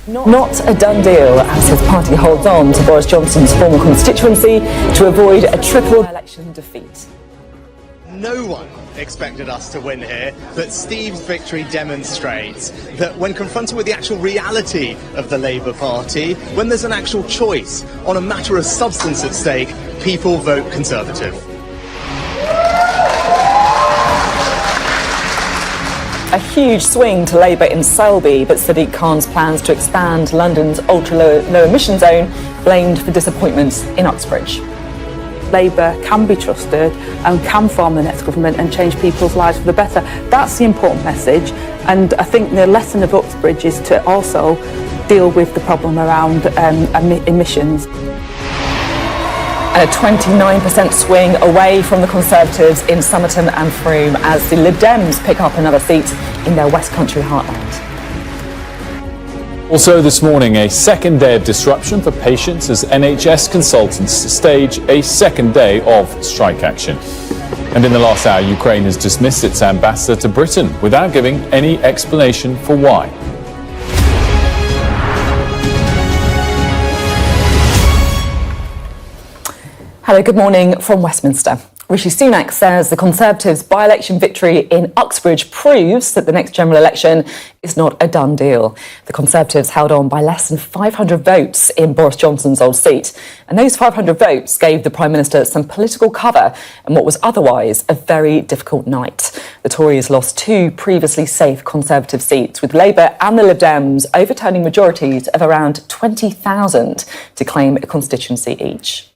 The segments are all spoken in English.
Not a done deal as his party holds on to Boris Johnson's former constituency to avoid a triple election defeat. No one expected us to win here, but Steve's victory demonstrates that when confronted with the actual reality of the Labour Party, when there's an actual choice on a matter of substance at stake, people vote Conservative. A huge swing to Labour in Selby, but Sadiq Khan's plans to expand London's ultra-low emission zone blamed for disappointments in Uxbridge. Labour can be trusted and can form the next government and change people's lives for the better. That's the important message, and I think the lesson of Uxbridge is to also deal with the problem around emissions. And a 29% swing away from the Conservatives in Somerton and Frome as the Lib Dems pick up another seat in their West Country heartland. Also this morning, a second day of disruption for patients as NHS consultants stage a second day of strike action. And in the last hour, Ukraine has dismissed its ambassador to Britain without giving any explanation for why. Hello, good morning from Westminster. Rishi Sunak says the Conservatives' by-election victory in Uxbridge proves that the next general election is not a done deal. The Conservatives held on by less than 500 votes in Boris Johnson's old seat, and those 500 votes gave the Prime Minister some political cover in what was otherwise a very difficult night. The Tories lost two previously safe Conservative seats, with Labour and the Lib Dems overturning majorities of around 20,000 to claim a constituency each.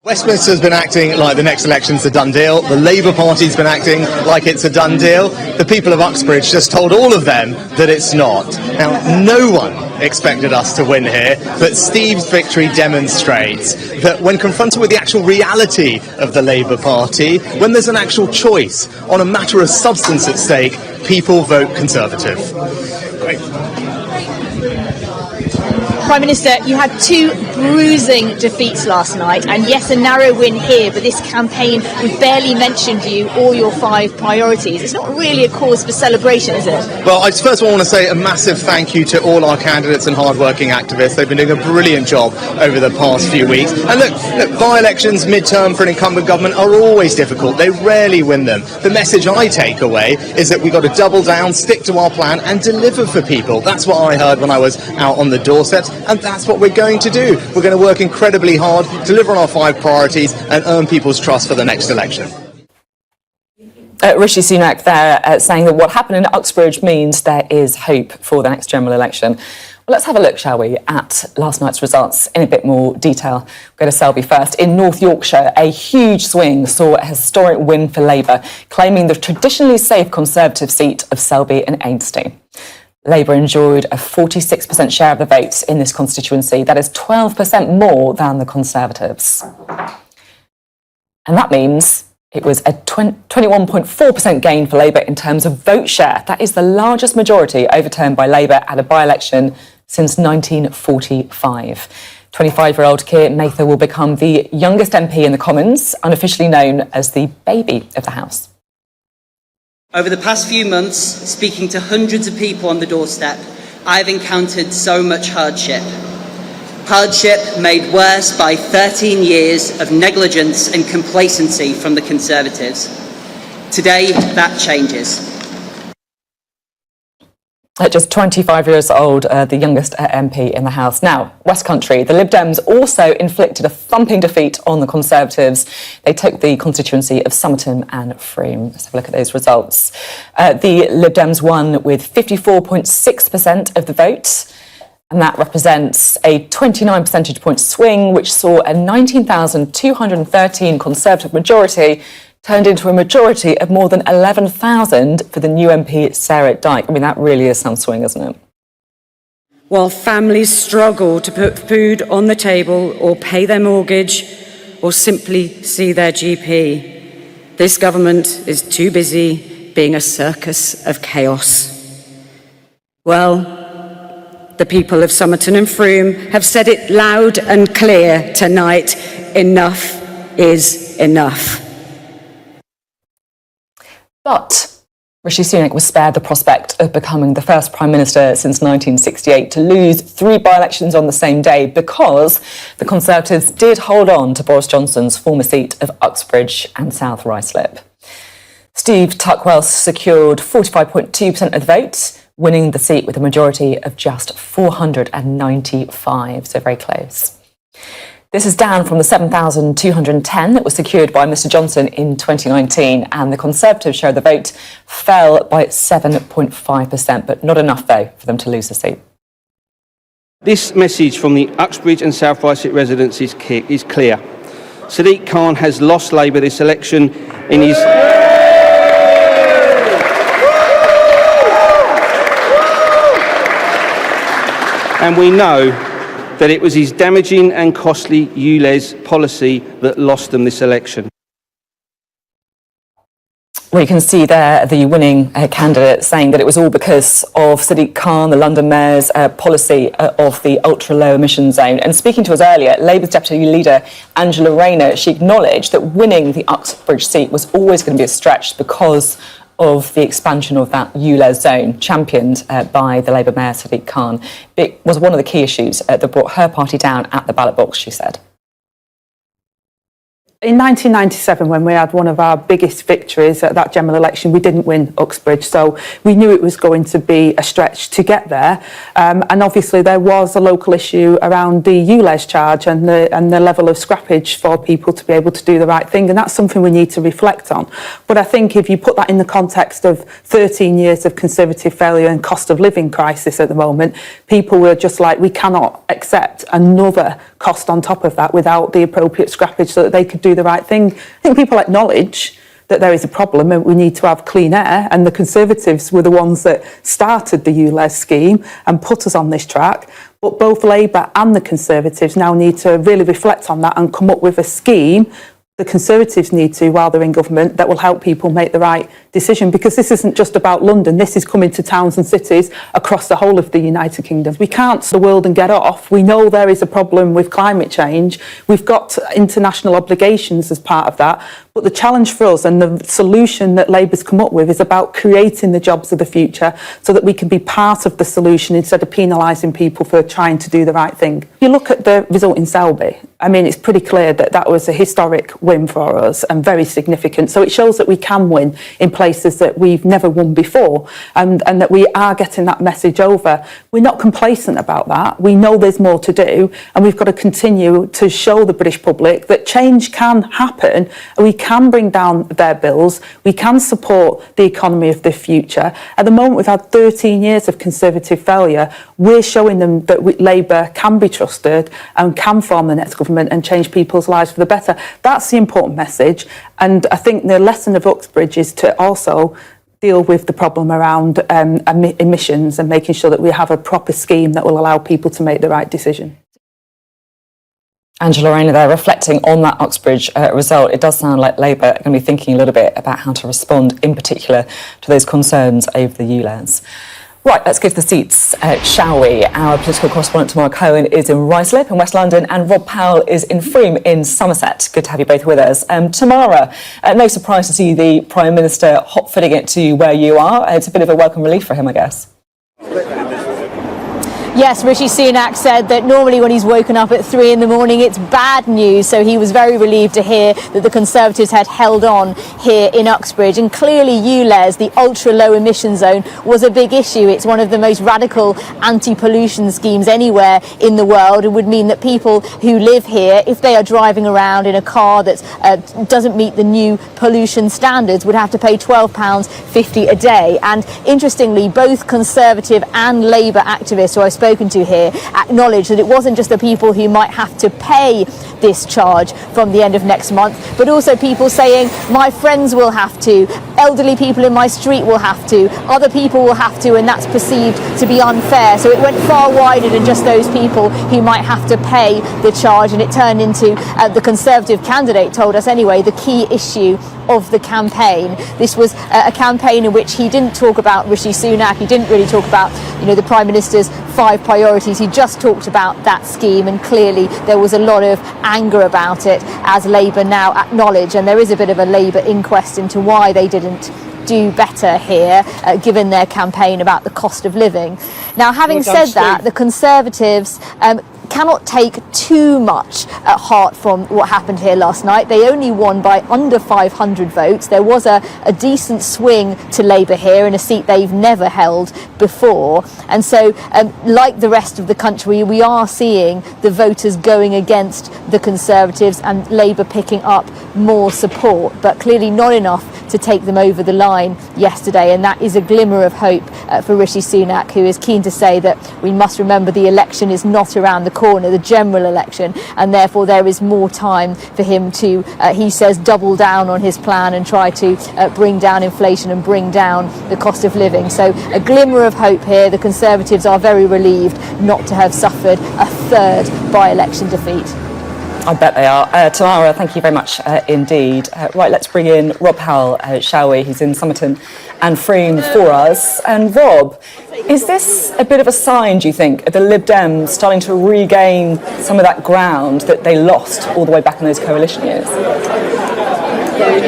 Westminster's been acting like the next election's a done deal. The Labour Party's been acting like it's a done deal. The people of Uxbridge just told all of them that it's not. Now, no one expected us to win here, but Steve's victory demonstrates that when confronted with the actual reality of the Labour Party, when there's an actual choice on a matter of substance at stake, people vote Conservative. Great. Prime Minister, you had two bruising defeats last night, and yes, a narrow win here, but this campaign, we barely mentioned you or your five priorities. It's not really a cause for celebration, is it? Well, I first of all want to say a massive thank you to all our candidates and hard-working activists. They've been doing a brilliant job over the past few weeks. And look, by-elections, mid-term for an incumbent government are always difficult. They rarely win them. The message I take away is that we've got to double down, stick to our plan and deliver for people. That's what I heard when I was out on the doorsteps. And that's what we're going to do. We're going to work incredibly hard, deliver on our five priorities and earn people's trust for the next election. Rishi Sunak there saying that what happened in Uxbridge means there is hope for the next general election. Well, let's have a look, shall we, at last night's results in a bit more detail. We'll go to Selby first. In North Yorkshire, a huge swing saw a historic win for Labour, claiming the traditionally safe Conservative seat of Selby and Ainstey. Labour enjoyed a 46% share of the votes in this constituency. That is 12% more than the Conservatives. And that means it was a 21.4% gain for Labour in terms of vote share. That is the largest majority overturned by Labour at a by-election since 1945. 25-year-old Keir Mather will become the youngest MP in the Commons, unofficially known as the baby of the House. Over the past few months, speaking to hundreds of people on the doorstep, I've encountered so much hardship. Hardship made worse by 13 years of negligence and complacency from the Conservatives. Today, that changes. At just 25 years old, the youngest MP in the House. Now, West Country, the Lib Dems also inflicted a thumping defeat on the Conservatives. They took the constituency of Somerton and Frome. Let's have a look at those results. The Lib Dems won with 54.6% of the vote, and that represents a 29 percentage point swing, which saw a 19,213 Conservative majority turned into a majority of more than 11,000 for the new MP Sarah Dyke. I mean, that really is some swing, isn't it? While families struggle to put food on the table or pay their mortgage or simply see their GP, this government is too busy being a circus of chaos. Well, the people of Somerton and Frome have said it loud and clear tonight: enough is enough. But Rishi Sunak was spared the prospect of becoming the first Prime Minister since 1968 to lose 3 by-elections on the same day because the Conservatives did hold on to Boris Johnson's former seat of Uxbridge and South Ruislip. Steve Tuckwell secured 45.2% of the vote, winning the seat with a majority of just 495, so very close. This is down from the 7,210 that was secured by Mr Johnson in 2019, and the Conservative share of the vote fell by 7.5%, but not enough, though, for them to lose the seat. This message from the Uxbridge and South Ruislip residents is clear. Sadiq Khan has lost Labour this election in his... And we know that it was his damaging and costly ULEZ policy that lost them this election. Well, you can see there the winning candidate saying that it was all because of Sadiq Khan, the London Mayor's policy of the ultra-low emission zone. And speaking to us earlier, Labour's Deputy Leader Angela Rayner, she acknowledged that winning the Uxbridge seat was always going to be a stretch because of the expansion of that ULEZ zone, championed by the Labour Mayor Sadiq Khan. It was one of the key issues that brought her party down at the ballot box, she said. In 1997, when we had one of our biggest victories at that general election, we didn't win Uxbridge, so we knew it was going to be a stretch to get there. And obviously there was a local issue around the ULEZ charge and the level of scrappage for people to be able to do the right thing, and that's something we need to reflect on. But I think if you put that in the context of 13 years of Conservative failure and cost of living crisis at the moment, people were just like, we cannot accept another cost on top of that without the appropriate scrappage so that they could do the right thing. I think people acknowledge that there is a problem and we need to have clean air, and the Conservatives were the ones that started the ULEZ scheme and put us on this track. But both Labour and the Conservatives now need to really reflect on that and come up with a scheme. The Conservatives need to, while they're in government, that will help people make the right decision, because this isn't just about London, this is coming to towns and cities across the whole of the United Kingdom. We can't the world and get off. We know there is a problem with climate change. We've got international obligations as part of that. But the challenge for us and the solution that Labour's come up with is about creating the jobs of the future so that we can be part of the solution instead of penalising people for trying to do the right thing. If you look at the result in Selby, I mean, it's pretty clear that that was a historic win for us and very significant. So it shows that we can win in places that we've never won before, and that we are getting that message over. We're not complacent about that. We know there's more to do, and we've got to continue to show the British public that change can happen. We can bring down their bills. We can support the economy of the future. At the moment, we've had 13 years of Conservative failure. We're showing them that Labour can be trusted and can form the next government and change people's lives for the better. That's the important message. And I think the lesson of Uxbridge is to also deal with the problem around emissions and making sure that we have a proper scheme that will allow people to make the right decision. Angela Rayner there reflecting on that Uxbridge result. It does sound like Labour are going to be thinking a little bit about how to respond in particular to those concerns over the ULEZ. Right, let's give the seats, shall we? Our political correspondent Tamara Cohen is in Ruislip in West London, and Rob Powell is in Frome in Somerset. Good to have you both with us. Tamara, no surprise to see the Prime Minister hot-footing it to where you are. It's a bit of a welcome relief for him, I guess. Yes, Rishi Sunak said that normally when he's woken up at 3 in the morning, it's bad news. So he was very relieved to hear that the Conservatives had held on here in Uxbridge. And clearly ULEZ, the ultra-low emission zone, was a big issue. It's one of the most radical anti-pollution schemes anywhere in the world. It would mean that people who live here, if they are driving around in a car that doesn't meet the new pollution standards, would have to pay £12.50 a day. And interestingly, both Conservative and Labour activists who I've spoken to here acknowledge that it wasn't just the people who might have to pay this charge from the end of next month, but also people saying my friends will have to, elderly people in my street will have to, other people will have to, and that's perceived to be unfair. So it went far wider than just those people who might have to pay the charge, and it turned into, the Conservative candidate told us anyway, the key issue of the campaign. This was a campaign in which he didn't talk about Rishi Sunak, he didn't really talk about, the Prime Minister's 5 priorities. He just talked about that scheme, and clearly there was a lot of anger about it, as Labour now acknowledge, and there is a bit of a Labour inquest into why they didn't do better here, given their campaign about the cost of living. Now, having said that, the Conservatives cannot take too much at heart from what happened here last night. They only won by under 500 votes. There was a decent swing to Labour here in a seat they've never held before. And so, like the rest of the country, we are seeing the voters going against the Conservatives and Labour picking up more support, but clearly not enough to take them over the line yesterday. And that is a glimmer of hope for Rishi Sunak, who is keen to say that we must remember the election is not around the corner, the general election, and therefore there is more time for him to, he says, double down on his plan and try to bring down inflation and bring down the cost of living. So a glimmer of hope here. The Conservatives are very relieved not to have suffered a third by-election defeat. I bet they are. Tamara, thank you very much indeed. Right, let's bring in Rob Howell, shall we? He's in Somerton and Frome for us. And Rob, is this a bit of a sign, do you think, of the Lib Dems starting to regain some of that ground that they lost all the way back in those coalition years?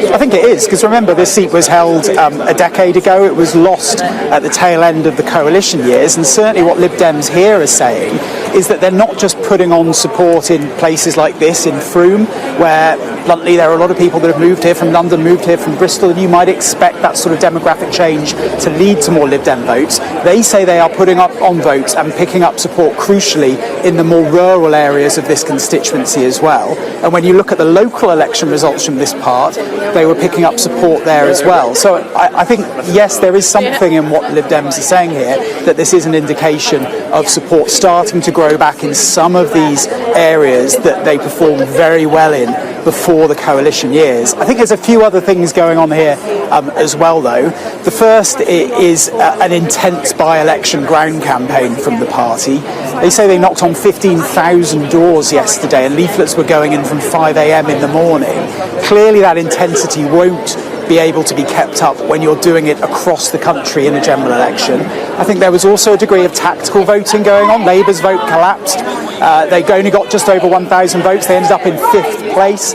I think it is, because remember, this seat was held a decade ago. It was lost at the tail end of the coalition years, and certainly what Lib Dems here are saying is that they're not just putting on support in places like this, in Frome, where, bluntly, there are a lot of people that have moved here from London, moved here from Bristol, and you might expect that sort of demographic change to lead to more Lib Dem votes. They say they are putting up on votes and picking up support, crucially, in the more rural areas of this constituency as well. And when you look at the local election results from this part, they were picking up support there as well. So I think, yes, there is something in what Lib Dems are saying here, that this is an indication of support starting to grow back in some of these areas that they performed very well in before the coalition years. I think there's a few other things going on here as well, though. The first is an intense by-election ground campaign from the party. They say they knocked on 15,000 doors yesterday and leaflets were going in from 5 a.m. in the morning. Clearly that intensity won't be able to be kept up when you're doing it across the country in a general election. I think there was also a degree of tactical voting going on. Labour's vote collapsed. They only got just over 1,000 votes. They ended up in 5th place.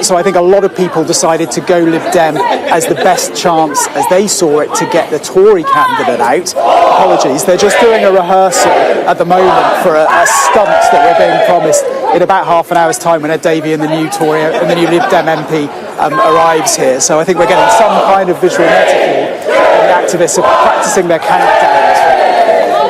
So I think a lot of people decided to go Lib Dem as the best chance, as they saw it, to get the Tory candidate out. Apologies, they're just doing a rehearsal at the moment for a stunt that we're being promised in about half an hour's time when Ed Davey and the new Tory and the new Lib Dem MP arrives here. So I think we're getting some kind of visual metaphor, and the activists are practicing their countdowns.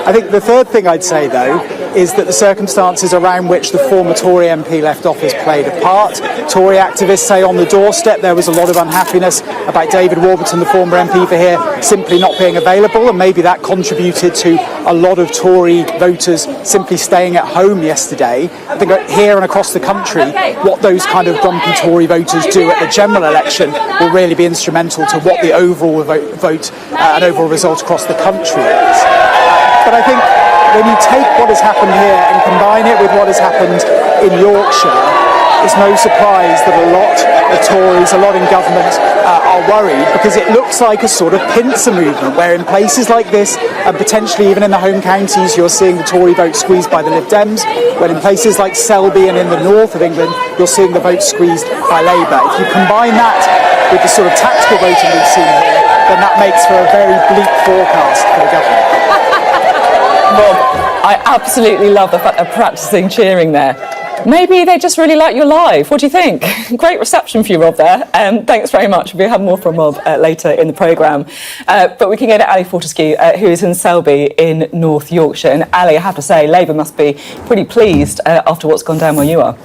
I think the third thing I'd say, though, is that the circumstances around which the former Tory MP left office played a part. Tory activists say on the doorstep there was a lot of unhappiness about David Warburton, the former MP for here, simply not being available, and maybe that contributed to a lot of Tory voters simply staying at home yesterday. I think here and across the country, what those kind of grumpy Tory voters do at the general election will really be instrumental to what the overall vote and overall result across the country is. But I think when you take what has happened here and combine it with what has happened in Yorkshire, it's no surprise that a lot of Tories, a lot in government, are worried, because it looks like a sort of pincer movement where in places like this, and potentially even in the home counties, you're seeing the Tory vote squeezed by the Lib Dems, when in places like Selby and in the north of England, you're seeing the vote squeezed by Labour. If you combine that with the sort of tactical voting we've seen here, then that makes for a very bleak forecast for the government. Rob, I absolutely love the fact they're practising cheering there. Maybe they just really like your live. What do you think? Great reception for you, Rob, there. Thanks very much. We'll have more from Rob later in the programme. But we can go to Ali Fortescue, who is in Selby in North Yorkshire. And Ali, I have to say, Labour must be pretty pleased after what's gone down where you are.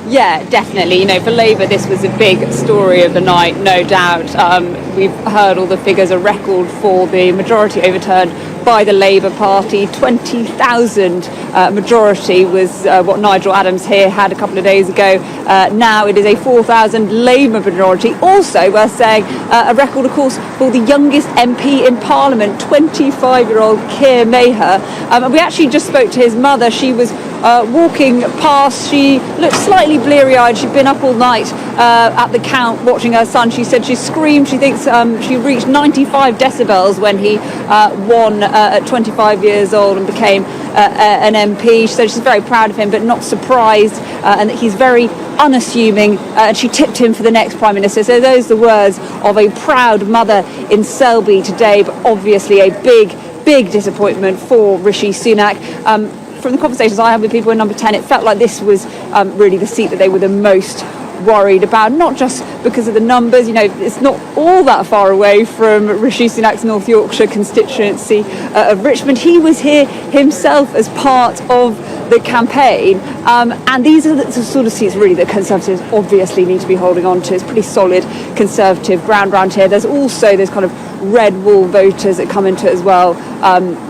Yeah, definitely. You know, for Labour, this was a big story of the night, no doubt. We've heard all the figures, a record for the majority overturned by the Labour Party. 20,000 majority was what Nigel Adams here had a couple of days ago. Now it is a 4,000 Labour majority. Also, worth saying, a record, of course, for the youngest MP in Parliament, 25-year-old Keir Maher. And we actually just spoke to his mother. She was walking past. She looked slightly bleary-eyed. She'd been up all night at the count watching her son. She said she screamed. She thinks she reached 95 decibels when he won at 25 years old and became an MP. She said she's very proud of him, but not surprised, and that he's very unassuming, and she tipped him for the next Prime Minister. So those are the words of a proud mother in Selby today, but obviously a big disappointment for Rishi Sunak. From the conversations I had with people in Number 10, it felt like this was really the seat that they were the most worried about, not just because of the numbers. It's not all that far away from Rishi Sunak's North Yorkshire constituency of Richmond. He was here himself as part of the campaign, and these are the sort of seats really that Conservatives obviously need to be holding on to. It's pretty solid Conservative ground round here. There's also those kind of red wall voters that come into it as well,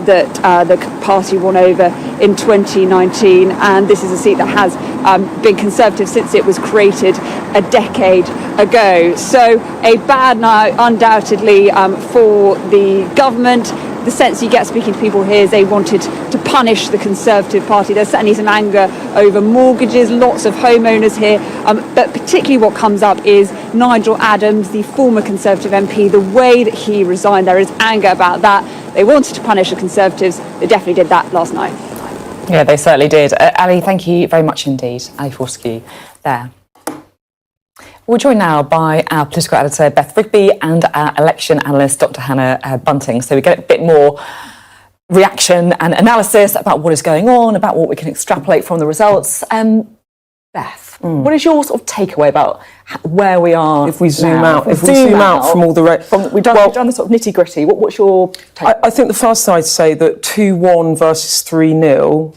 that the party won over in 2019, and this is a seat that has been Conservative since it was created a decade ago. So a bad night undoubtedly for the government. The sense you get speaking to people here is they wanted to punish the Conservative Party. There's certainly some anger over mortgages, lots of homeowners here, but particularly what comes up is Nigel Adams, the former Conservative MP, the way that he resigned. There is anger about that. They wanted to punish the Conservatives. They definitely did that last night. Yeah, they certainly did. Ali, thank you very much indeed. Ali Forsky there. We're joined now by our political editor, Beth Rigby, and our election analyst, Dr. Hannah Bunting. So we get a bit more reaction and analysis about what is going on, about what we can extrapolate from the results. Beth, what is your sort of takeaway about where we are? If we zoom now? out, if we zoom out from all the we've done the sort of nitty gritty. What's your take? I think the first thing I'd say that 2-1 versus 3-0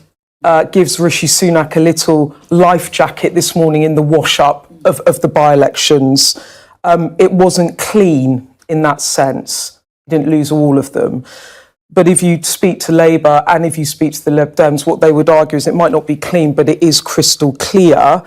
gives Rishi Sunak a little life jacket this morning in the wash-up of the by-elections. It wasn't clean in that sense. He didn't lose all of them. But if you speak to Labour and if you speak to the Lib Dems, what they would argue is it might not be clean, but it is crystal clear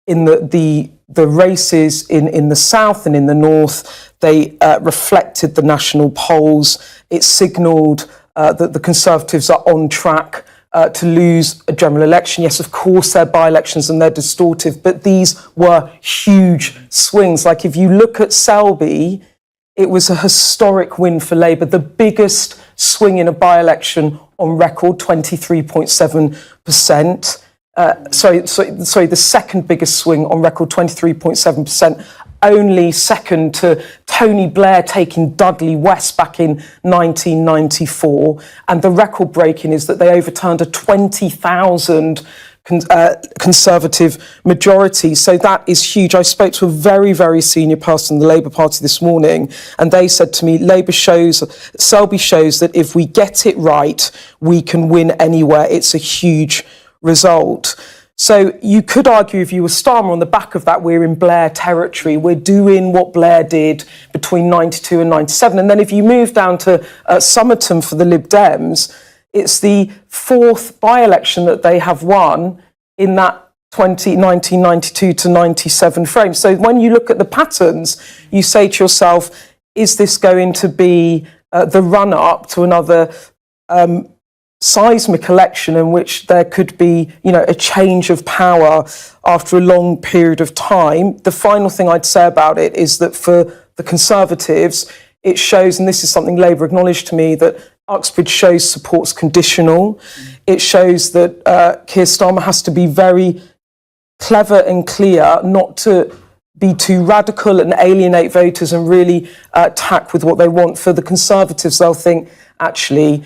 in the races in the south and in the north. They reflected the national polls. It signalled that the Conservatives are on track to lose a general election. Yes, of course, they're by-elections and they're distortive, but these were huge swings. Like if you look at Selby, it was a historic win for Labour, the biggest swing in a by-election on record, 23.7%. Sorry, the second biggest swing on record, 23.7%. Only second to Tony Blair taking Dudley West back in 1994. And the record breaking is that they overturned a 20,000 Conservative majority. So that is huge. I spoke to a very, very senior person in the Labour Party this morning, and they said to me, Selby shows that if we get it right, we can win anywhere. It's a huge result. So you could argue if you were Starmer on the back of that, we're in Blair territory. We're doing what Blair did between 92 and 97. And then if you move down to Somerton for the Lib Dems, it's the fourth by-election that they have won in that 1992 to 97 frame. So when you look at the patterns, you say to yourself, is this going to be the run-up to another seismic election in which there could be, a change of power after a long period of time? The final thing I'd say about it is that for the Conservatives, it shows, and this is something Labour acknowledged to me, that Uxbridge shows support's conditional. It shows that Keir Starmer has to be very clever and clear not to be too radical and alienate voters and really attack with what they want. For the Conservatives, they'll think, actually,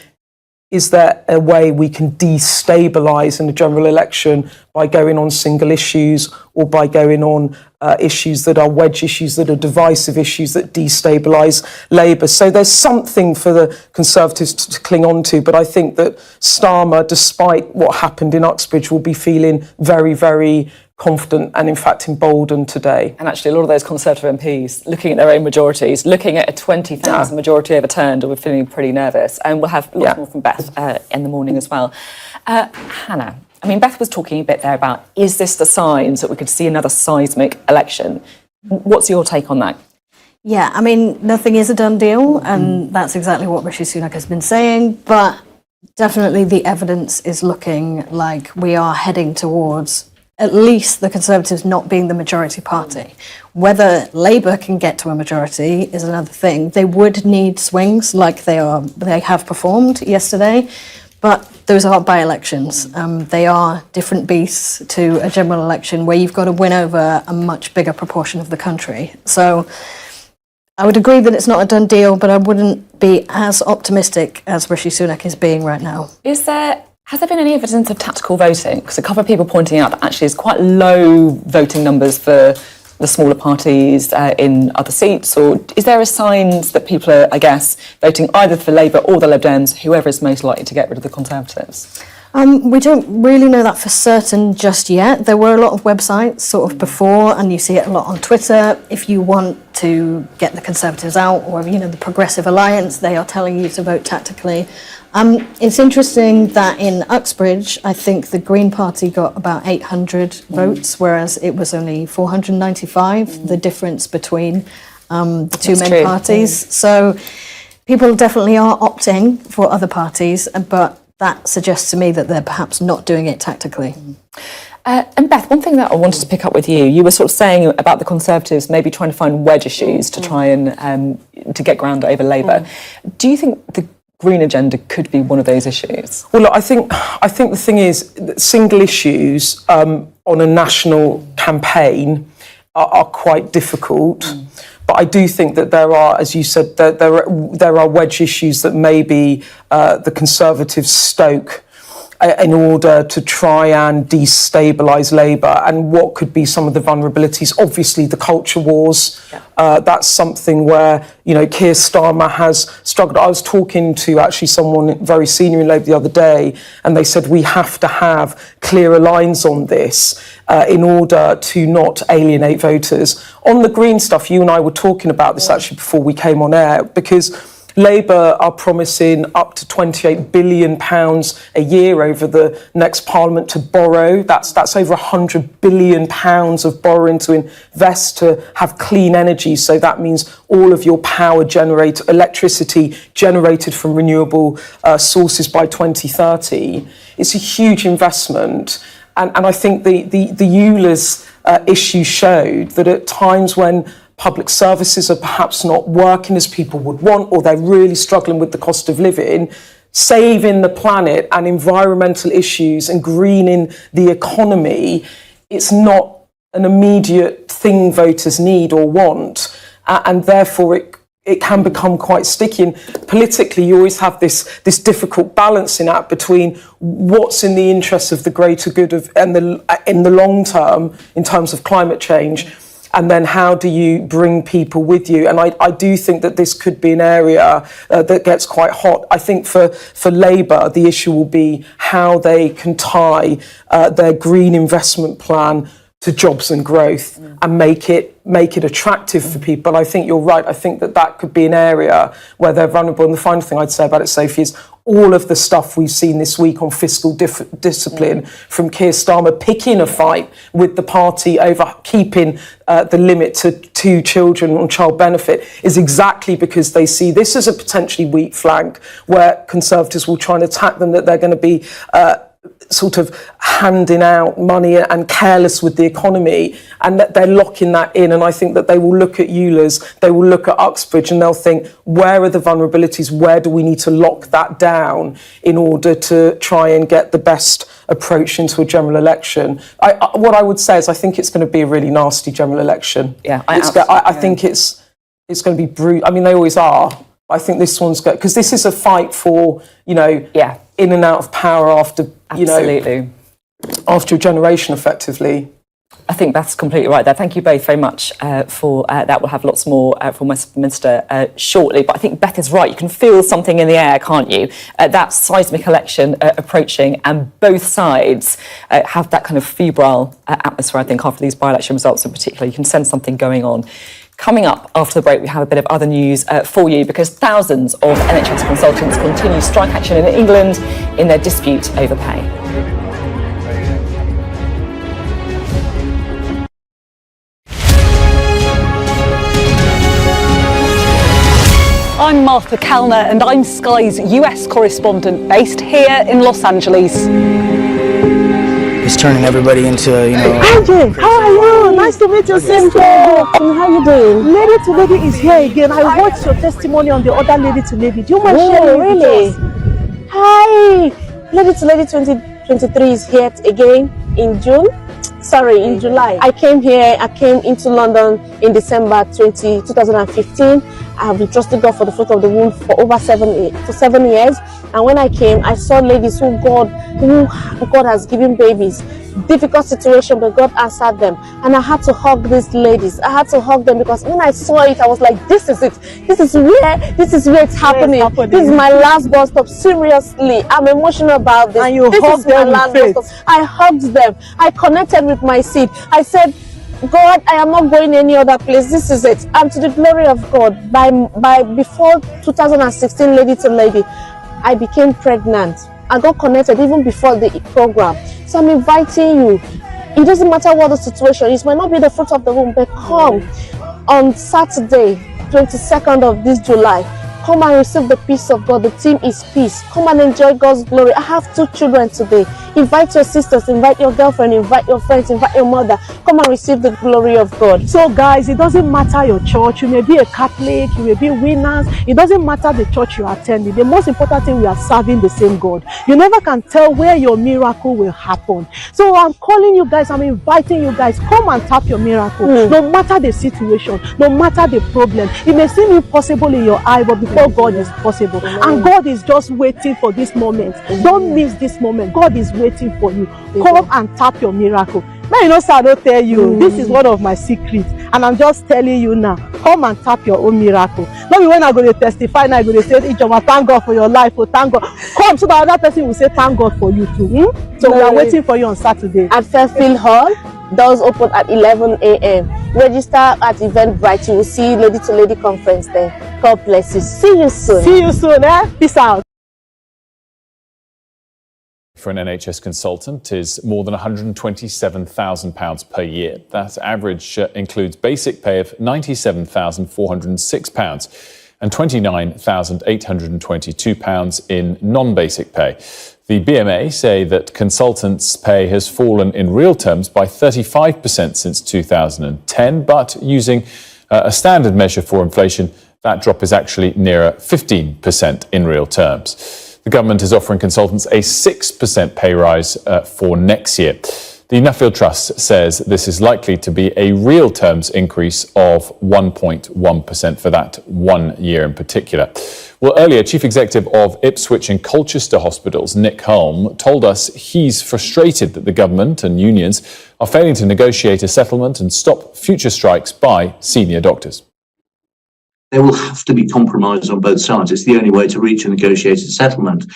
is there a way we can destabilise in a general election by going on single issues or by going on issues that are wedge issues, that are divisive issues that destabilise Labour? So there's something for the Conservatives to cling on to, but I think that Starmer, despite what happened in Uxbridge, will be feeling very, very confident and in fact emboldened today. And actually a lot of those Conservative MPs looking at their own majorities, looking at a 20,000 majority overturned, we're feeling pretty nervous. And we'll have lots more from Beth in the morning as well. Hannah, Beth was talking a bit there about, is this the signs that we could see another seismic election? What's your take on that? Yeah, nothing is a done deal, and that's exactly what Rishi Sunak has been saying, but definitely the evidence is looking like we are heading towards at least the Conservatives not being the majority party. Whether Labour can get to a majority is another thing. They would need swings like they have performed yesterday, But those are by-elections. They are different beasts to a general election where you've got to win over a much bigger proportion of the country. So I would agree that it's not a done deal, but I wouldn't be as optimistic as Rishi Sunak is being right now. Has there been any evidence of tactical voting? Because a couple of people pointing out that actually it's quite low voting numbers for the smaller parties in other seats, or is there a sign that people are, I guess, voting either for Labour or the Lib Dems, whoever is most likely to get rid of the Conservatives? We don't really know that for certain just yet. There were a lot of websites sort of before, and you see it a lot on Twitter. If you want to get the Conservatives out, or the Progressive Alliance, they are telling you to vote tactically. It's interesting that in Uxbridge, I think the Green Party got about 800 votes, whereas it was only 495, the difference between the two main parties. So people definitely are opting for other parties, but that suggests to me that they're perhaps not doing it tactically. And Beth, one thing that I wanted to pick up with you were sort of saying about the Conservatives maybe trying to find wedge issues to try and to get ground over Labour. Do you think the Green agenda could be one of those issues? Well, look, I think the thing is that single issues on a national campaign are quite difficult. But I do think that there are, as you said, there are wedge issues that maybe the Conservatives stoke in order to try and destabilise Labour, and what could be some of the vulnerabilities. Obviously, the culture wars. That's something where Keir Starmer has struggled. I was talking to actually someone very senior in Labour the other day, and they said we have to have clearer lines on this in order to not alienate voters. On the Green stuff, you and I were talking about this actually before we came on air, because Labour are promising up to £28 billion a year over the next Parliament to borrow. That's over £100 billion of borrowing to invest to have clean energy. So that means all of your electricity generated from renewable sources by 2030. It's a huge investment. And I think the EULA's issue showed that at times when public services are perhaps not working as people would want, or they're really struggling with the cost of living, saving the planet and environmental issues and greening the economy, it's not an immediate thing voters need or want, and therefore it can become quite sticky. And politically, you always have this difficult balancing act between what's in the interest of the greater good in the long term in terms of climate change, and then how do you bring people with you? And I do think that this could be an area that gets quite hot. I think for Labour, the issue will be how they can tie their green investment plan to jobs and growth and make it attractive for people. I think you're right. I think that could be an area where they're vulnerable. And the final thing I'd say about it, Sophie, is all of the stuff we've seen this week on fiscal discipline from Keir Starmer picking a fight with the party over keeping the limit to 2 children on child benefit is exactly because they see this as a potentially weak flank where Conservatives will try and attack them, that they're going to be sort of handing out money and careless with the economy, and that they're locking that in. And I think that they will look at EULA's, they will look at Uxbridge, and they'll think, where are the vulnerabilities? Where do we need to lock that down in order to try and get the best approach into a general election? What I would say is I think it's going to be a really nasty general election. Yeah, I think it's going to be brutal. I mean, they always are. I think this one's good because this is a fight for, in and out of power after, after a generation, effectively. I think that's completely right there. Thank you both very much for that. We'll have lots more from Westminster shortly. But I think Beth is right. You can feel something in the air, can't you? That seismic election approaching, and both sides have that kind of febrile atmosphere, I think, after these by-election results in particular. You can sense something going on. Coming up after the break, we have a bit of other news for you, because thousands of NHS consultants continue strike action in England in their dispute over pay. I'm Martha Kellner, and I'm Sky's US correspondent based here in Los Angeles. It's turning everybody into, Hi, Jane. How are you? Nice to meet you, sister. How you doing? Lady to Lady is here again. I watched your testimony on the other Lady to Lady. Do you mind sharing it with us? Hi. Lady to Lady 2023 is here again in June. Sorry, in July. I came into London in December 2015. I have been trusting God for the fruit of the womb for over 7 years. And when I came, I saw ladies who God has given babies. Difficult situation, but God answered them. And I had to hug these ladies. I had to hug them because when I saw it, I was like, this is it. This is where it's happening. This is my last bus stop. Seriously, I'm emotional about this. And you hugged them with faith. I hugged them. I connected with my seed. I said, God, I am not going any other place. This is it. And to the glory of God, before 2016, Lady to Lady, I became pregnant. I got connected even before the program. So I'm inviting you. It doesn't matter what the situation is. It might not be the fruit of the womb, but come on Saturday, 22nd of this July. Come and receive the peace of God. The theme is peace. Come and enjoy God's glory. I have 2 children today. Invite your sisters, invite your girlfriend, invite your friends, invite your mother. Come and receive the glory of God. So guys, it doesn't matter your church. You may be a Catholic, you may be winners. It doesn't matter the church you are attending. The most important thing, we are serving the same God. You never can tell where your miracle will happen. So I'm calling you guys, I'm inviting you guys, come and tap your miracle. No matter the situation, no matter the problem. It may seem impossible in your eye, but before God is possible. And God is just waiting for this moment. Don't miss this moment. God is waiting for you. Come and tap your miracle. Now you know, sir, I don't tell you. This is one of my secrets. And I'm just telling you now. Come and tap your own miracle. Not when I'm going to testify, now I'm going to say, each of us, thank God for your life. Oh, thank God. Come so that another person will say, thank God for you too. So we are waiting for you on Saturday. At Fairfield Hall, doors open at 11 a.m. Register at Eventbrite. You will see Lady to Lady conference there. God bless you. See you soon. See you soon, Peace out. For an NHS consultant is more than £127,000 per year. That average includes basic pay of £97,406 and £29,822 in non-basic pay. The BMA say that consultants' pay has fallen in real terms by 35% since 2010, but using a standard measure for inflation, that drop is actually nearer 15% in real terms. The government is offering consultants a 6% pay rise for next year. The Nuffield Trust says this is likely to be a real terms increase of 1.1% for that 1 year in particular. Well, earlier, Chief Executive of Ipswich and Colchester Hospitals, Nick Hulme, told us he's frustrated that the government and unions are failing to negotiate a settlement and stop future strikes by senior doctors. There will have to be compromise on both sides. It's the only way to reach a negotiated settlement.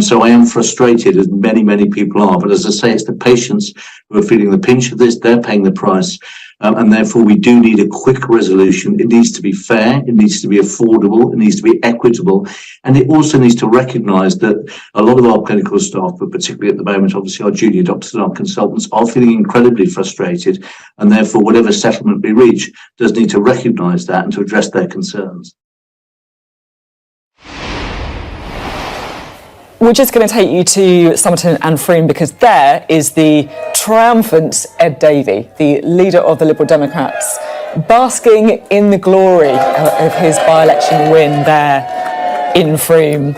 So I am frustrated, as many people are. But as I say, it's the patients who are feeling the pinch of this. They're paying the price. And therefore, we do need a quick resolution. It needs to be fair. It needs to be affordable. It needs to be equitable. And it also needs to recognise that a lot of our clinical staff, but particularly at the moment, obviously our junior doctors and our consultants, are feeling incredibly frustrated. And therefore, whatever settlement we reach does need to recognise that and to address their concerns. We're just going to take you to Somerton and Frome because there is the triumphant Ed Davey, the leader of the Liberal Democrats, basking in the glory of his by-election win there in Frome.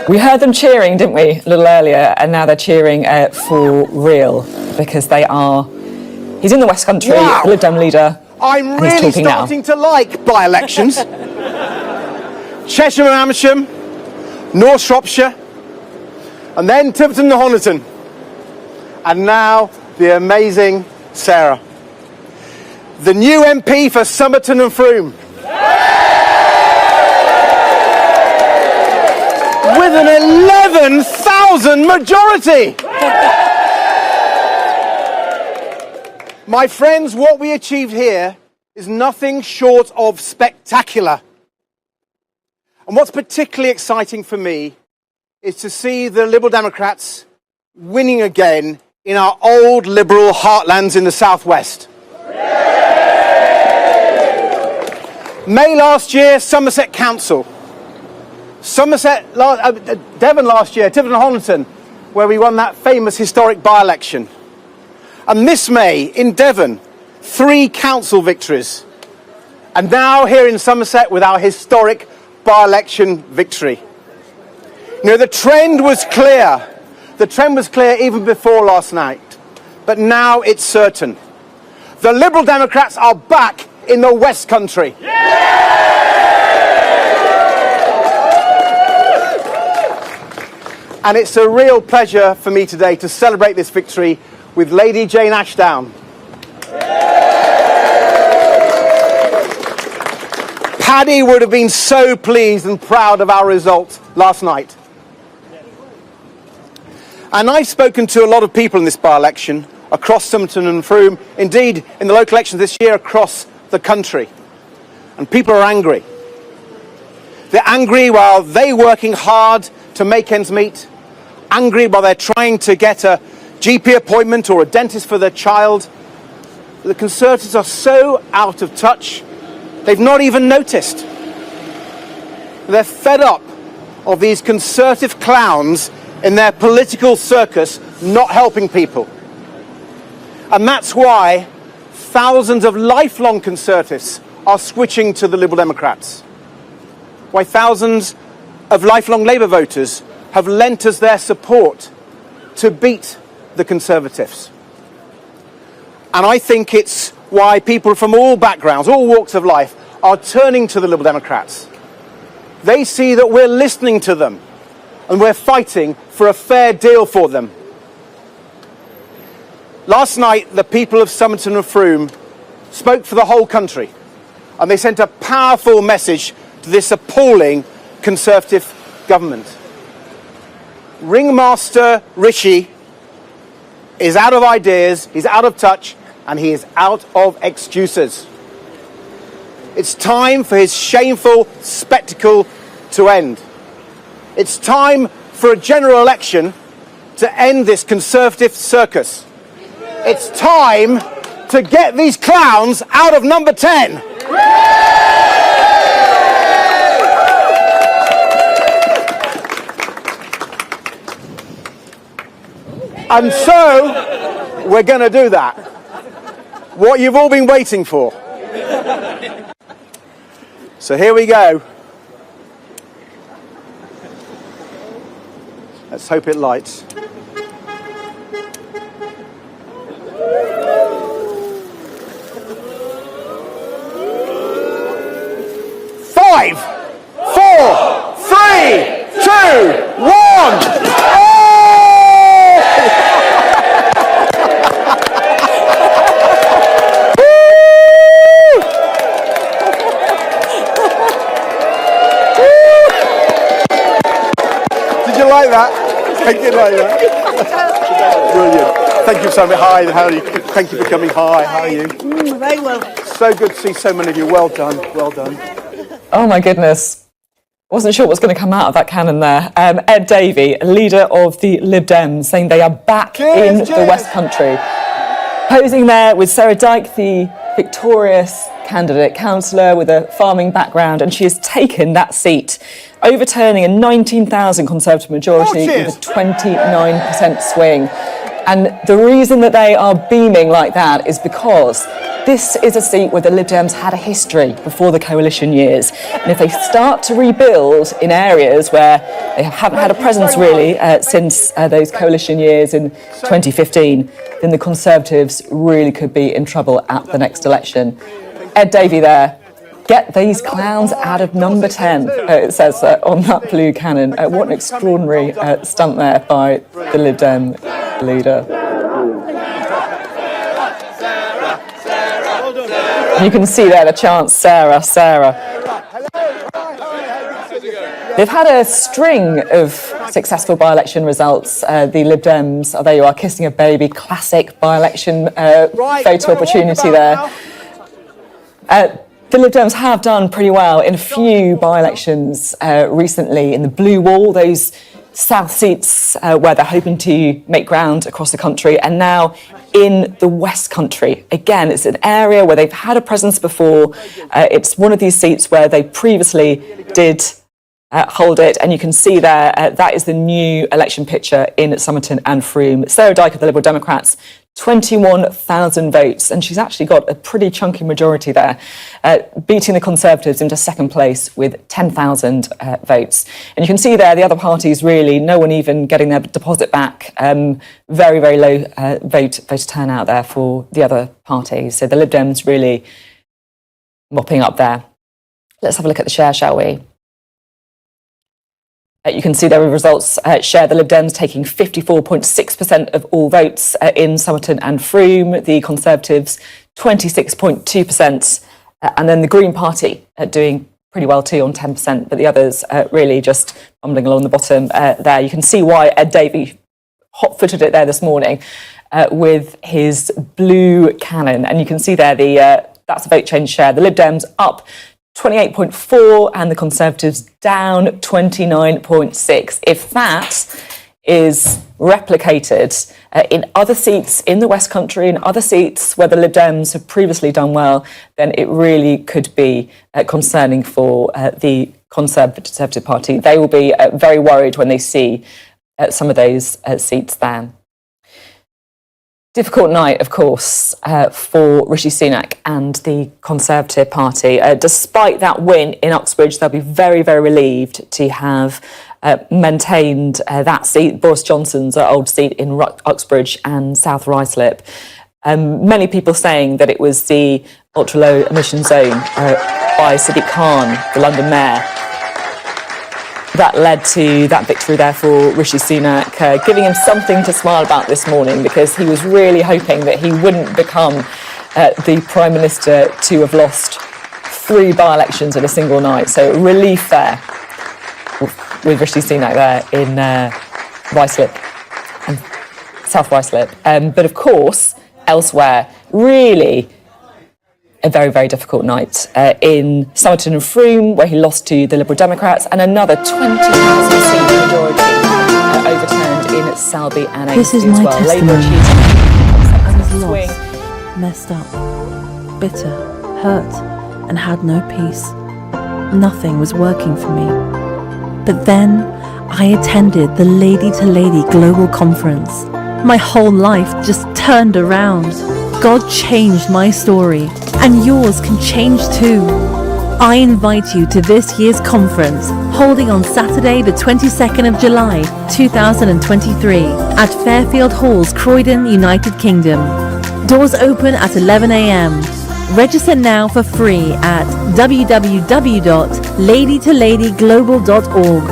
We heard them cheering, didn't we, a little earlier, and now they're cheering for real because he's in the West Country, wow. Lib Dem leader. I'm really starting to like by-elections. Cheshire and Amersham, North Shropshire, and then Tiverton and Honiton, and now the amazing Sarah, the new MP for Somerton and Frome, with an 11,000 majority. My friends, what we achieved here is nothing short of spectacular. And what's particularly exciting for me is to see the Liberal Democrats winning again in our old Liberal heartlands in the southwest. May last year, Somerset Council. Devon last year, Tiverton and Honiton, where we won that famous historic by-election. And this May, in Devon, 3 council victories. And now here in Somerset with our historic by-election victory. You know, the trend was clear. The trend was clear even before last night. But now it's certain. The Liberal Democrats are back in the West Country. And it's a real pleasure for me today to celebrate this victory with Lady Jane Ashdown. Paddy would have been so pleased and proud of our result last night. And I've spoken to a lot of people in this by-election across Somerton and Frome, indeed in the local elections this year across the country. And people are angry. They're angry while they're working hard to make ends meet, angry while they're trying to get a GP appointment or a dentist for their child. The Conservatives are so out of touch, they've not even noticed. They're fed up of these Conservative clowns in their political circus not helping people. And that's why thousands of lifelong Conservatives are switching to the Liberal Democrats. Why thousands of lifelong Labour voters have lent us their support to beat the Conservatives. And I think it's why people from all backgrounds, all walks of life, are turning to the Liberal Democrats. They see that we're listening to them and we're fighting for a fair deal for them. Last night, the people of Somerton and Frome spoke for the whole country, and they sent a powerful message to this appalling Conservative government. Ringmaster Rishi is out of ideas, he's out of touch, and he is out of excuses. It's time for his shameful spectacle to end. It's time for a general election to end this Conservative circus. It's time to get these clowns out of number 10. And so, we're going to do that. What you've all been waiting for. So here we go. Let's hope it lights. 5, 4, 3, 2, 1. Like that? I did like that. Brilliant. Thank you so much. Hi, how are you? Thank you for coming. Hi, how are you? Very well. So good to see so many of you. Well done. Well done. Oh my goodness. Wasn't sure what was going to come out of that cannon there. Ed Davey, leader of the Lib Dems, saying they are back in the West Country. Posing there with Sarah Dyke, the victorious candidate, councillor with a farming background, and she has taken that seat, overturning a 19,000 Conservative majority with a 29% swing. And the reason that they are beaming like that is because this is a seat where the Lib Dems had a history before the coalition years. And if they start to rebuild in areas where they haven't had a presence really since those coalition years in 2015, then the Conservatives really could be in trouble at the next election. Ed Davey there. Get these clowns out of number 10, it says on that blue cannon. What an extraordinary stunt there by the Lib Dem leader. You can see there the chant, Sarah, Sarah. They've had a string of successful by-election results. The Lib Dems, oh, there you are, kissing a baby, classic by-election photo opportunity there. The Lib Dems have done pretty well in a few by-elections recently in the Blue Wall, those south seats where they're hoping to make ground across the country, and now in the West Country. Again, it's an area where they've had a presence before. It's one of these seats where they previously did hold it, and you can see there that is the new election picture in Somerton and Frome. Sarah Dyke of the Liberal Democrats 21,000 votes, and she's actually got a pretty chunky majority there, beating the Conservatives into second place with 10,000 votes. And you can see there the other parties really, no one even getting their deposit back. Very, very low voter turnout there for the other parties. So the Lib Dems really mopping up there. Let's have a look at the share, shall we? You can see there are results share. The Lib Dems taking 54.6% of all votes in Somerton and Frome. The Conservatives 26.2%. And then the Green Party doing pretty well too on 10%. But the others really just bumbling along the bottom there. You can see why Ed Davey hot-footed it there this morning with his blue cannon. And you can see there that's a vote change share. The Lib Dems up 28.4 and the Conservatives down 29.6. If that is replicated in other seats in the West Country, in other seats where the Lib Dems have previously done well, then it really could be concerning for the Conservative Party. They will be very worried when they see some of those seats there. Difficult night, of course, for Rishi Sunak and the Conservative Party. Despite that win in Uxbridge, they'll be very, very relieved to have maintained that seat, Boris Johnson's old seat in Uxbridge and South Ruislip. Many people saying that it was the ultra-low emission zone by Sadiq Khan, the London mayor, that led to that victory there for Rishi Sunak, giving him something to smile about this morning, because he was really hoping that he wouldn't become the Prime Minister to have lost 3 by-elections in a single night. So relief there with Rishi Sunak there in Ruislip and South Ruislip. But of course, elsewhere, really a very, very difficult night in Somerton and Frome, where he lost to the Liberal Democrats, and another 20,000 seat majority overturned in Selby and This is Ainsley as my well. testimony. I was swing. lost, messed up, bitter, hurt, and had no peace. Nothing was working for me. But then I attended the Lady to Lady Global Conference. My whole life just turned around. God changed my story, and yours can change too. I invite you to this year's conference, holding on Saturday the 22nd of July 2023 at Fairfield Halls, Croydon, United Kingdom. Doors open at 11 a.m. Register now for free at www.ladytoladyglobal.org.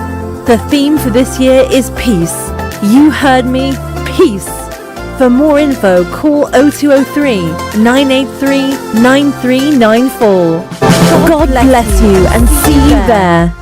The theme for this year is peace. You heard me, peace. For more info, call 0203 983 9394. God bless you and see you there.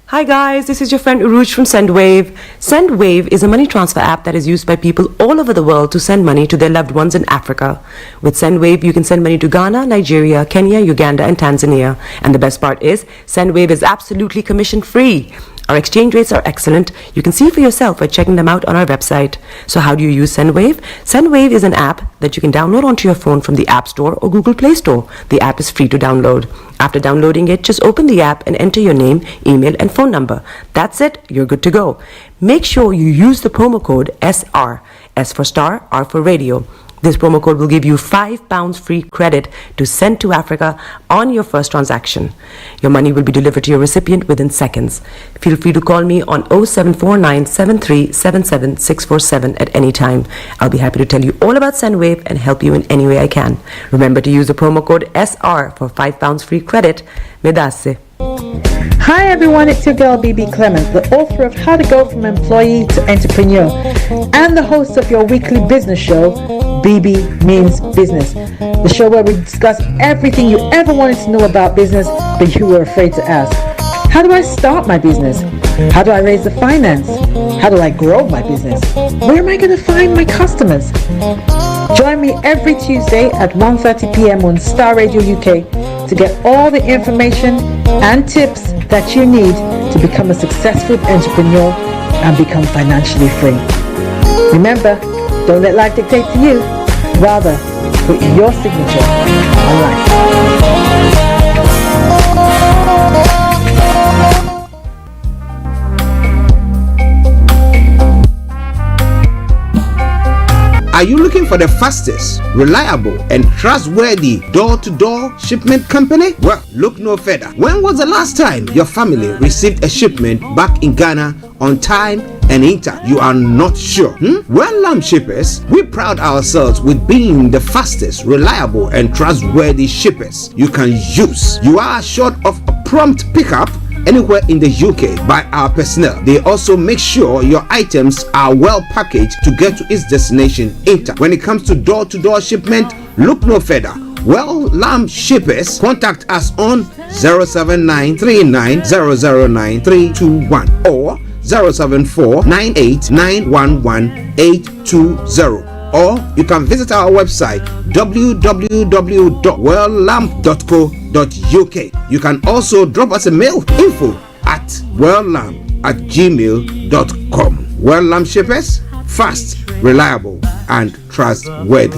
Hi guys, this is your friend Uruj from SendWave. SendWave is a money transfer app that is used by people all over the world to send money to their loved ones in Africa. With SendWave, you can send money to Ghana, Nigeria, Kenya, Uganda, and Tanzania. And the best part is, SendWave is absolutely commission-free. Our exchange rates are excellent. You can see for yourself by checking them out on our website. So how do you use SendWave? SendWave is an app that you can download onto your phone from the App Store or Google Play Store. The app is free to download. After downloading it, just open the app and enter your name, email, and phone number. That's it. You're good to go. Make sure you use the promo code SR. S for Starr, R for Radio. This promo code will give you £5 free credit to send to Africa on your first transaction. Your money will be delivered to your recipient within seconds. Feel free to call me on 0749 7377 647 at any time. I'll be happy to tell you all about SendWave and help you in any way I can. Remember to use the promo code SR for £5 free credit. Medasse. Hi everyone, it's your girl BB Clemens, the author of How to Go From Employee to Entrepreneur and the host of your weekly business show, BB Means Business, the show where we discuss everything you ever wanted to know about business but you were afraid to ask. How do I start my business? How do I raise the finance? How do I grow my business? Where am I going to find my customers? Join me every Tuesday at 1:30 p.m. on Starr Radio UK to get all the information and tips that you need to become a successful entrepreneur and become financially free. Remember, don't let life dictate to you. Rather, put your signature on life. Are you looking for the fastest, reliable, and trustworthy door-to-door shipment company? Well, look no further. When was the last time your family received a shipment back in Ghana on time and in time? You are not sure? Well, Lamb Shippers, we pride ourselves with being the fastest, reliable, and trustworthy shippers you can use. You are assured of a prompt pickup anywhere in the UK by our personnel. They also make sure your items are well packaged to get to its destination in time. When it comes to door-to-door shipment, look no further. Well, Lamb Shippers, contact us on 07939009321 or 07498911820. Or you can visit our website www.welllamb.co.uk. You can also drop us a mail, info@welllamb@gmail.com. Well Lamb Shippers, fast, reliable, and trustworthy.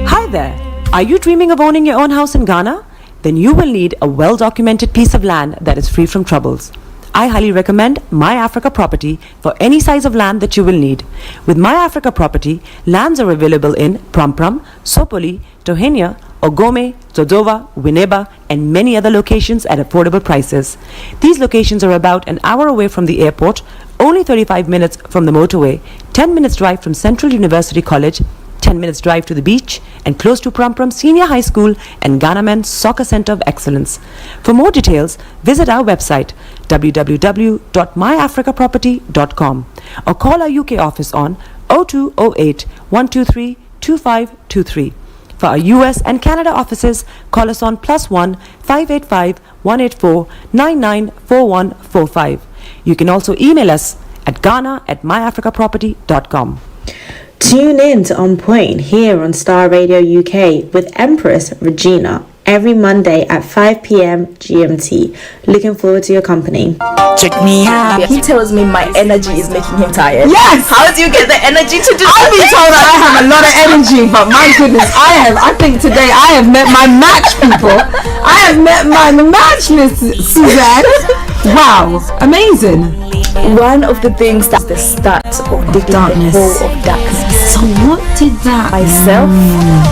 Hi there. Are you dreaming of owning your own house in Ghana? Then you will need a well-documented piece of land that is free from troubles. I highly recommend My Africa Property for any size of land that you will need. With My Africa Property, lands are available in Pram, Sopoli, Tohenia, Ogome, Dodova, Winneba, and many other locations at affordable prices. These locations are about an hour away from the airport, only 35 minutes from the motorway, 10 minutes drive from Central University College, 10 minutes drive to the beach, and close to Pram Senior High School and Ghana Men's Soccer Center of Excellence. For more details, visit our website www.myafricaproperty.com or call our UK office on 0208 123 2523. For our US and Canada offices, call us on +1 585 184 994145. You can also email us at ghana@myafricaproperty.com. Tune in to On Point here on Starr Radio UK with Empress Regina every Monday at 5 p.m. GMT. Looking forward to your company. Check me out. He tells me my energy is making him tired. Yes! How do you get the energy to do I've been told that I have a lot of energy, but my goodness, I think today I have met my match, people. I have met my match, Miss Suzanne. Wow, amazing. One of the things that's the start of the darkness. Of darkness. So what did that myself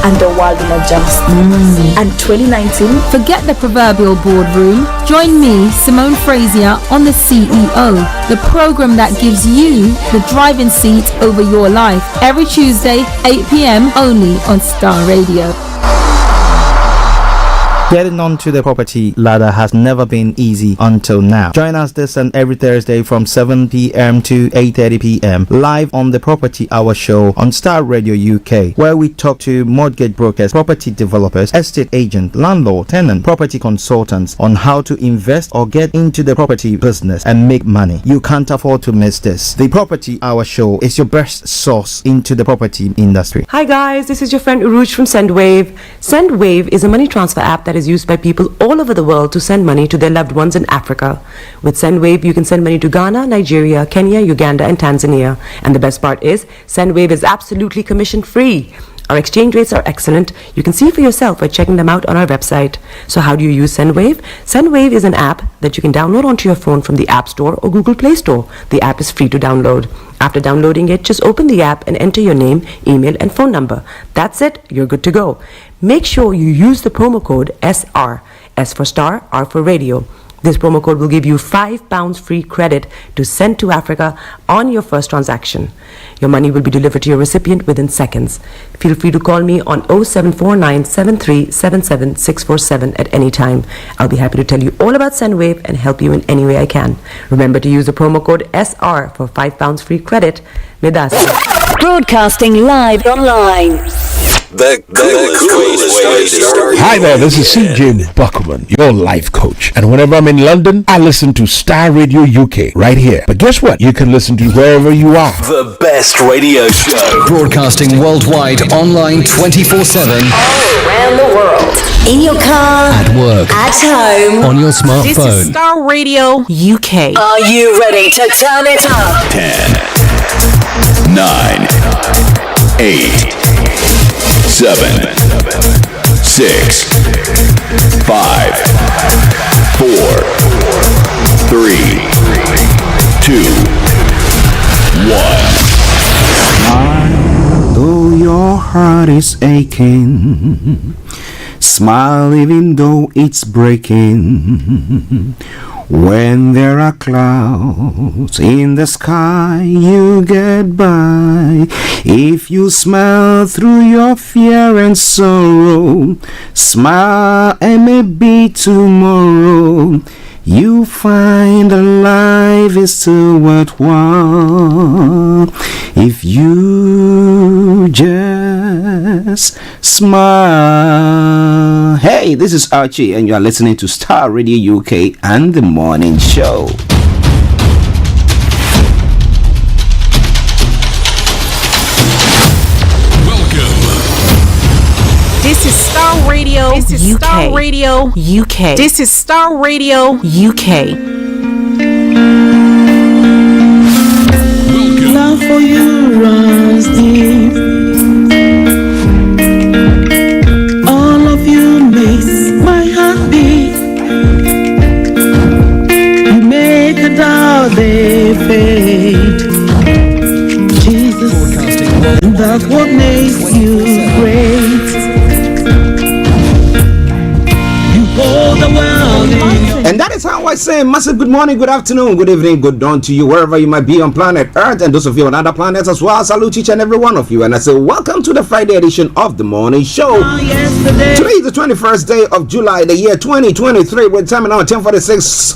and the world will adjust. And 2019. Forget the proverbial boardroom. Join me, Simone Frazier, on The CEO, the program that gives you the driving seat over your life. Every Tuesday, 8 p.m. only on Starr Radio. Getting onto the property ladder has never been easy until now. Join us this and every Thursday from 7 p.m. to 8:30 p.m. live on the Property Hour Show on Starr Radio UK, where we talk to mortgage brokers, property developers, estate agents, landlord, tenant, property consultants on how to invest or get into the property business and make money. You can't afford to miss this. The Property Hour Show is your best source into the property industry. Hi guys, this is your friend Uruj from SendWave. SendWave is a money transfer app that is used by people all over the world to send money to their loved ones in Africa. With SendWave, you can send money to Ghana, Nigeria, Kenya, Uganda, and Tanzania. And the best part is, SendWave is absolutely commission-free. Our exchange rates are excellent. You can see for yourself by checking them out on our website. So how do you use SendWave? SendWave is an app that you can download onto your phone from the App Store or Google Play Store. The app is free to download. After downloading it, just open the app and enter your name, email, and phone number. That's it. You're good to go. Make sure you use the promo code SR. S for Star, R for Radio. This promo code will give you £5 free credit to send to Africa on your first transaction. Your money will be delivered to your recipient within seconds. Feel free to call me on 0749 7377 647 at any time. I'll be happy to tell you all about SendWave and help you in any way I can. Remember to use the promo code SR for £5 free credit. Medas. Broadcasting live online. The coolest way to start. Hi there, this is CJ Buckman, your life coach. And whenever I'm in London, I listen to Starr Radio UK right here. But guess what? You can listen to wherever you are. The best radio show. Broadcasting worldwide, online 24/7. All around the world. In your car. At work. At home. On your smartphone. This is Starr Radio UK. Are you ready to turn it up? 10, 9, 8, 7, 6, 5, 3, 2, 1. Though your heart is aching, smile even though it's breaking. When there are clouds in the sky, you get by. If you smile through your fear and sorrow, smile and maybe tomorrow you find that life is still worthwhile if you just smile. Hey, this is Archie and you are listening to Starr Radio UK and The Morning Show. This is Starr Radio. This is UK. Starr Radio UK. This is Starr Radio UK. Love for you runs deep. All of you makes my heart beat. You make a doubt they fade. Jesus, and that's what makes you great. And that is how I say massive good morning, good afternoon, good evening, good dawn to you wherever you might be on planet Earth and those of you on other planets as well. I salute each and every one of you and I say welcome to the Friday edition of The Morning Show. Today is the 21st day of July, the year 2023. We're time now 10:46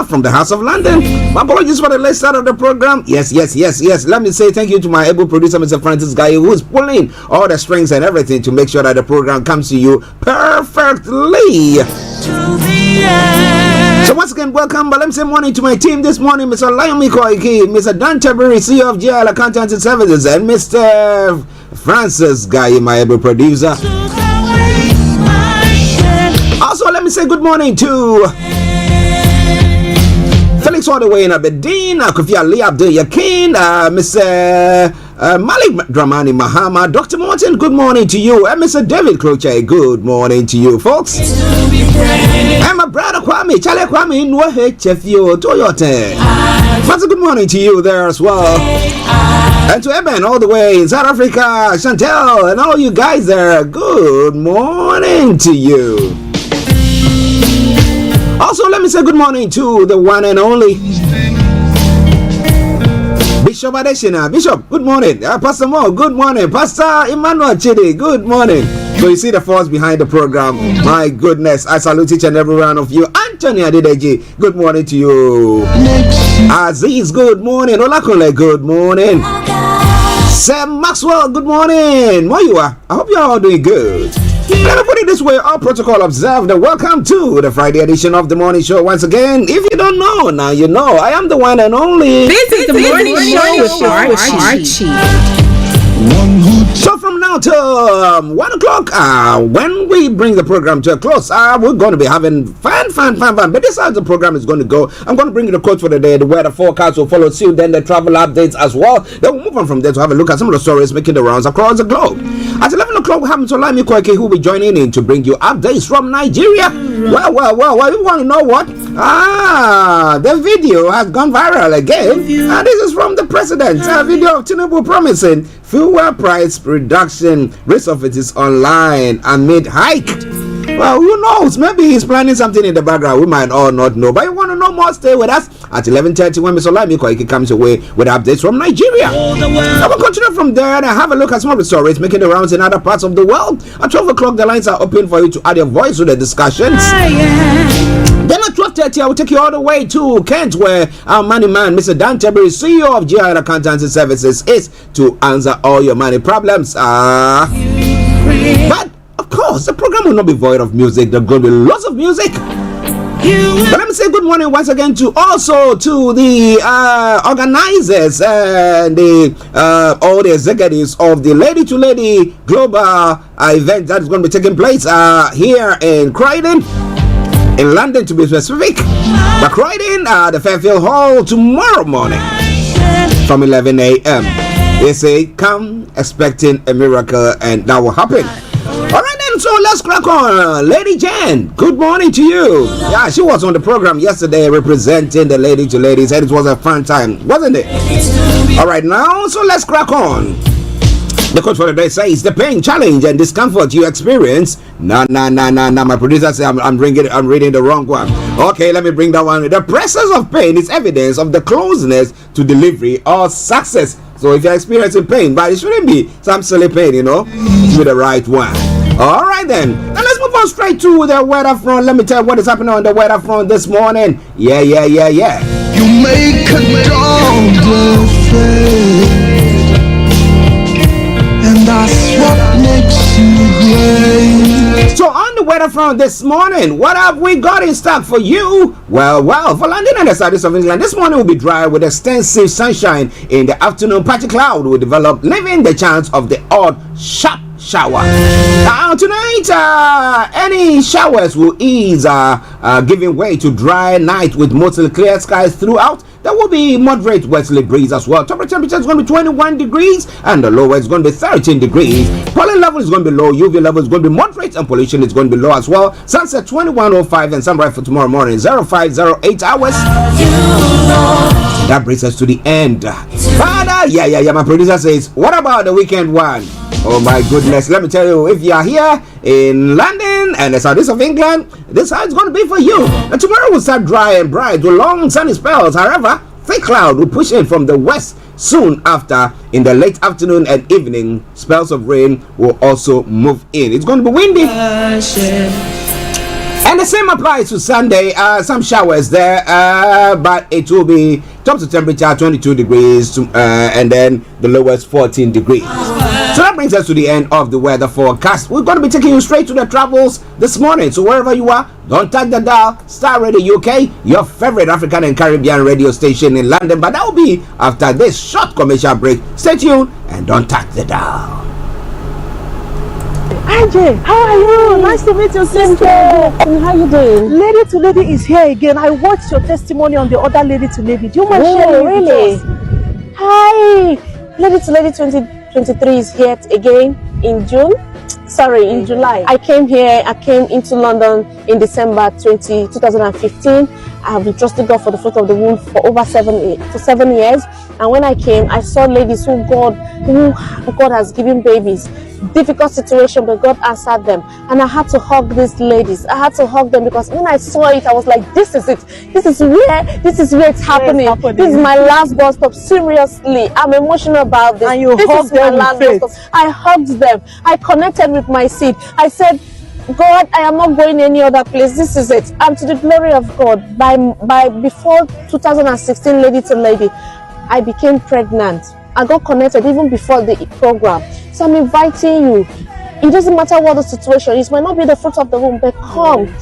from the House of London. My apologies for the late start of the program. Yes. Let me say thank you to my able producer, Mr. Francis Guy, who is pulling all the strings and everything to make sure that the program comes to you perfectly. So once again, welcome, but let me say morning to my team this morning, Mr. Ft.Olayomi, Mr. Tabiri, CEO of GL Accountancy Services, and Mr. Francis Guy, my able producer. Also, let me say good morning to Felix all the way in Aberdeen, Kofi Ali Abdul Yakin, Mr. Malik Dramani Mahama, Dr. Martin, good morning to you, and Mr. David Croce, good morning to you, folks. And my brother Kwame, Charlie Kwame, Nwahechefio, Toyota. Master, good morning to you there as well. And to Eben all the way in South Africa, Chantel, and all you guys there, good morning to you. Also, let me say good morning to the one and only Bishop Adeshina. Bishop, good morning. Pastor Mo, good morning. Pastor Emmanuel Chidi, good morning. So you see the force behind the program. My goodness, I salute each and every one of you. Anthony Adedeji, good morning to you. Aziz, good morning. Olakole, good morning. Sam Maxwell, good morning. Moyua, I hope you're all doing good. Let me put it this way, all protocol observed. Welcome to the Friday edition of The Morning Show. Once again, if you don't know, now you know. I am the one and only. This is the morning show with Archie. So from now till 1 o'clock, when we bring the program to a close, we're going to be having fun. But this is how the program is going to go. I'm going to bring you the quote for the day, the weather forecast will follow suit, then the travel updates as well. Then we'll move on from there to have a look at some of the stories making the rounds across the globe. At 11 o'clock, we have Ft.Olayomi who will be joining in to bring you updates from Nigeria. Well, you want to know what? The video has gone viral again. And this is from the president. A video of Tinubu promising fuel price reduction. Rest of it is online amid hike. Well, who knows? Maybe he's planning something in the background. We might all not know. But you want to know more? Stay with us at 11:30 when Mr. Ft.Olayomi comes away with updates from Nigeria. I will continue from there and have a look at some of the stories making the rounds in other parts of the world. At 12 o'clock, the lines are open for you to add your voice to the discussions. Then at 12:30, I will take you all the way to Kent, where our money man, Mr. Dan Tabiri, CEO of GL Accountancy Services, is to answer all your money problems. But of course, the program will not be void of music. There's going to be lots of music. But let me say good morning once again to the organizers and all the executives of the Lady to Lady Global event that is going to be taking place here in Croydon, in London to be specific. But Croydon, the Fairfield Hall tomorrow morning from 11 a.m. They say come expecting a miracle and that will happen. Alright then, so let's crack on. Lady Jen, good morning to you. Yeah, she was on the program yesterday representing the lady to ladies, and it was a fun time, wasn't it? All right, now, so let's crack on. The quote for the day says, the pain, challenge, and discomfort you experience. Nah. My producer said I'm reading the wrong one. Okay, let me bring that one. The presence of pain is evidence of the closeness to delivery or success. So if you're experiencing pain, but it shouldn't be some silly pain, you know, to the right one. All right then. Now let's move on straight to the weather front. Let me tell you what is happening on the weather front this morning. Yeah. You make a dog face. And that's what makes you great. So on the weather front this morning, what have we got in stock for you? Well, for London and the southeast of England, this morning will be dry with extensive sunshine. In the afternoon, patchy cloud will develop, leaving the chance of the odd sharp shower. Now tonight, any showers will ease, giving way to dry night with mostly clear skies throughout. There will be moderate westerly breeze as well. Top temperature is going to be 21 degrees and the lower is going to be 13 degrees. Pollen level is going to be low, UV level is going to be moderate, and pollution is going to be low as well. Sunset 21:05 and sunrise for tomorrow morning 0508 hours. That brings us to the end. Father, yeah. My producer says, what about the weekend one? Oh my goodness, let me tell you, if you are here in London and the southeast of England, this is how it's going to be for you. And tomorrow will start dry and bright with long sunny spells. However, thick cloud will push in from the west soon after. In the late afternoon and evening, spells of rain will also move in. It's going to be windy. And the same applies to Sunday. Some showers there, but it will be top to temperature 22 degrees and then the lowest 14 degrees. So that brings us to the end of the weather forecast. We're going to be taking you straight to the travels this morning. So wherever you are, don't touch the dial. Starr Radio UK, your favorite African and Caribbean radio station in London. But that will be after this short commercial break. Stay tuned and don't touch the dial. Archie, how are you? Nice to meet you, sister. How you doing? Lady to Lady is here again. I watched your testimony on the other Lady to Lady. Do you mind sharing really? With us? Hi, Lady to Lady 2023 is here again in June. Sorry, in July. I came into London in December 2015. I have been trusting God for the fruit of the womb for over 7 years. And when I came, I saw ladies who God has given babies. Difficult situation, but God answered them. And I had to hug these ladies. I had to hug them because when I saw it, I was like, this is it. This is where it's happening. This is my last bus stop. Seriously, I'm emotional about this. And you hugged them with faith. I hugged them. I connected with my seed. I said, God, I am not going any other place. This is it. And to the glory of God, by before 2016, Lady to Lady, I became pregnant. I got connected even before the program. So I'm inviting you. It doesn't matter what the situation is. It might not be the fruit of the womb, but come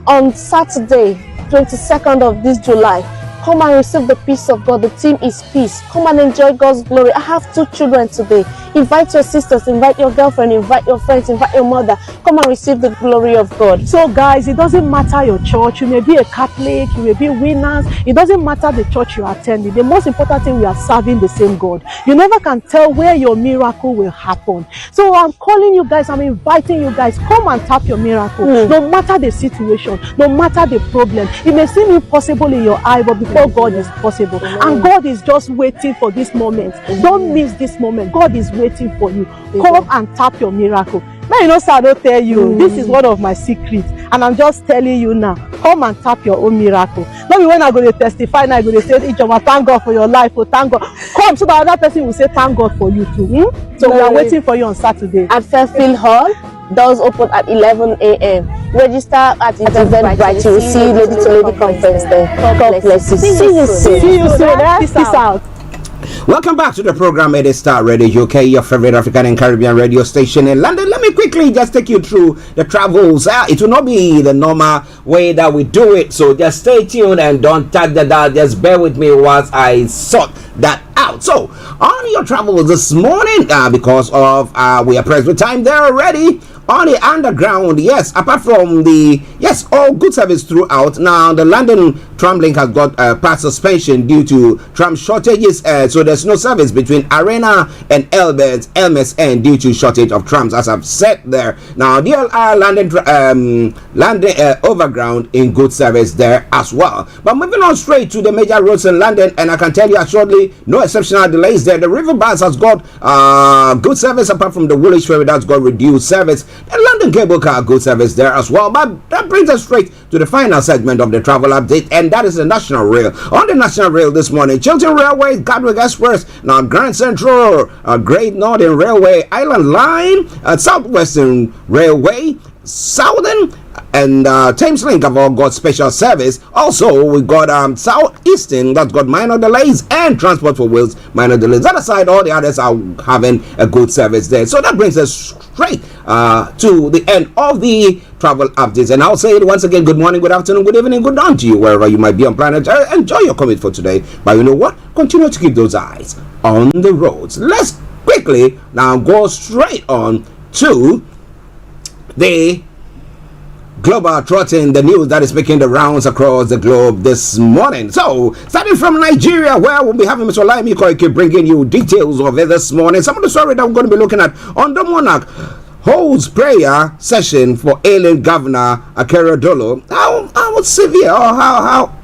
on Saturday, 22nd of this July. Come and receive the peace of God. The theme is peace. Come and enjoy God's glory. I have 2 children today. Invite your sisters, invite your girlfriend, invite your friends, invite your mother. Come and receive the glory of God. So guys, it doesn't matter your church. You may be a Catholic, you may be winners. It doesn't matter the church you are attending. The most important thing, we are serving the same God. You never can tell where your miracle will happen. So I'm calling you guys, I'm inviting you guys, come and tap your miracle. No matter the situation, no matter the problem. It may seem impossible in your eye, but before God is possible. And God is just waiting for this moment. Don't miss this moment. God is waiting for you. Come and tap your miracle. Now you know, sir, I don't tell you. This is one of my secrets, and I'm just telling you now. Come and tap your own miracle. Not when I go to testify, now I go to say, thank God for your life. Oh, thank God. Come, so that other person will say, thank God for you too. So we are waiting for you on Saturday at Fairfield Hall. Doors open at 11 a.m. Register at Eventbrite. You will see Lady to Lady conference there. God bless you. See you soon. Peace out. Welcome back to the program. It is Starr Radio UK, your favorite African and Caribbean radio station in London. Let me quickly just take you through the travels. It will not be the normal way that we do it, so just stay tuned and don't touch the dial. Just bear with me whilst I sort that out. So on your travels this morning, because of we are pressed with time there already. on the underground, yes, apart from all good service throughout. Now, the London tram link has got part suspension due to tram shortages, so there's no service between Arena and Elmes End due to shortage of trams, as I've said there. Now, DLR London Overground in good service there as well. But moving on straight to the major roads in London, and I can tell you assuredly, no exceptional delays there. The River Bus has got good service apart from the Woolwich Ferry that's got reduced service. The London Cable Car good service there as well. But that brings us straight to the final segment of the travel update, and that is the National Rail. On the National Rail this morning, Chiltern Railway, Gatwick Express, now Grand Central, Great Northern Railway, Island Line, Southwestern Railway, Southern and Thames Link have all got special service. Also, we got Southeastern that's got minor delays, and Transport for Wales minor delays. That aside, all the others are having a good service there. So that brings us straight to the end of the travel updates. And I'll say it once again: good morning, good afternoon, good evening, good dawn to you wherever you might be on planet Earth. Enjoy your commute for today. But you know what? Continue to keep those eyes on the roads. Let's quickly now go straight on to the global trotting, the news that is making the rounds across the globe this morning. So, starting from Nigeria, where we'll be having Mr. Olayomi bringing you details of it this morning. Some of the story that we're going to be looking at: on the Monarch holds prayer session for ailing Governor Akeredolu. How severe, or how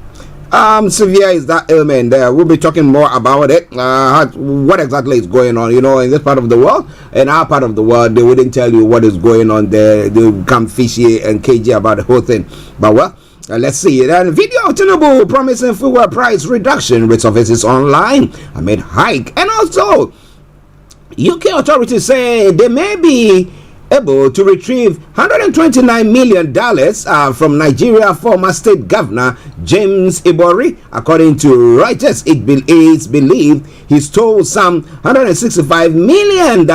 severe is that ailment there? We'll be talking more about it. What exactly is going on, in this part of the world. In our part of the world, they wouldn't tell you what is going on there. They become fishy and cagey about the whole thing. But let's see. Then video of Tinubu promising fuel price reduction resurfaces online amid hike. And also, UK authorities say they may be able to retrieve $129 million from Nigeria former state governor James Ibori. According to Reuters, it's believed he stole some $165 million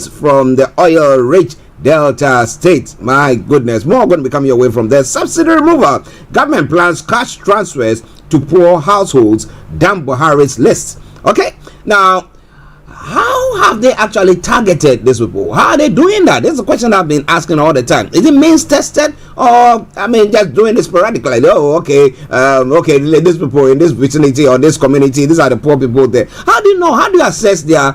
from the oil-rich Delta State. My goodness, more going to be coming your way from there. Subsidy removal. Government plans cash transfers to poor households. Damn Buhari's list. Okay, now, how have they actually targeted these people? How are they doing that? This is a question I've been asking all the time. Is it means tested, or just doing it sporadically? Okay, these people in this vicinity or this community, these are the poor people there. How do you know? How do you assess their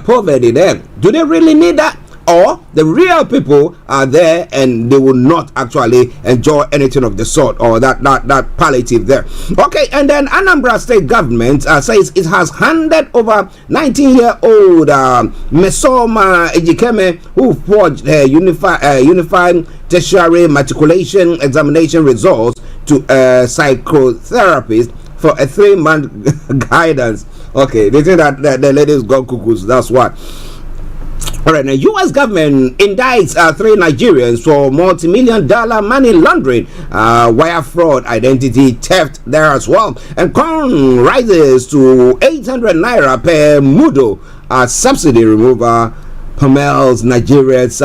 poverty then? Do they really need that? Or the real people are there and they will not actually enjoy anything of the sort, or that palliative there. Okay, and then Anambra state government says it has handed over 19-year-old Mesoma Ejikeme, who forged unified tertiary matriculation examination results to a psychotherapist for a 3-month guidance. Okay, they think that the ladies got cuckoos, that's what. All right, now U.S. government indicts 3 Nigerians for multi-million-dollar money laundering, wire fraud, identity theft there as well. And corn rises to 800 naira per mudo. Subsidy remover Pamel's Nigeria's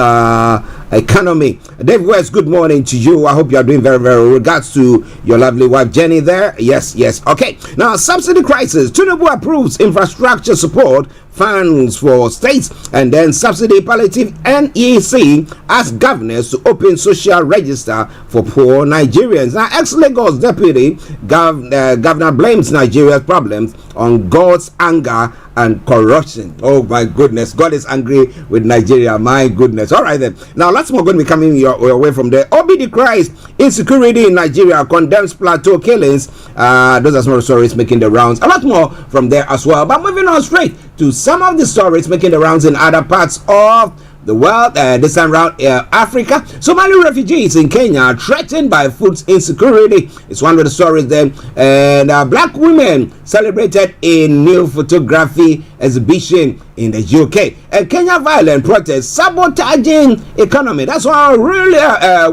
economy. Dave West, good morning to you. I hope you are doing very, very well. Regards to your lovely wife Jenny there. Yes. Okay. Now, subsidy crisis. Tinubu approves infrastructure support funds for states, and then subsidy palliative. NEC asks governors to open social register for poor Nigerians. Now, ex-Lagos deputy governor blames Nigeria's problems on God's anger and corruption. Oh my goodness, God is angry with Nigeria. My goodness. All right then. Now, lots more going to be coming your way from there. Obi decries insecurity in Nigeria, condemns plateau killings. Those are some of the stories making the rounds. A lot more from there as well. But moving on straight to some of the stories making the rounds in other parts of the world, this time around Africa. Somali refugees in Kenya threatened by food insecurity. It's one of the stories there. And black women celebrated a new photography exhibition in the UK. And Kenya violent protests sabotaging economy. That's what really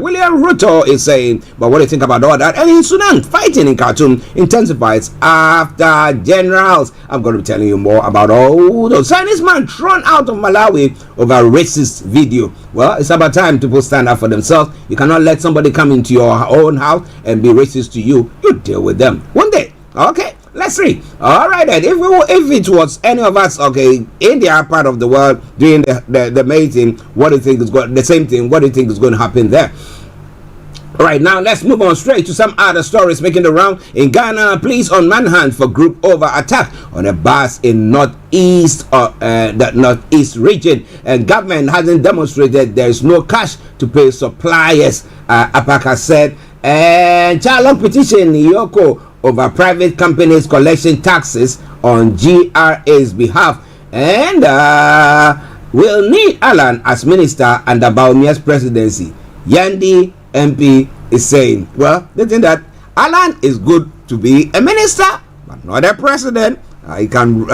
William Ruto is saying. But what do you think about all that? And in Sudan, fighting in Khartoum intensifies after generals. I'm going to be telling you more about all those. Chinese man thrown out of Malawi over racist video. Well, it's about time people stand up for themselves. You cannot let somebody come into your own house and be racist to you. You deal with them one day. Okay. let's see. All right, then. If it was any of us, okay, in the other part of the world doing the meeting, what do you think is going? The same thing. What do you think is going to happen there? All right, now let's move on straight to some other stories making the round. In Ghana, police on manhunt for group over attack on a bus in northeast the northeast region, and government hasn't demonstrated there is no cash to pay suppliers. Apaka said, and Charlotte petition Yoko over private companies collection taxes on GRA's behalf, and will need Alan as minister under Bawumia's presidency. Yandi MP is saying, well, they think that Alan is good to be a minister, but not a president. He can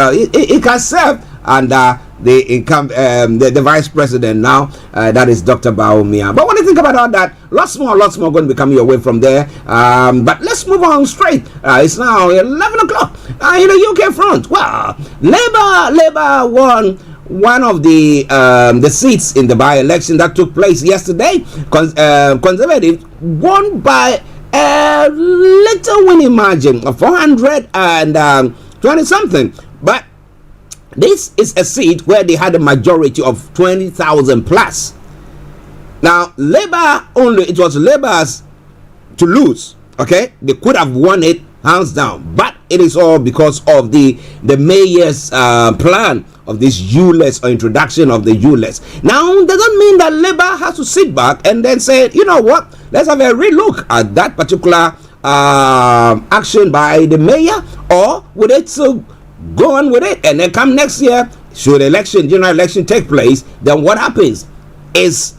serve under the vice president now. That is Dr. Bawumia. But when you think about all that, lots more going to be coming your way from there. But let's move on straight. It's now 11 o'clock in the UK front. Well, Labour won one of the seats in the by-election that took place yesterday. Conservative won by a little winning margin of 420 something, but this is a seat where they had a majority of 20,000 plus. Now, it was Labour's to lose. Okay, they could have won it hands down, but it is all because of the mayor's plan of this ULEZ, or introduction of the ULEZ. Now, doesn't mean that Labour has to sit back and then say, you know what, let's have a relook at that particular action by the mayor, or would it still go on with it, and then come next year, should general election take place, then what happens? Is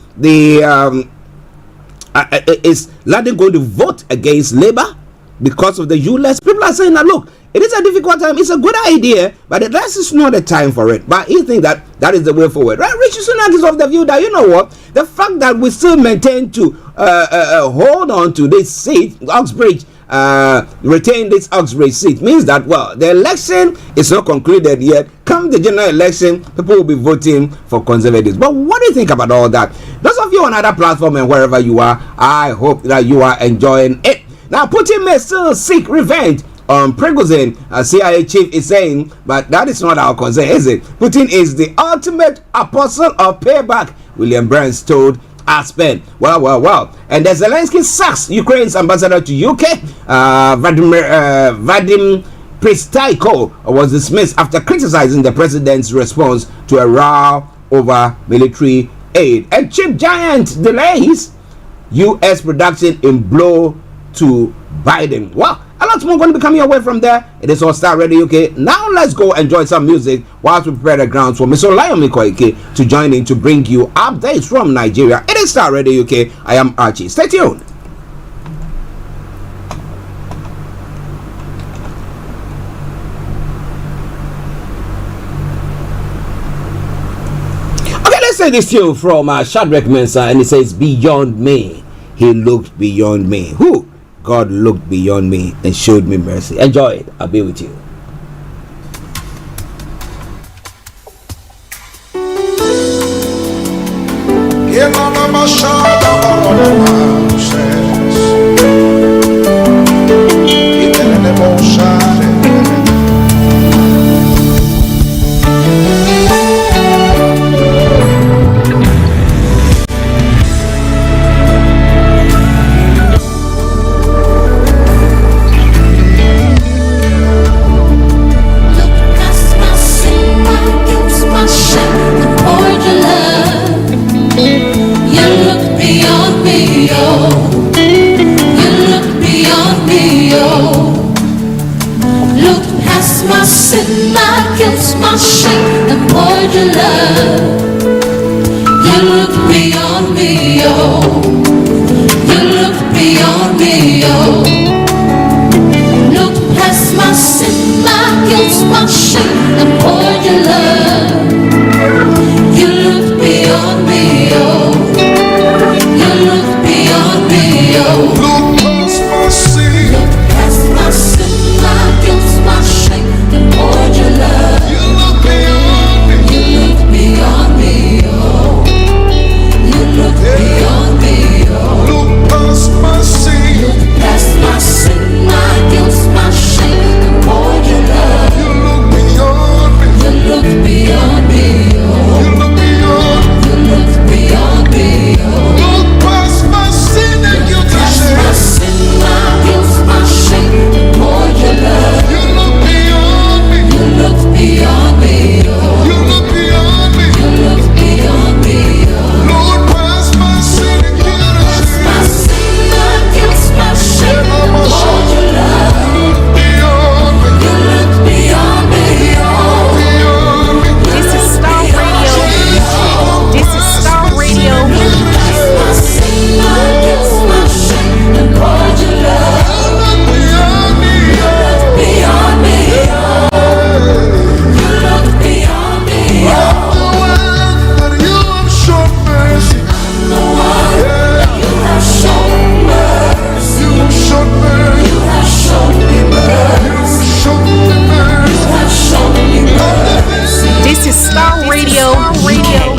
London going to vote against Labour because of the ULEZ? People are saying that, look, it is a difficult time, it's a good idea, but this is not the time for it. But you think that is the way forward, right? Richie Sunak is of the view that, you know what, the fact that we still maintain to hold on to this seat, Oxbridge, retain this Oxbridge seat, means that, well, the election is not concluded yet. Come the general election, people will be voting for Conservatives. But what do you think about all that? Those of you on other platform and wherever you are, I hope that you are enjoying it. Now, Putin may still seek revenge on Prigozhin, CIA chief is saying, but that is not our concern, is it? Putin is the ultimate apostle of payback, William Burns told Aspen. Well. And then Zelensky sacks Ukraine's ambassador to UK. Vadim Pristaiko was dismissed after criticizing the president's response to a row over military aid. And chip giant delays US production in blow to Biden. Well, a lot more going to be coming away from there. It is on Starr Radio UK. Now let's go enjoy some music whilst we prepare the grounds for Ft.Olayomi to join in to bring you updates from Nigeria. It is Starr Radio UK. I am Archie. Stay tuned. Okay, let's say this to you from Shadrach Mensah, and it says, "Beyond me, he looked beyond me." Who? God looked beyond me and showed me mercy. Enjoy it. I'll be with you. Past my sin, my guilt, my shame, and more Radio UK.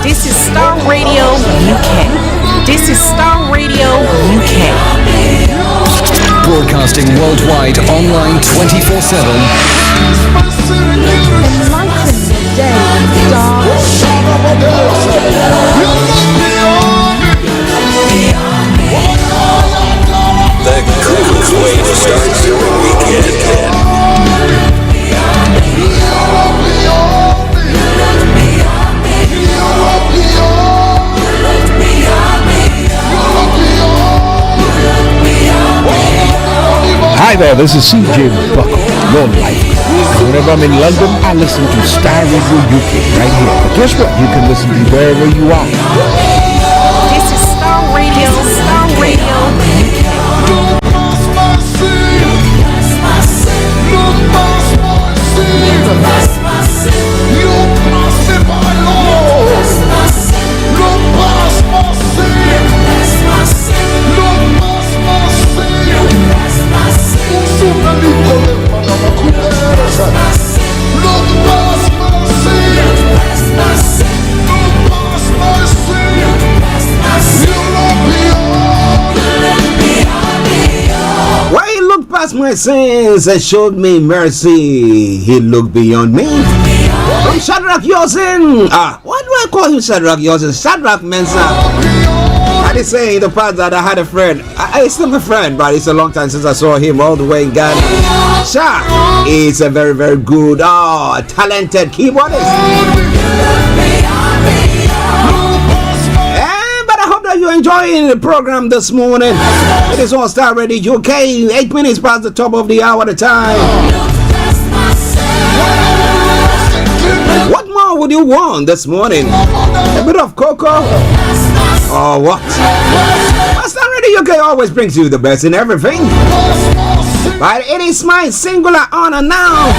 This is Starr Radio UK. This is Starr Radio UK. Broadcasting worldwide online 24/7. Enlighten the day, The coolest way to start your weekend. Hi there, this is CJ Buckle, your life coach. And whenever I'm in London, I listen to Starr Radio UK right here. But guess what? You can listen to wherever you are. This is Starr Radio UK. Why he looked past my sins and showed me mercy, he looked beyond me. From Shadrach Yosin. Why do I call him Shadrach Yosin? Shadrach Mensa. I did say in the past that I had a friend. He's still my friend, but it's a long time since I saw him all the way in Ghana. Sha is a very, very good, talented keyboardist. You're enjoying the program this morning. It is on Starr Radio UK, 8 minutes past the top of the hour at a time. What more would you want this morning? A bit of cocoa? Or what? Starr Radio UK always brings you the best in everything. But it is my singular honor now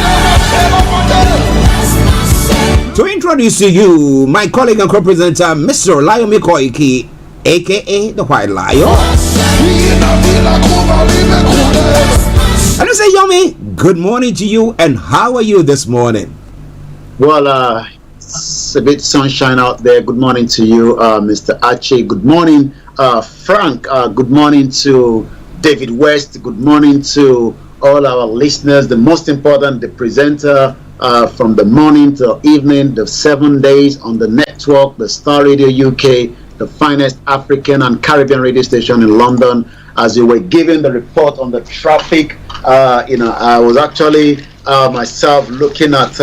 to introduce to you my colleague and co-presenter, Mr. Olayomi Koiki, aka the White Lion. And I say, Yomi, good morning to you, and how are you this morning? Well, it's a bit sunshine out there. Good morning to you, Mr. Archie. Good morning, Frank. Good morning to David West. Good morning to all our listeners. The most important, the presenter, from the morning till evening, the 7 days on the network, the Starr Radio UK, the finest African and Caribbean radio station in London. As you were giving the report on the traffic, I was actually myself looking at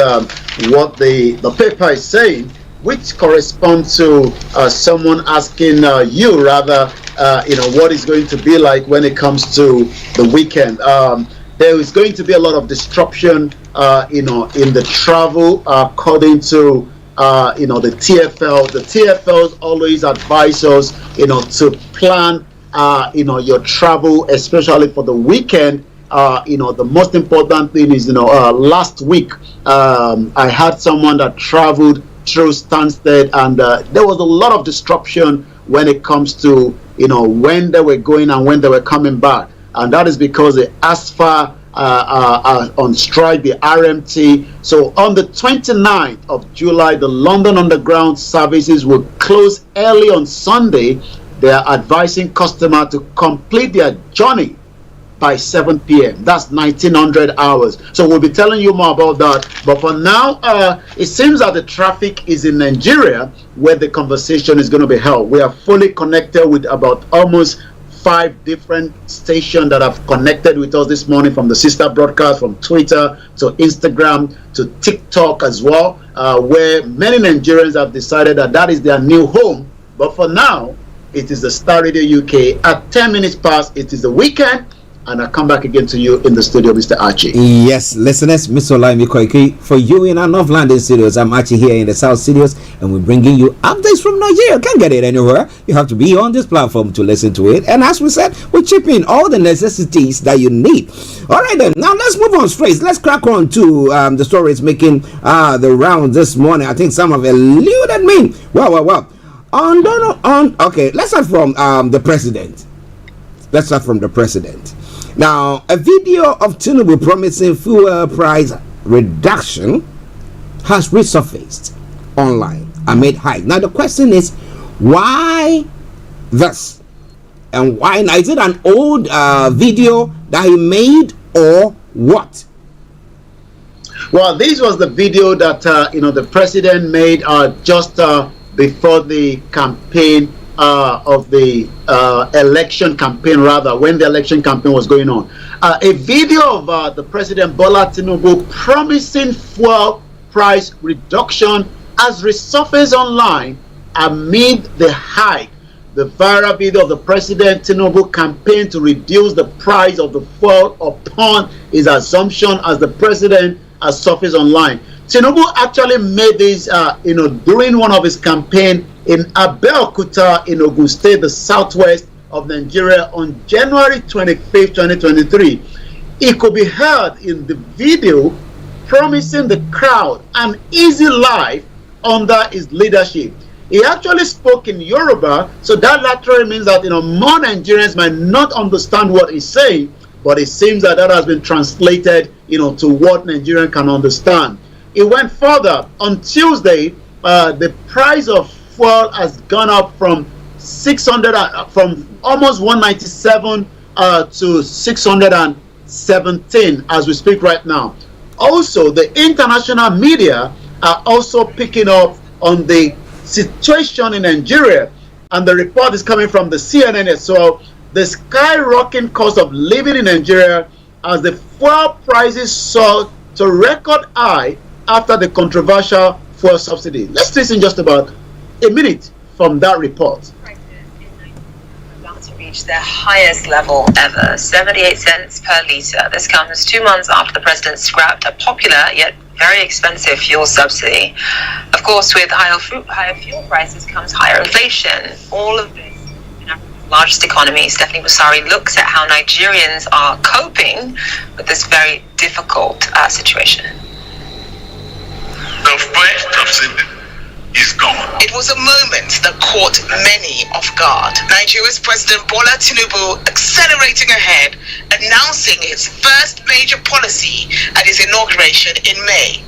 what the paper is saying, which corresponds to someone asking you rather, what is going to be like when it comes to the weekend. There is going to be a lot of disruption, in the travel, according to the TFL. The TFLs always advise us, to plan, your travel, especially for the weekend. The most important thing is, last week, I had someone that traveled through Stansted, and there was a lot of disruption when it comes to, when they were going and when they were coming back. And that is because the ASFA on strike, the RMT. So on the 29th of July, the London Underground services will close early on Sunday. They are advising customers to complete their journey by 7 p.m. That's 1900 hours. So we'll be telling you more about that. But for now, it seems that the traffic is in Nigeria, where the conversation is going to be held. We are fully connected with about almost 5 different stations that have connected with us this morning, from the sister broadcast, from Twitter to Instagram to TikTok as well, where many Nigerians have decided that that is their new home. But for now, it is the Star Radio UK. At 10 minutes past, it is the weekend. And I come back again to you in the studio, Mr. Archie. Yes, listeners, Ft.Olayomi for you in our North London studios. I'm Archie here in the South studios, and we're bringing you updates from Nigeria. Can't get it anywhere. You have to be on this platform to listen to it. And as we said, we chip in all the necessities that you need. All right, then. Now let's move on straight. Let's crack on to the stories making the round this morning. I think some have eluded me. Well. Okay, let's start from the president. Now, a video of Tinubu promising fuel price reduction has resurfaced online amid hype. Now, the question is, why this? And why not? Is it an old video that he made, or what? Well, this was the video that the president made just before the campaign of the election campaign, rather, when the election campaign was going on. A video of the President Bola Tinubu promising fuel price reduction has resurfaced online amid the hype. The viral video of the President Tinubu campaign to reduce the price of the fuel upon his assumption as the president has surfaced online. Tinubu actually made this, during one of his campaign in Abeokuta in Ogun State, the southwest of Nigeria, on January 25th, 2023. It could be heard in the video promising the crowd an easy life under his leadership. He actually spoke in Yoruba, so that literally means that more Nigerians might not understand what he's saying, but it seems that has been translated to what Nigerians can understand. It went further. On Tuesday, the price of fuel has gone up from almost 197 to 617 as we speak right now. Also, the international media are also picking up on the situation in Nigeria, and the report is coming from the CNN as well. The skyrocketing cost of living in Nigeria as the fuel prices soared to record high after the controversial fuel subsidy. Let's listen just about a minute from that report. About to reach their highest level ever, 78 cents per litre. This comes 2 months after the president scrapped a popular yet very expensive fuel subsidy. Of course, with higher fuel prices comes higher inflation. All of this in Africa's largest economy. Stephanie Busari looks at how Nigerians are coping with this very difficult situation. The first subsidy is gone. It was a moment that caught many off guard. Nigeria's President Bola Tinubu accelerating ahead, announcing his first major policy at his inauguration in May,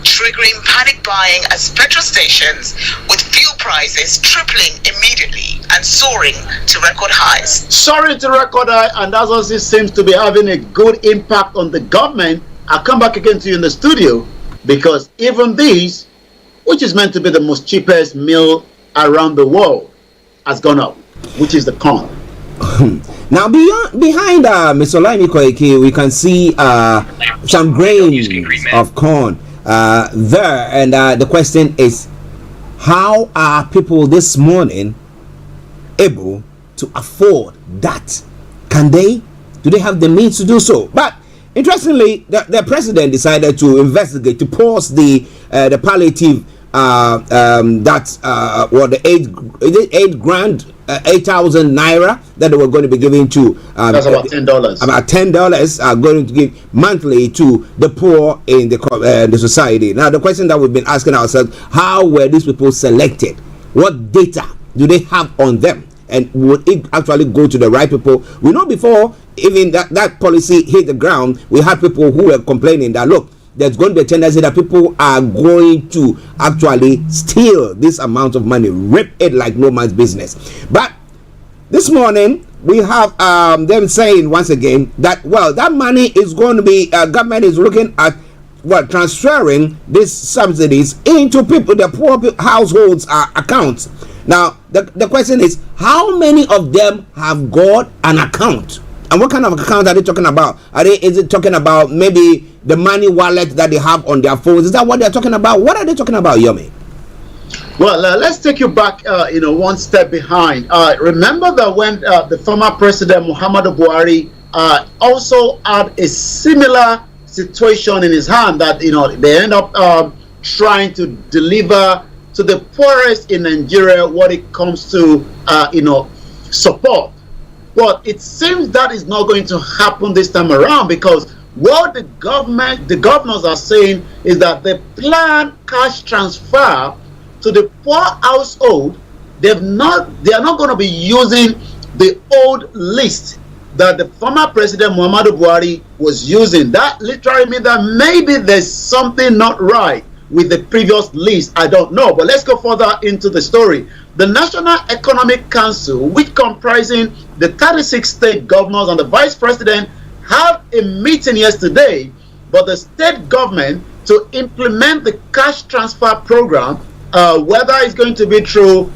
triggering panic buying at petrol stations, with fuel prices tripling immediately and soaring to record highs. Soaring to record high, and that also seems to be having a good impact on the government. I'll come back again to you in the studio, because even these, which is meant to be the most cheapest meal around the world, has gone up, which is the corn. Now, behind Ft.Olayomi, we can see some grains of corn there, and the question is, how are people this morning able to afford that? Do they have the means to do so? But interestingly, the president decided to investigate, to pause the palliative the 8,000 naira that they were going to be giving to that's about $10. About $10 are going to give monthly to the poor in the society. Now, the question that we've been asking ourselves: how were these people selected? What data do they have on them? And would it actually go to the right people? We know before even that policy hit the ground, we had people who were complaining that, look, there's going to be a tendency that people are going to actually steal this amount of money, rip it like no man's business. But this morning, we have them saying once again that, well, that money is going to be, government is looking at, transferring these subsidies into the poor households' accounts. Now, the question is, how many of them have got an account? And what kind of account are they talking about? Is it talking about maybe the money wallet that they have on their phones? Is that what they're talking about? What are they talking about, Yomi? Well, let's take you back, one step behind. Remember that when the former president Muhammadu Buhari also had a similar situation in his hand, that they end up trying to deliver to the poorest in Nigeria what it comes to support. But it seems that is not going to happen this time around, because what the governors are saying is that the planned cash transfer to the poor household, they are not going to be using the old list that the former president Muhammadu Buhari was using. That literally means that maybe there's something not right with the previous list. I don't know, but let's go further into the story. The National Economic Council, which comprising the 36 state governors and the vice president, had a meeting yesterday, but the state government to implement the cash transfer program, whether it's going to be through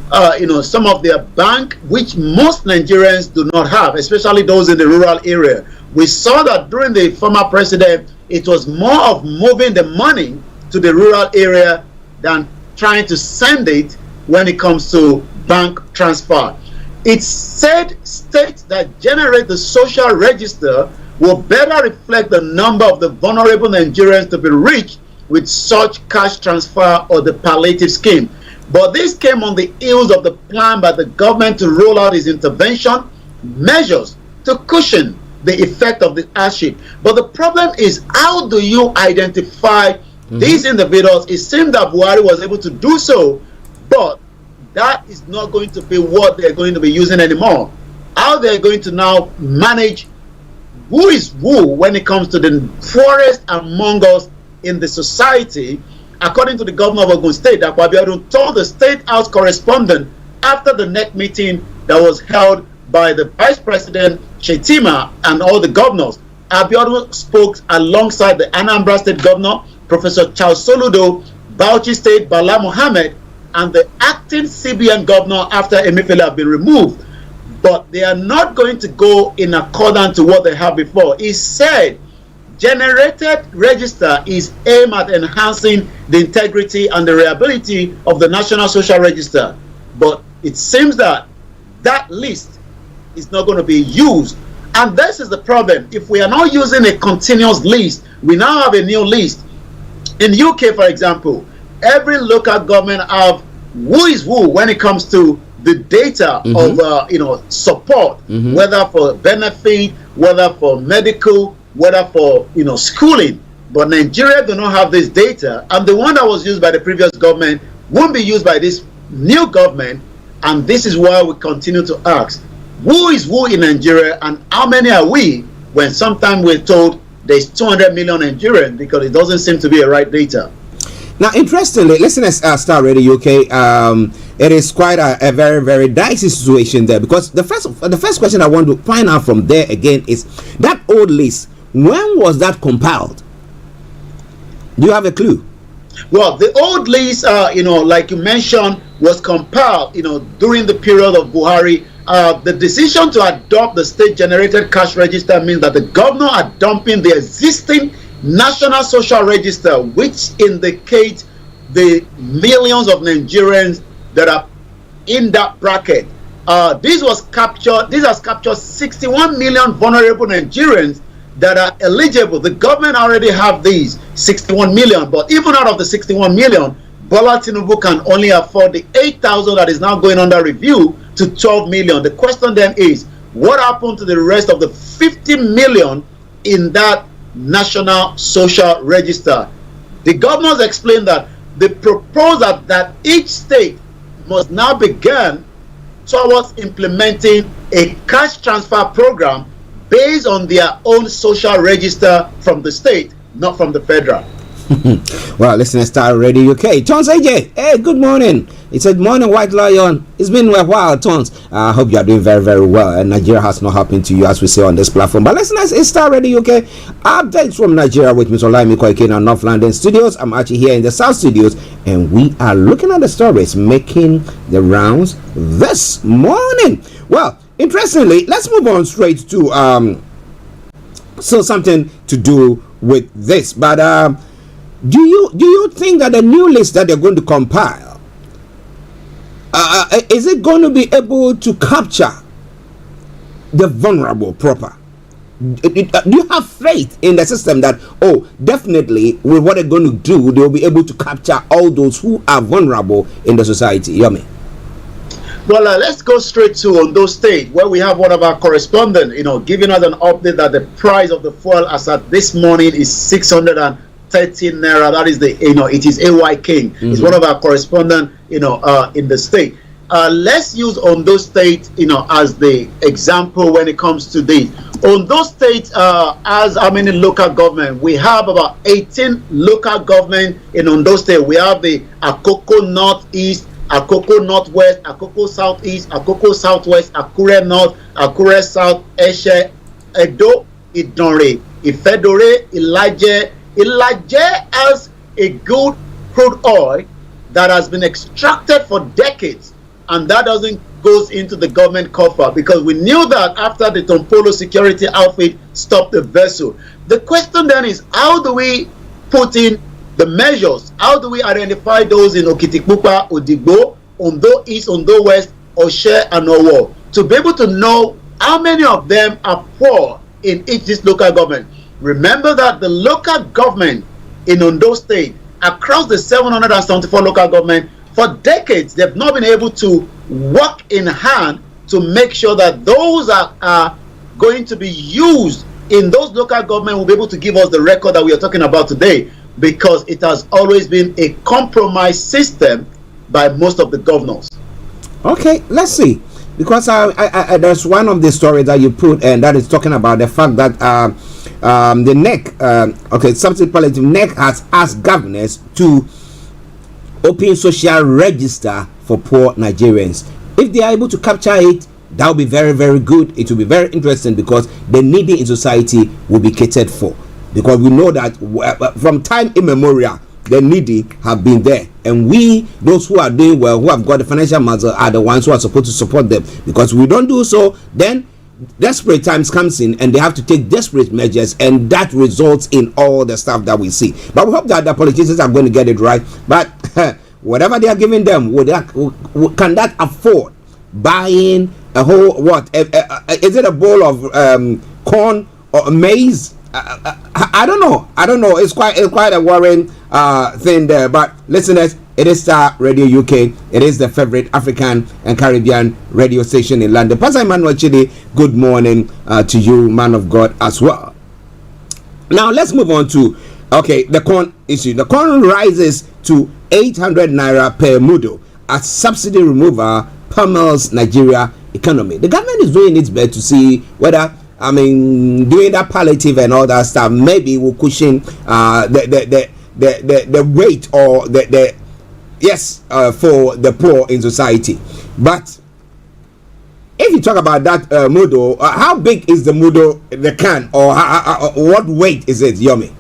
some of their bank, which most Nigerians do not have, especially those in the rural area. We saw that during the former president, it was more of moving the money to the rural area than trying to send it when it comes to bank transfer. It said states that generate the social register will better reflect the number of the vulnerable Nigerians to be reached with such cash transfer or the palliative scheme. But this came on the heels of the plan by the government to roll out its intervention measures to cushion the effect of the hardship. But the problem is, how do you identify these individuals? It seemed that Buhari was able to do so, but that is not going to be what they're going to be using anymore. How they're going to now manage who is who when it comes to the poorest among us in the society, according to the governor of Ogun State, Akwa Abiodun told the State House correspondent after the NEC meeting that was held by the Vice President Shetima and all the governors. Abiodun spoke alongside the Anambra State Governor, Professor Charles Soludo, Bauchi State Bala Mohammed, and the acting CBN governor after Emefiele have been removed. But they are not going to go in accordance to what they have before. He said generated register is aimed at enhancing the integrity and the reliability of the National Social Register. But it seems that that list is not going to be used. And this is the problem. If we are not using a continuous list, we now have a new list. In UK, for example, every local government have who is who when it comes to the data of support, whether for benefit, whether for medical, whether for schooling. But Nigeria do not have this data, and the one that was used by the previous government won't be used by this new government. And this is why we continue to ask, who is who in Nigeria, and how many are we, when sometimes we're told there's 200 million Nigerians, because it doesn't seem to be a right data. Now, interestingly, listen to Starr Radio UK. It is quite a very, very dicey situation there, because the first question I want to find out from there again is that old list. When was that compiled? Do you have a clue? Well, the old list, like you mentioned, was compiled, during the period of Buhari. The decision to adopt the state-generated cash register means that the governor are dumping the existing National Social Register, which indicates the millions of Nigerians that are in that bracket. This has captured 61 million vulnerable Nigerians that are eligible. The government already have these 61 million, but even out of the 61 million, Bola Tinubu can only afford the 8,000 that is now going under review to 12 million. The question then is, what happened to the rest of the 50 million in that National Social Register? The governors explained that they proposed that each state must now begin towards implementing a cash transfer program based on their own social register from the state, not from the federal. Well, listen to Star Radio UK. Tons AJ, hey, good morning. It said, morning, White Lion. It's been a while, Tons. I hope you are doing very, very well. And Nigeria has not happened to you, as we say on this platform. But listen, it's Star Radio UK. Updates from Nigeria with Ft.Olayomi in our North London studios. I'm Archie here in the South studios. And we are looking at the stories making the rounds this morning. Well, interestingly, let's move on straight to something to do with this. But do you think that the new list that they're going to compile is it going to be able to capture the vulnerable proper? Do you have faith in the system that, definitely with what they're going to do, they'll be able to capture all those who are vulnerable in the society? Yomi. Well, let's go straight to Ondo State, where we have one of our correspondents, giving us an update that the price of the fuel as at this morning is 613 naira. That is it is AY King. Mm-hmm. It's one of our correspondents, in the state. Let's use Ondo State, as the example when it comes to this. Ondo State has how many local government? We have about 18 local government in Ondo State. We have the Akoko Northeast, Akoko Northwest, Akoko Southeast, Akoko Southwest, Akure North, Akure South, Eshe, Edo, Idonre, Ifedore, Ilaje. Ilaje has a good crude oil that has been extracted for decades, and that doesn't goes into the government coffer, because we knew that after the Tompolo security outfit stopped the vessel. The question then is, how do we put in the measures? How do we identify those in Okitikpupa, Odigbo, Ondo East, Ondo West, Oshe, and Owo, to be able to know how many of them are poor in each this local government? Remember that the local government in Ondo State, across the 774 local government, for decades, they've not been able to work in hand to make sure that those are going to be used in those local government will be able to give us the record that we are talking about today, because it has always been a compromised system by most of the governors. Okay, let's see. Because there's one of the stories that you put, and that is talking about the fact that the NEC, Subsidy Palliative NEC has asked governors to open social register for poor Nigerians. If they are able to capture it, that will be very, very good. It will be very interesting, because the needy in society will be catered for. Because we know that from time immemorial, the needy have been there, and we, those who are doing well, who have got the financial muscle, are the ones who are supposed to support them. Because we don't do so, then desperate times comes in, and they have to take desperate measures, and that results in all the stuff that we see. But we hope that the politicians are going to get it right. But whatever they are giving them, can that afford buying a whole is it a bowl of corn or maize? I don't know. It's quite a worrying thing there. But listeners, it is Star Radio UK. It is the favorite African and Caribbean radio station in London. Pastor Emmanuel Chidi, good morning to you, man of God, as well. Now let's move on to the corn issue. The corn rises to 800 naira per mudu as subsidy removal pummels Nigeria economy. The government is doing its best to see whether, doing that palliative and all that stuff, maybe will cushion the weight or for the poor in society. But if you talk about that mudo, how big is the mudo, the can, or what weight is it, Yomi?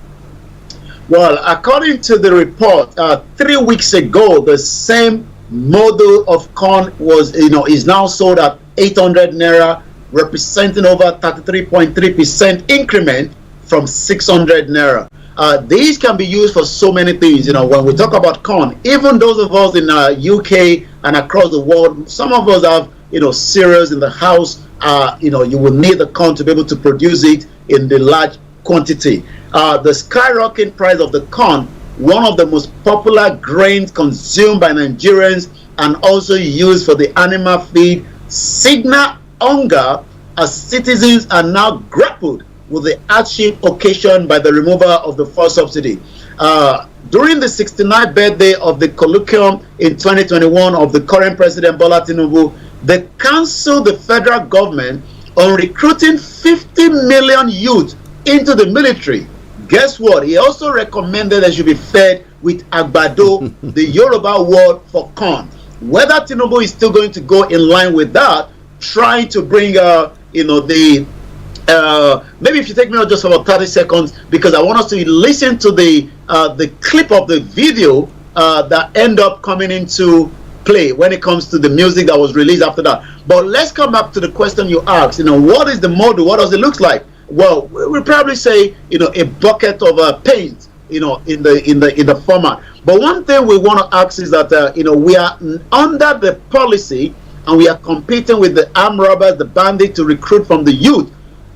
Well, according to the report, 3 weeks ago, the same model of corn was, is now sold at 800 naira, representing over 33.3% increment from 600 naira. These can be used for so many things. When we talk about corn, even those of us in UK and across the world, some of us have, cereals in the house. You will need the corn to be able to produce it in the large quantity. The skyrocketing price of the corn, one of the most popular grains consumed by Nigerians and also used for the animal feed, signal hunger as citizens are now grappled with the hardship occasioned by the removal of the fuel subsidy. During the 69th birthday of the colloquium in 2021 of the current President Bola Tinubu, they counselled the federal government on recruiting 50 million youth into the military, guess what? He also recommended they should be fed with agbado, the Yoruba word for corn. Whether Tinubu is still going to go in line with that, trying to bring, maybe if you take me out just for about 30 seconds, because I want us to listen to the clip of the video that end up coming into play when it comes to the music that was released after that. But let's come back to the question you asked. What is the model? What does it look like? Well, we'll probably say, a bucket of paint, in the format. But one thing we want to ask is that, we are under the policy and we are competing with the armed robbers, the bandits, to recruit from the youth.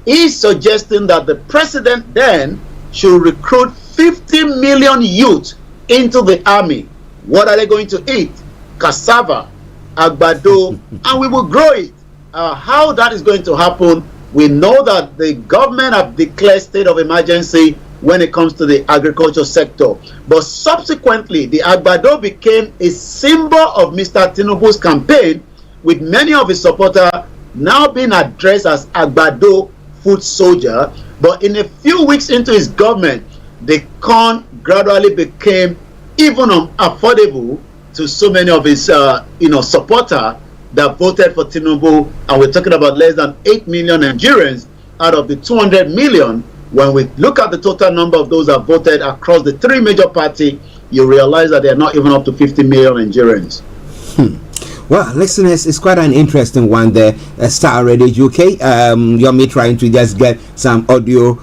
He's suggesting that the president then should recruit 50 million youth into the army. What are they going to eat? Cassava, agbado, and we will grow it. How that is going to happen, we know that the government have declared state of emergency when it comes to the agriculture sector. But subsequently, the agbado became a symbol of Mr. Tinubu's campaign, with many of his supporters now being addressed as agbado food soldier. But in a few weeks into his government, the corn gradually became even unaffordable to so many of his supporters that voted for Tinubu, and we're talking about less than 8 million Nigerians out of the 200 million. When we look at the total number of those that voted across the three major parties, you realize that they're not even up to 50 million Nigerians. Well, listeners, it's quite an interesting one there. Starr Radio UK. You're me trying to just get some audio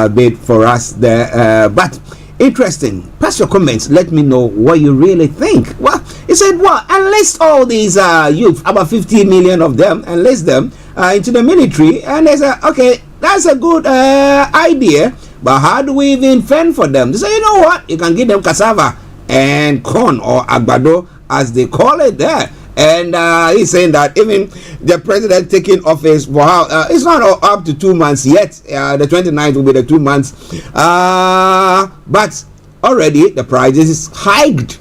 bit for us there, but interesting. Pass your comments. Let me know what you really think. Well, he said, well, enlist all these youth, about 50 million of them, enlist them into the military. And they said, okay, that's a good idea, but how do we even fend for them? They say, you know what? You can give them cassava and corn, or agbado, as they call it there. And he's saying that even the president taking office, it's not up to 2 months yet. The 29th will be the 2 months. But already the prices is hiked.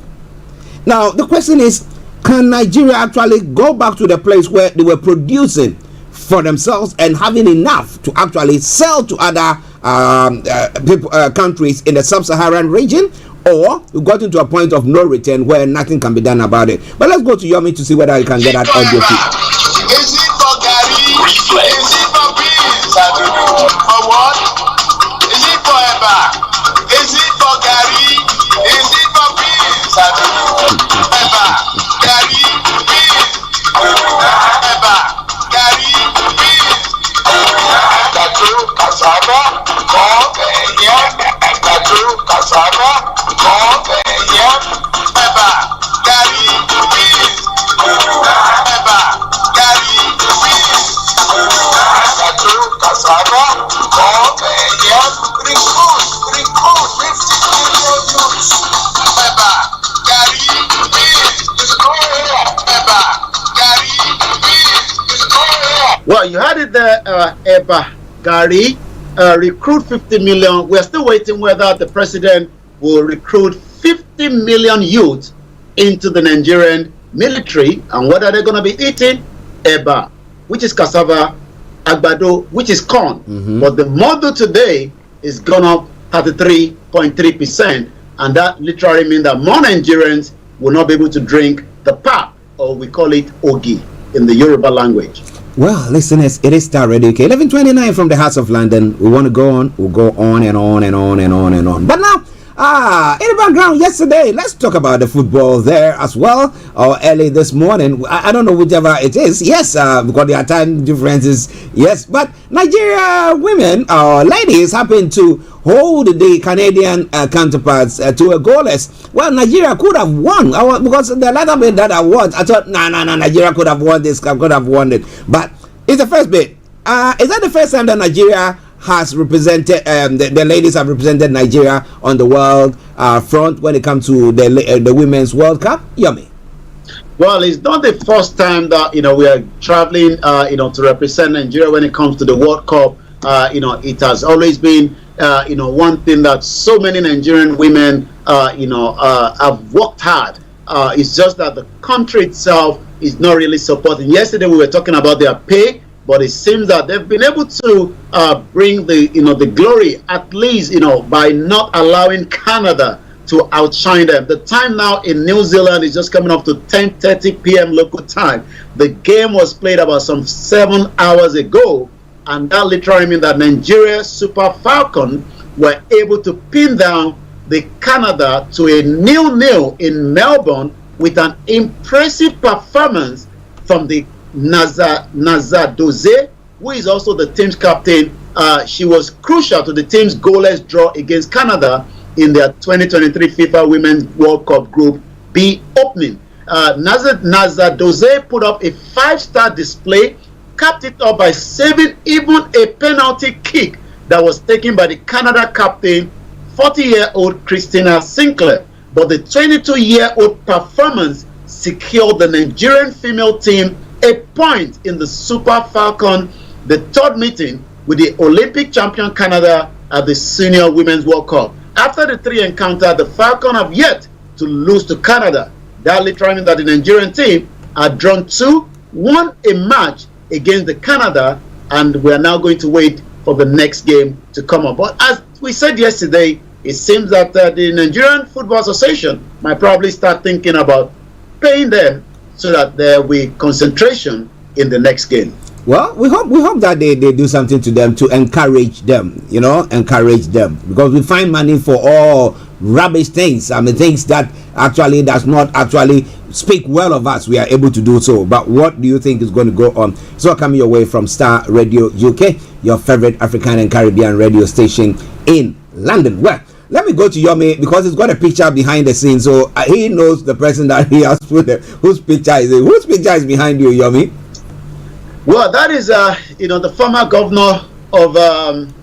Now, the question is, can Nigeria actually go back to the place where they were producing for themselves and having enough to actually sell to other countries in the sub-Saharan region? Or we got into a point of no return where nothing can be done about it. But let's go to Yomi to see whether you can get that audio feed. Is it for Gary? Is it for beans? For what? Is it for Eba? Is it for Gary? Is it for beans? Eba, Gary, beans. Eba, Gary, beans. Cassava, corn, yam. Cassava, corn, yam. Eba, Gary, beans. Eba, Gary, beans. Cassava, corn, yam. Recruit 50 million youths. Eba, Gary, beans. Eba, Gary, beans. Well, you had it there, Eba, Gary. Recruit 50 million. We're still waiting whether the president will recruit 50 million youth into the Nigerian military, and what are they going to be eating? Eba, which is cassava, agbado, which is corn. But the model today is gone up 33.3%, and that literally means that more Nigerians will not be able to drink the pap, or we call it ogi in the Yoruba language. Well, listeners, it is Starr Radio UK, 11:29 from the House of London. We want to go on. We'll go on and on and on and on and on. But now, in the background yesterday, let's talk about the football there as well, or early this morning. I don't know whichever it is. Yes, because there are time differences. Yes, but Nigeria women or ladies happen to hold the Canadian counterparts to a goalless. Well, Nigeria could have won because the latter bit that I watched, I thought, no, Nigeria could have won this, could have won it. But it's the first bit. Is that the first time that Nigeria has represented, the ladies have represented Nigeria on the world front when it comes to the Women's World Cup? Yummy. Well, it's not the first time that we are traveling to represent Nigeria when it comes to the World Cup. It has always been one thing that so many Nigerian women have worked hard. It's just that the country itself is not really supporting. Yesterday we were talking about their pay. but it seems that they've been able to bring the glory, at least by not allowing Canada to outshine them. The time now in New Zealand is just coming up to 10:30 p.m. local time. The game was played about some 7 hours ago, and that literally means that Nigeria Super Falcon were able to pin down the Canada to a 0-0 in Melbourne with an impressive performance from the Nazadoze, who is also the team's captain. She was crucial to the team's goalless draw against Canada in their 2023 FIFA Women's World Cup Group B opening. Nazadoze put up a 5-star display, capped it up by saving even a penalty kick that was taken by the Canada captain, 40-year-old Christina Sinclair. But the 22-year-old performance secured the Nigerian female team a point in the Super Falcon, the third meeting with the Olympic champion Canada at the Senior Women's World Cup. After the 3 encounters, the Falcon have yet to lose to Canada. That literally means that the Nigerian team are drawn 2-1 a match against the Canada, and we are now going to wait for the next game to come up. But as we said yesterday, it seems that the Nigerian Football Association might probably start thinking about paying them so that there will be concentration in the next game. Well, we hope that they do something to them to encourage them, encourage them, because we find money for all rubbish things. I mean, things that actually does not actually speak well of us. We are able to do so. But what do you think is going to go on? So coming your way from Starr Radio UK, your favorite African and Caribbean radio station in London. Well, let me go to Yomi because he's got a picture behind the scenes, so he knows the person that he has put there. Whose picture is it? Whose picture is behind you, Yomi? Well, that is the former governor of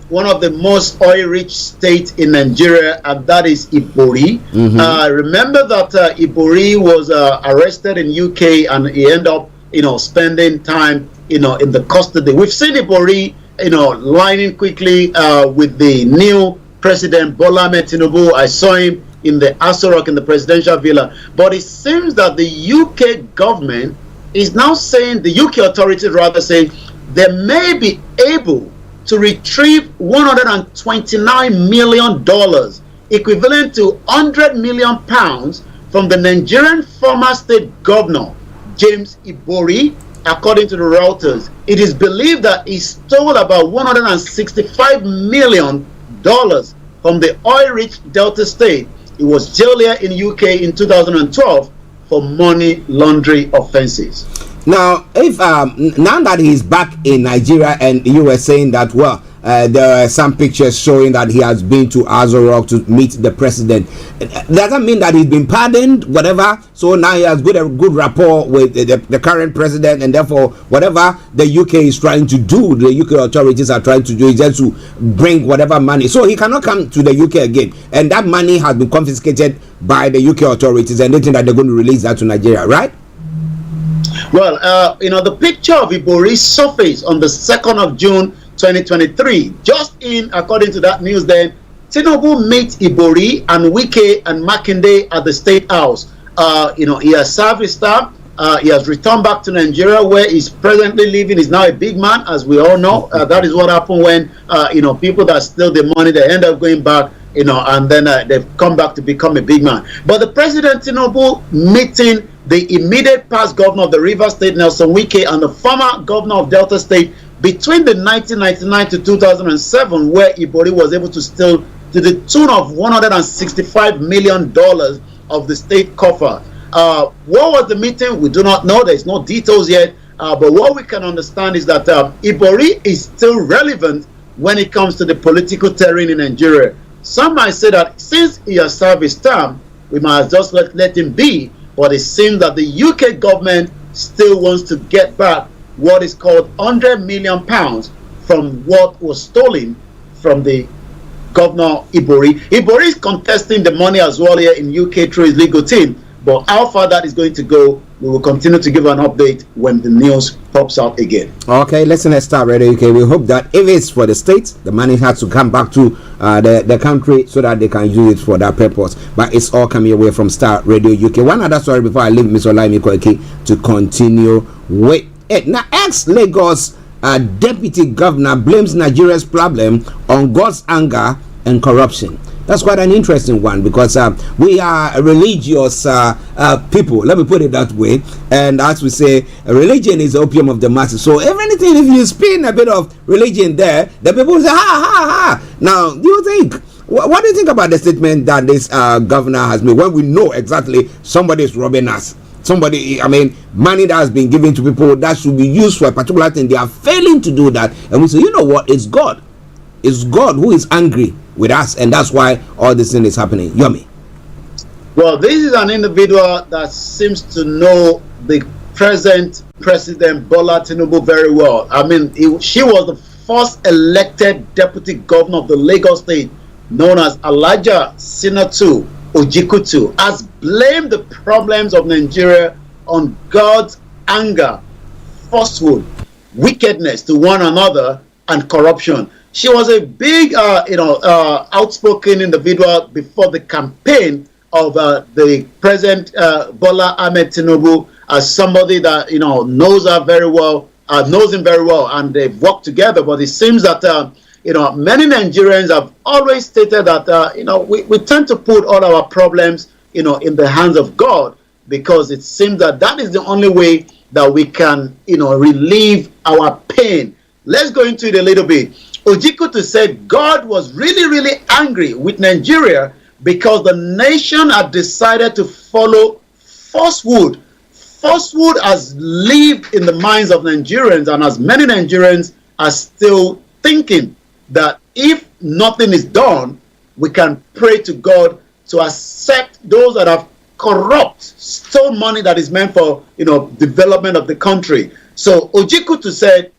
one of the most oil-rich states in Nigeria, and that is Ibori. Remember that Ibori was arrested in UK, and he ended up spending time in the custody. We've seen Ibori lining quickly with the new President Bola Ahmed Tinubu. I saw him in the Aso Rock in the presidential villa. But it seems that the UK government is now saying, the UK authorities rather saying, they may be able to retrieve $129 million, equivalent to 100 million pounds, from the Nigerian former state governor, James Ibori, according to the Reuters. It is believed that he stole about $165 million from the oil-rich Delta state. He was jailed here in UK in 2012 for money laundering offenses. Now, if now that he's back in Nigeria, and you were saying that, well, there are some pictures showing that he has been to Aso Rock to meet the president. Doesn't mean that he's been pardoned, whatever. So now he has a good rapport with the current president, and therefore whatever the UK is trying to do, the UK authorities are trying to do, is just to bring whatever money. So he cannot come to the UK again, and that money has been confiscated by the UK authorities, and they think that they're going to release that to Nigeria, right? Well, the picture of Ibori surfaced on the 2nd of June 2023. Just in, according to that news, then Tinubu meets Ibori and Wike and Makinde at the State House. He has served his term. He has returned back to Nigeria, where he's presently living. He's now a big man, as we all know. That is what happened when people that steal the money, they end up going back, and then they've come back to become a big man. But the President Tinubu meeting the immediate past governor of the Rivers State, Nelson Wike, and the former governor of Delta State between the 1999 to 2007, where Ibori was able to steal to the tune of $165 million of the state coffer. What was the meeting? We do not know. There's no details yet. But what we can understand is that Ibori is still relevant when it comes to the political terrain in Nigeria. Some might say that since he has served his term, we might just let him be. But it seems that the UK government still wants to get back what is called 100 million pounds from what was stolen from the governor Ibori. Ibori is contesting the money as well here in UK through his legal team. But how far that is going to go, we will continue to give an update when the news pops out again. Okay, listen at Starr Radio UK. We hope that if it's for the states, the money has to come back to the country so that they can use it for that purpose. But it's all coming away from Starr Radio UK. One other story before I leave Ft.Olayomi to continue with it. Now, ex-Lagos deputy governor blames Nigeria's problem on God's anger and corruption. That's quite an interesting one, because we are religious people, let me put it that way. And as we say, religion is the opium of the masses. So if anything, if you spin a bit of religion there, the people will say, ha, ha, ha. Now, do you think, what do you think about the statement that this governor has made, when we know exactly somebody is robbing us? Somebody, I mean, money that has been given to people that should be used for a particular thing, they are failing to do that. And we say, you know what, it's God. It's God who is angry with us, and that's why all this thing is happening. Yomi. Well, this is an individual that seems to know the present President Bola Tinubu very well. I mean, she was the first elected deputy governor of the Lagos State, known as Alhaja Sinatu Ojikutu, has blamed the problems of Nigeria on God's anger, falsehood, wickedness to one another, and corruption. She was a big, outspoken individual before the campaign of the President Bola Ahmed Tinubu, as somebody that knows her very well, knows him very well, and they've worked together. But it seems that many Nigerians have always stated that we tend to put all our problems in the hands of God, because it seems that is the only way that we can relieve our pain. Let's go into it a little bit. Ojikutu said God was really, really angry with Nigeria because the nation had decided to follow falsehood. Falsehood has lived in the minds of Nigerians, and as many Nigerians are still thinking that if nothing is done, we can pray to God to accept those that have stole money that is meant for development of the country. So Ojikutu said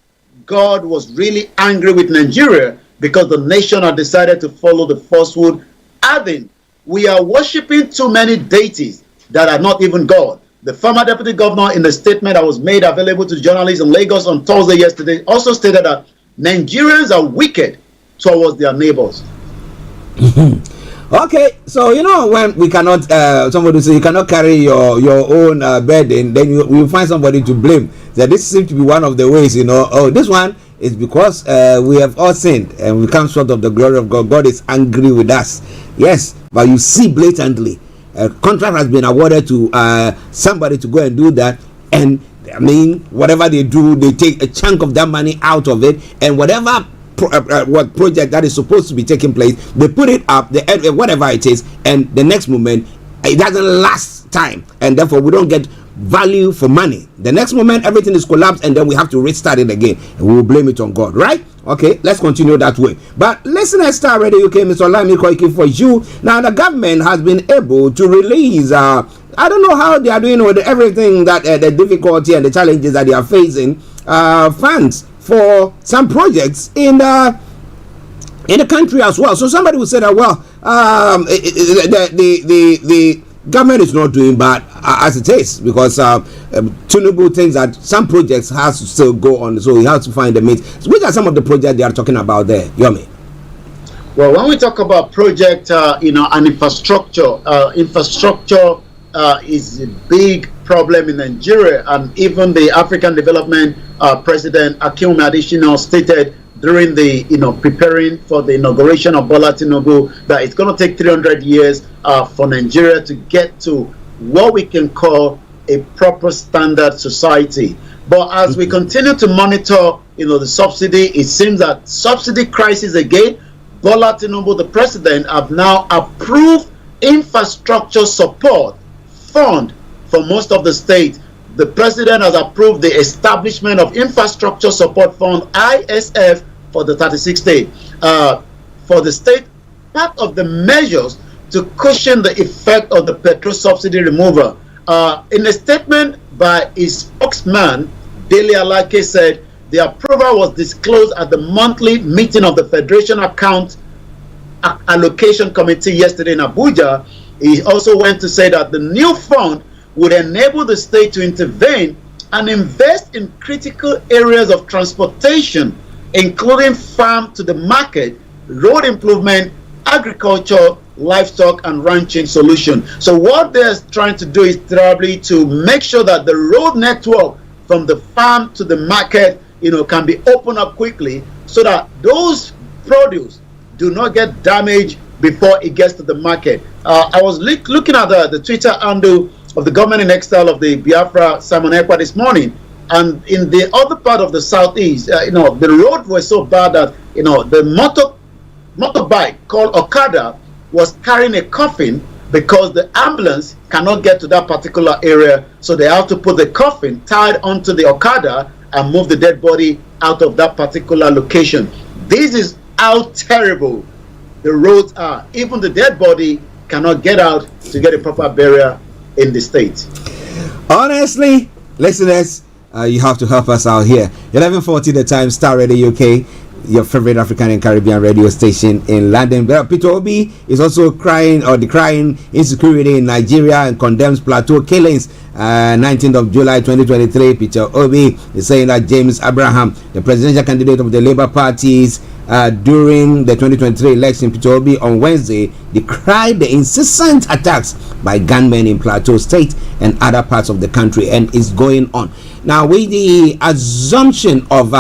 God was really angry with Nigeria because the nation had decided to follow the falsehood, adding, we are worshipping too many deities that are not even God. The former deputy governor, in the statement that was made available to journalists in Lagos on Thursday yesterday, also stated that Nigerians are wicked towards their neighbors. Okay, so when we cannot, somebody say you cannot carry your own burden, then you find somebody to blame. That this seems to be one of the ways, oh, this one is because we have all sinned and we come short of the glory of God. God is angry with us. Yes, but you see blatantly, a contract has been awarded to somebody to go and do that, and I mean, whatever they do, they take a chunk of that money out of it, and whatever what project that is supposed to be taking place, they put it up, whatever it is, and the next moment it doesn't last time, and therefore we don't get value for money. The next moment everything is collapsed, and then we have to restart it again, and we will blame it on God, right? Okay, let's continue that way. But listen at Starr Radio UK, Mr. Olayomi, for you. Now the government has been able to release I don't know how they are doing with everything that the difficulty and the challenges that they are facing, funds for some projects in the country as well. So somebody will say that, well, the government is not doing bad as it is, because Tinubu thinks that some projects has to still go on, so he has to find the means. So which are some of the projects they are talking about there, Yomi? Well, when we talk about project, and infrastructure, is a big problem in Nigeria, and even the African Development President Akinwumi Adesina stated during the preparing for the inauguration of Bola Tinubu that it's going to take 300 years for Nigeria to get to what we can call a proper standard society. But as we continue to monitor the subsidy, it seems that subsidy crisis again. Bola Tinubu, the president, have now approved infrastructure support fund for most of the states. The president has approved the establishment of Infrastructure Support Fund, ISF, for the 36 states. For the state, part of the measures to cushion the effect of the petrol subsidy removal. In a statement by his spokesman, Dele Alake said the approval was disclosed at the monthly meeting of the Federation Account Allocation Committee yesterday in Abuja. He also went to say that the new fund would enable the state to intervene and invest in critical areas of transportation, including farm to the market, road improvement, agriculture, livestock, and ranching solution. So what they're trying to do is probably to make sure that the road network from the farm to the market can be opened up quickly so that those produce do not get damaged before it gets to the market. I was looking at the Twitter handle of the government in exile of the Biafra Simon Ekpa this morning, and in the other part of the southeast, the road was so bad that the motorbike called Okada was carrying a coffin because the ambulance cannot get to that particular area, so they have to put the coffin tied onto the Okada and move the dead body out of that particular location. This is how terrible the roads are. Even the dead body cannot get out to get a proper burial in the state. Honestly, listeners, you have to help us out here. 11:40 the time, Starr Radio UK, your favorite African and Caribbean radio station in London. Peter Obi is also decrying insecurity in Nigeria and condemns plateau killings. 19th of July 2023, Peter Obi is saying that James Abraham, the presidential candidate of the Labour parties during the 2023 election, Peter Obi on Wednesday decried the incessant attacks by gunmen in Plateau State and other parts of the country, and is going on. Now, with the assumption of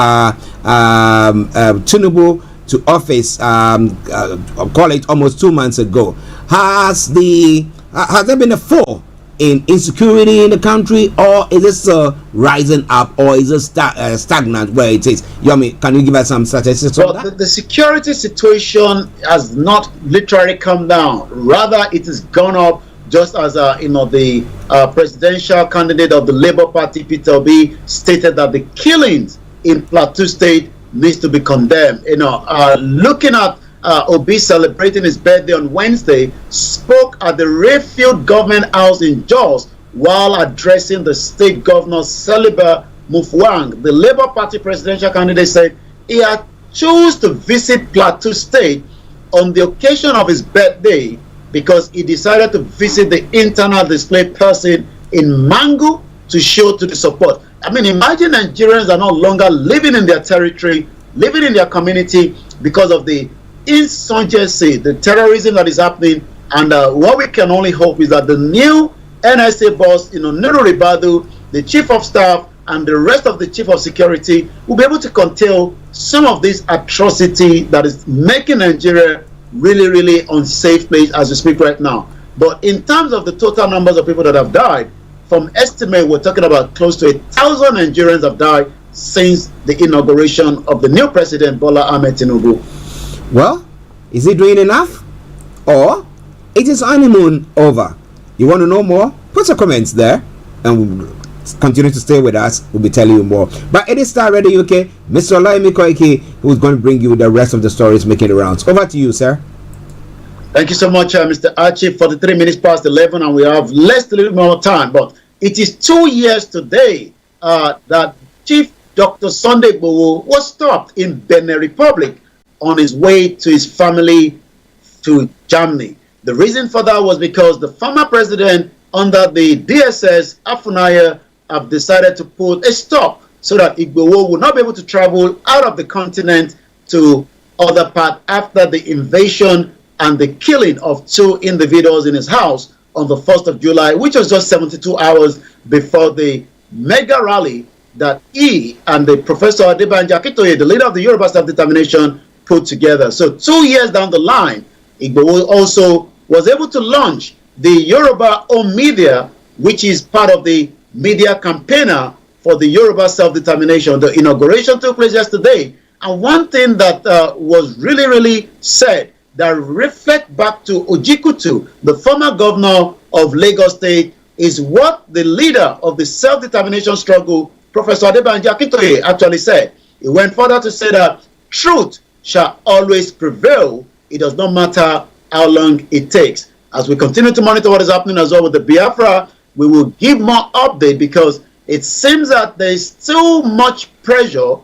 Tinubu to office, call it almost 2 months ago, has there been a fall in insecurity in the country, or is it still rising up, or is it stagnant where it is? Yomi, can you give us some statistics on that? The security situation has not literally come down, rather it has gone up, just as the presidential candidate of the Labour Party, Peter Obi, stated that the killings in Plateau State needs to be condemned. Looking at Obi celebrating his birthday on Wednesday, spoke at the Rayfield Government House in Jos while addressing the state governor Saliba Mufwang. The Labour Party presidential candidate said he had chosen to visit Plateau State on the occasion of his birthday because he decided to visit the internal display person in Mangu to show to the support. I mean, imagine Nigerians are no longer living in their territory, living in their community because of the insurgency, the terrorism that is happening. And what we can only hope is that the new NSA boss, Nuru Ribadu, the chief of staff, and the rest of the chief of security will be able to curtail some of this atrocity that is making Nigeria really, really unsafe place as we speak right now. But in terms of the total numbers of people that have died, from estimate, we're talking about close to 1,000 Nigerians have died since the inauguration of the new president, Bola Ahmed Tinubu. Well, is he doing enough? Or it is honeymoon over? You want to know more? Put your comments there and continue to stay with us. We'll be telling you more. But it is Starr Radio UK, Mr. Olayomi, who is going to bring you the rest of the stories making the rounds. Over to you, sir. Thank you so much, Mr. Archie, for the 3 minutes past 11, and we have a little more time. But it is 2 years today that Chief Dr. Sunday Igboho was stopped in Benin Republic on his way to his family to Germany. The reason for that was because the former president under the DSS, Afunaya, have decided to put a stop so that Igboho will not be able to travel out of the continent to other parts after the invasion and the killing of 2 individuals in his house on the 1st of July, which was just 72 hours before the mega rally that he and the Professor Adebanji Akintoye, the leader of the Yoruba Self-Determination, put together. So 2 years down the line, Igboho also was able to launch the Yoruba Home Media, which is part of the media campaigner for the Yoruba Self-Determination. The inauguration took place yesterday, and one thing that was really, really said that reflect back to Ojikutu, the former governor of Lagos State, is what the leader of the self-determination struggle, Professor Adebanji Akintoye, actually said. He went further to say that truth shall always prevail. It does not matter how long it takes. As we continue to monitor what is happening as well with the Biafra, we will give more update because it seems that there is too much pressure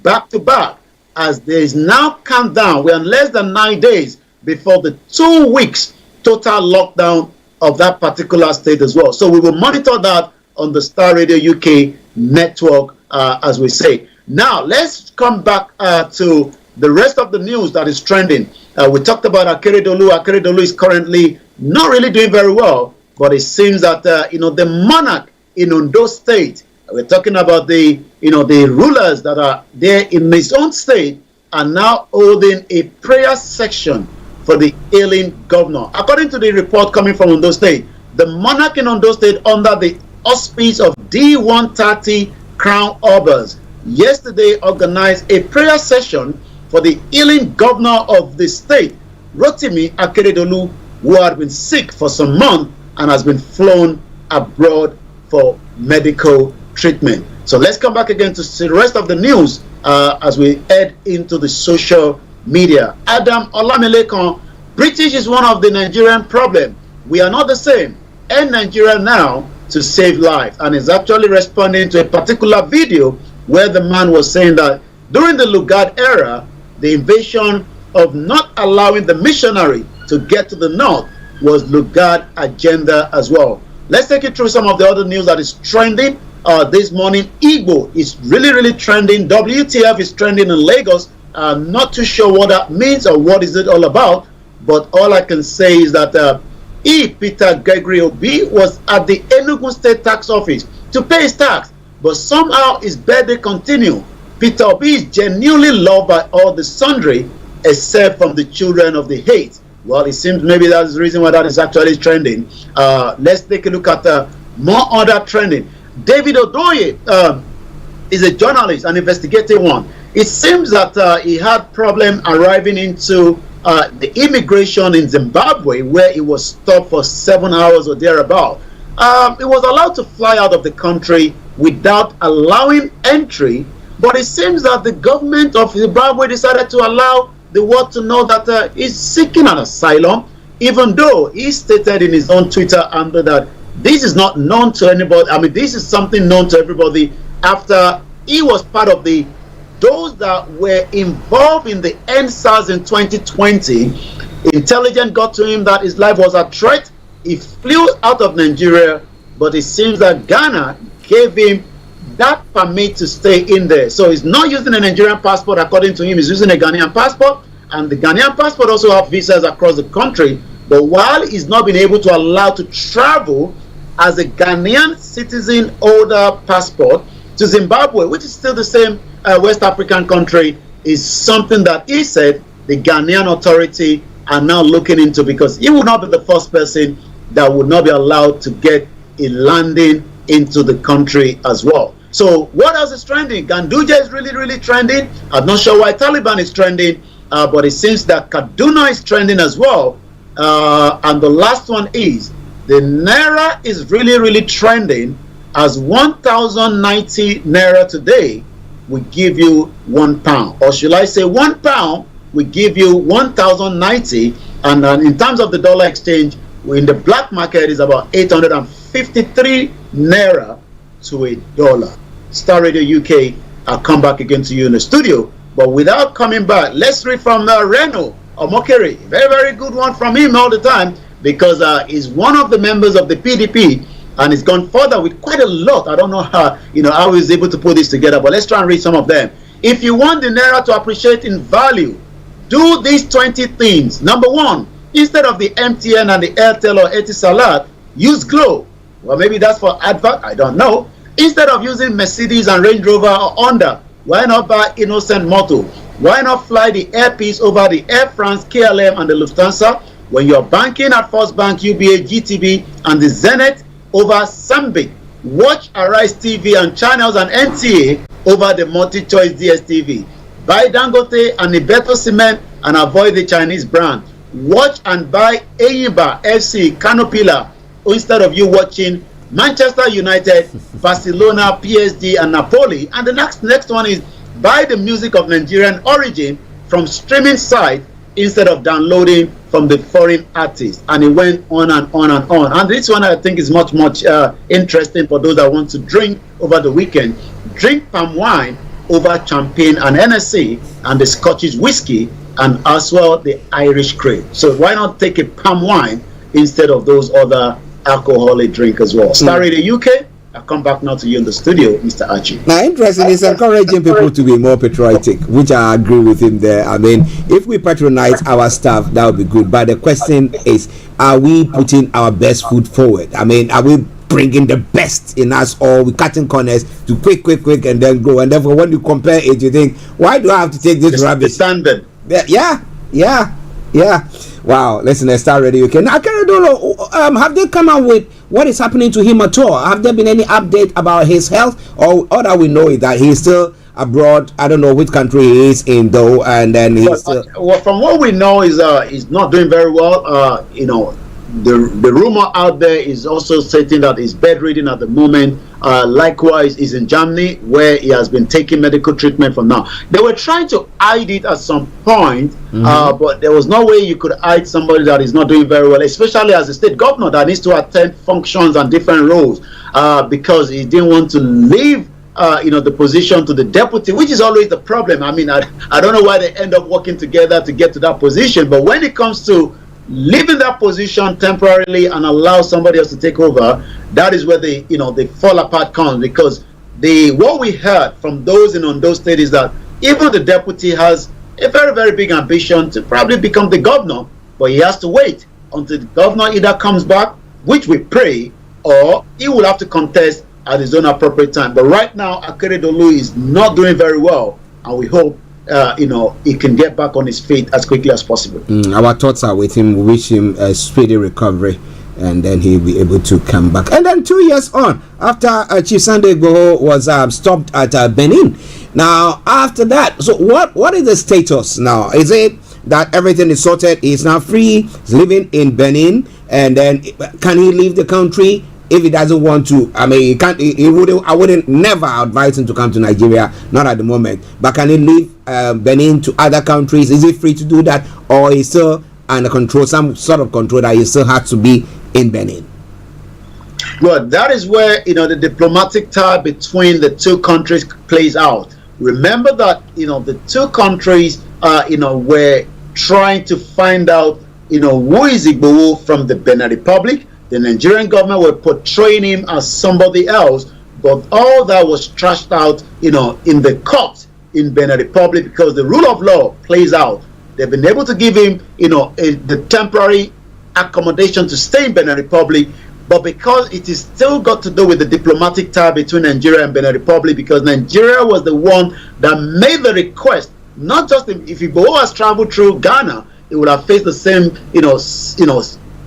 back to back as there is now countdown. We are less than 9 days before the 2 weeks total lockdown of that particular state as well. So we will monitor that on the Starr Radio UK network, as we say. Now, let's come back to the rest of the news that is trending. We talked about Akeredolu. Akeredolu is currently not really doing very well, but it seems that the monarch in Ondo State We're talking about the rulers that are there in his own state are now holding a prayer section for the ailing governor. According to the report coming from Ondo State, the monarch in Ondo State, under the auspice of D130 Crown Obers, yesterday organized a prayer session for the ailing governor of the state, Rotimi Akeredolu, who had been sick for some months and has been flown abroad for medical treatment. So let's come back again to see the rest of the news as we head into the social media. Adam Olamilekan, British is one of the Nigerian problem. We are not the same. End Nigeria now to save life, and is actually responding to a particular video where the man was saying that during the Lugard era, the invasion of not allowing the missionary to get to the north was Lugard agenda as well. Let's take you through some of the other news that is trending this morning. Igbo is really trending. WTF is trending in Lagos. I'm not too sure what that means or what is it all about, but all I can say is that Peter Gregory Obi was at the Enugu State Tax Office to pay his tax, but somehow his birthday continued. Peter Obi is genuinely loved by all the sundry, except from the children of the hate. Well, it seems maybe that's the reason why that is actually trending. Let's take a look at more other trending. David Odoye is a journalist, an investigative one. It seems that he had problem arriving into the immigration in Zimbabwe, where he was stopped for 7 hours or thereabout. He was allowed to fly out of the country without allowing entry, but it seems that the government of Zimbabwe decided to allow the world to know that he's seeking an asylum, even though he stated in his own Twitter handle that this is not known to anybody. I mean, this is something known to everybody after he was part of those that were involved in the NSAS in 2020. Intelligence got to him that his life was at threat. He flew out of Nigeria, but it seems that Ghana gave him that permit to stay in there. So he's not using a Nigerian passport. According to him, he's using a Ghanaian passport, and the Ghanaian passport also have visas across the country. But while he's not been able to allow to travel as a Ghanaian citizen holder passport to Zimbabwe, which is still the same West African country, is something that he said the Ghanaian authority are now looking into, because he would not be the first person that would not be allowed to get a landing into the country as well. So what else is trending? Ganduje is really trending. I'm not sure why Taliban is trending, but it seems that Kaduna is trending as well. And the last one is the Naira is really trending, as 1,090 Naira today will give you £1, or should I say £1 will give you 1,090, and in terms of the dollar exchange, in the black market is about 853 Naira to a dollar. Star Radio UK, I'll come back again to you in the studio, but without coming back, let's read from Reno Omokere. Very good one from him all the time, because he's one of the members of the PDP, and he's gone further with quite a lot. I don't know how how he's able to put this together, but let's try and read some of them. If you want the Naira to appreciate in value, do these 20 things. Number one, instead of the MTN and the Airtel or Etisalat, use Glow. Well, maybe that's for advert, I don't know. Instead of using Mercedes and Range Rover or Honda, why not buy Innocent Moto? Why not fly the Air Peace over the Air France, KLM and the Lufthansa? When you're banking at First Bank, UBA, GTB and the Zenith over Sambic, watch Arise TV and channels and NTA over the multi-choice DSTV. Buy Dangote and Ibeto Cement and avoid the Chinese brand. Watch and buy Eyimba, FC, Canopila, instead of you watching Manchester United, Barcelona, PSG and Napoli. And the next one is buy the music of Nigerian origin from streaming site instead of downloading from the foreign artists. And it went on and on and on. And this one I think is much interesting for those that want to drink over the weekend. Drink palm wine over champagne and NSC and the Scottish whiskey, and as well the Irish cream. So why not take a palm wine instead of those other alcoholic drink as well? Star Radio UK, I'll come back now to you in the studio, Mr. Archie. Now, interesting is encouraging people to be more patriotic, which I agree with him there. I mean, if we patronize our staff, that would be good. But the question is, are we putting our best foot forward? I mean, are we bringing the best in us, or we cutting corners to quick, and then go. And therefore, when you compare it, you think, why do I have to take this rubbish? Standard. Yeah. Wow, listen, let's start ready. Okay, now, have they come out with what is happening to him at all? Have there been any update about his health, or all that we know is that he's still abroad? I don't know which country he is in though, and then he's well, from what we know is he's not doing very well. The rumor out there is also stating that he's bedridden at the moment. Likewise, he's in Germany, where he has been taking medical treatment for now. They were trying to hide it at some point, but there was no way you could hide somebody that is not doing very well, especially as a state governor that needs to attend functions and different roles, because he didn't want to leave the position to the deputy, which is always the problem. I mean, I don't know why they end up working together to get to that position, but when it comes to leaving that position temporarily and allow somebody else to take over, that is where the fall apart comes, because what we heard from those in Ondo State is that even the deputy has a very, very big ambition to probably become the governor, but he has to wait until the governor either comes back, which we pray, or he will have to contest at his own appropriate time. But right now, Akeredolu is not doing very well, and we hope he can get back on his feet as quickly as possible. Our thoughts are with him. We wish him a speedy recovery, and then he'll be able to come back. And then 2 years on, after Chief Sunday Igboho was stopped at Benin. Now, after that, so what is the status now? Is it that everything is sorted? He's now free. He's living in Benin, and then can he leave the country? If he doesn't want to, I mean, he can't. He wouldn't. I wouldn't never advise him to come to Nigeria. Not at the moment. But can he leave Benin to other countries? Is he free to do that, or is still under control, some sort of control that he still has to be in Benin? Well, that is where the diplomatic tie between the two countries plays out. Remember that the two countries were trying to find out who is Igboho from the Benin Republic. The Nigerian government were portraying him as somebody else, but all that was trashed out, in the court in Benin Republic, because the rule of law plays out. They've been able to give him, the temporary accommodation to stay in Benin Republic, but because it is still got to do with the diplomatic tie between Nigeria and Benin Republic, because Nigeria was the one that made the request. Not just if Igboho has traveled through Ghana, it would have faced the same,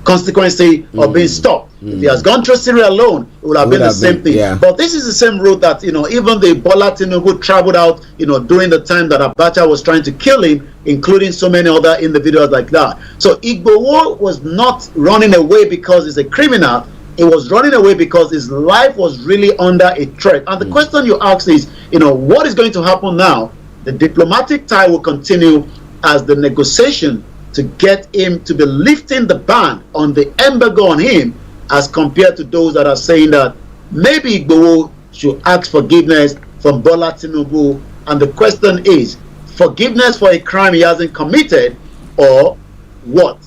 consequence of being stopped. If he has gone through Syria alone, it would have been the same thing. Yeah. But this is the same route that even the Bola Tinubu traveled out during the time that Abacha was trying to kill him, including so many other individuals like that. So Igboho was not running away because he's a criminal. He was running away because his life was really under a threat. And the question you ask is, what is going to happen now? The diplomatic tie will continue as the negotiation to get him to be lifting the ban on the embargo on him, as compared to those that are saying that maybe Igboho should ask forgiveness from Bola Tinubu. And the question is, forgiveness for a crime he hasn't committed, or what?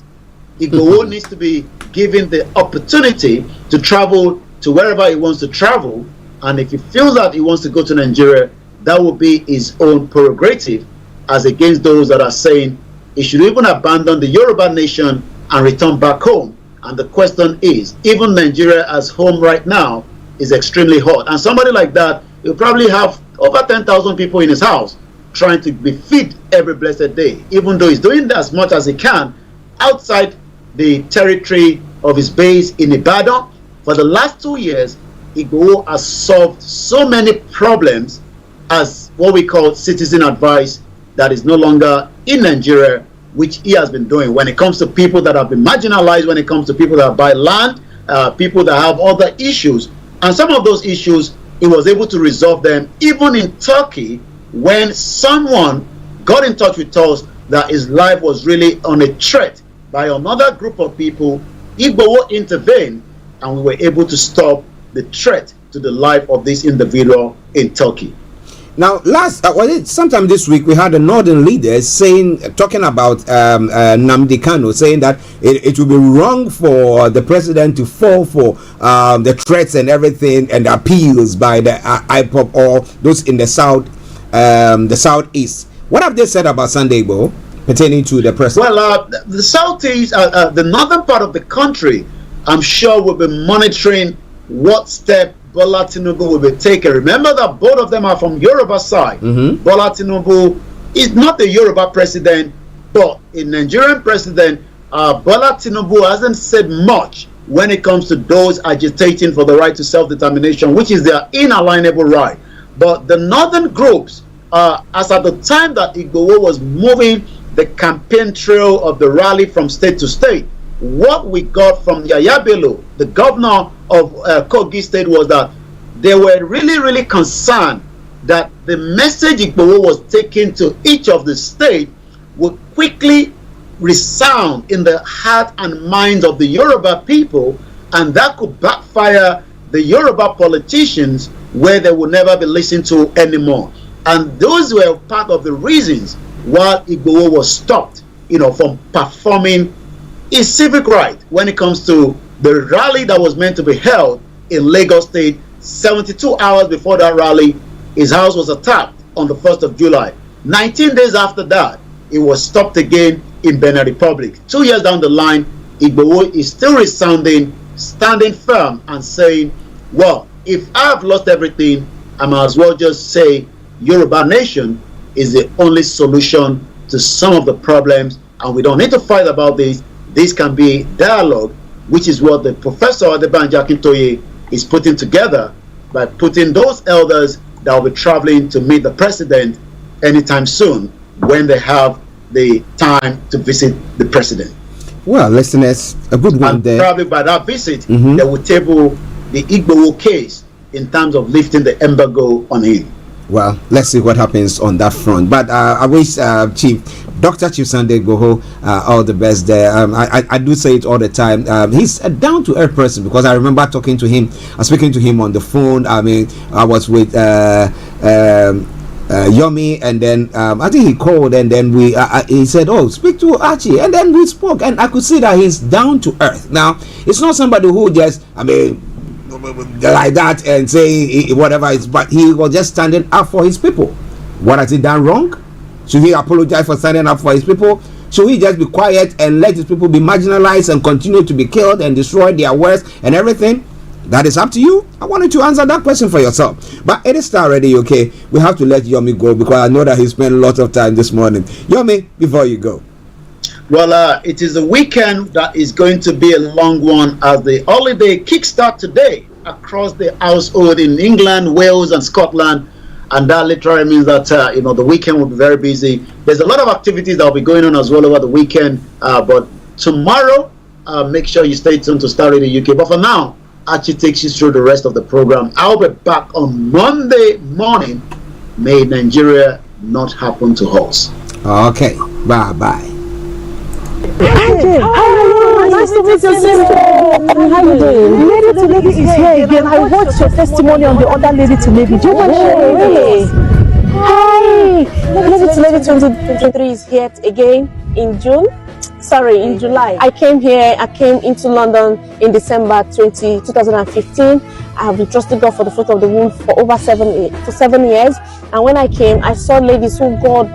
Igboho needs to be given the opportunity to travel to wherever he wants to travel, and if he feels that he wants to go to Nigeria, that will be his own prerogative, as against those that are saying he should even abandon the Yoruba nation and return back home. And the question is, even Nigeria as home right now is extremely hot, and somebody like that will probably have over 10,000 people in his house trying to be fed every blessed day, even though he's doing as much as he can outside the territory of his base in Ibadan. For the last 2 years, Igboho has solved so many problems as what we call citizen advice that is no longer in Nigeria, which he has been doing when it comes to people that have been marginalized, when it comes to people that buy land, people that have other issues. And some of those issues, he was able to resolve them even in Turkey, when someone got in touch with us that his life was really on a threat by another group of people. Igboho intervened, and we were able to stop the threat to the life of this individual in Turkey. Now, sometime this week, we had the northern leaders talking about Nnamdi Kanu, saying that it would be wrong for the president to fall for the threats and everything and appeals by the IPOB or those in the southeast. What have they said about Sunday Igboho pertaining to the president? Well, the southeast, the northern part of the country, I'm sure will be monitoring what step Bola Tinubu will be taking. Remember that both of them are from Yoruba side. Bola Tinubu is not the Yoruba president, but a Nigerian president. Bola Tinubu hasn't said much when it comes to those agitating for the right to self-determination, which is their inalienable right. But the northern groups, as at the time that Igboho was moving the campaign trail of the rally from state to state, what we got from Yaya Bello, the governor of Kogi State, was that they were really concerned that the message Igboho was taking to each of the states would quickly resound in the heart and minds of the Yoruba people, and that could backfire the Yoruba politicians, where they will never be listened to anymore. And those were part of the reasons why Igboho was stopped, from performing his civic right when it comes to the rally that was meant to be held in Lagos State. 72 hours before that rally, his house was attacked on the 1st of July. 19 days after that, it was stopped again in Benin Republic. 2 years down the line, Igboho is still resounding, standing firm and saying, well, if I've lost everything, I might as well just say Yoruba nation is the only solution to some of the problems, and we don't need to fight about this. This can be dialogue, which is what the Professor Adebanjo Akintoye is putting together by putting those elders that will be traveling to meet the president anytime soon when they have the time to visit the president. Well, listeners, a good one and there. Probably by that visit, they will table the Igboho case in terms of lifting the embargo on him. Well, let's see what happens on that front. But I wish Dr. Chief Sunday Igboho all the best there. I do say it all the time. He's a down-to-earth person, because I remember speaking to him on the phone. I mean, I was with Yomi, and then I think he called, and then he said, oh, speak to Archie, and then we spoke, and I could see that he's down to earth. Now, it's not somebody who just, like that and say whatever is, but he was just standing up for his people. What has he done wrong? Should he apologize for standing up for his people? Should he just be quiet and let his people be marginalized and continue to be killed and destroy their words and everything? That is up to you. I wanted to answer that question for yourself. But it is Starr already, okay? We have to let Yomi go, because I know that he spent a lot of time this morning. Yomi, before you go. Well, it is a weekend that is going to be a long one, as the holiday kickstart today across the household in England, Wales, and Scotland. And that literally means that the weekend will be very busy. There's a lot of activities that will be going on as well over the weekend. But tomorrow, make sure you stay tuned to Starr Radio UK. But for now, Archie takes you through the rest of the program. I'll be back on Monday morning. May Nigeria not happen to us. Okay, bye. Nice to meet you, sister. How you doing? Lady to Lady is here again. I watched your testimony on the other Lady to Lady. Do you want to share it? Hi! Lady to Lady 2023 is here again in June. Sorry, in July. I came into London in December 2015. I have been trusting God for the fruit of the womb for over 7 years. And when I came, I saw ladies who God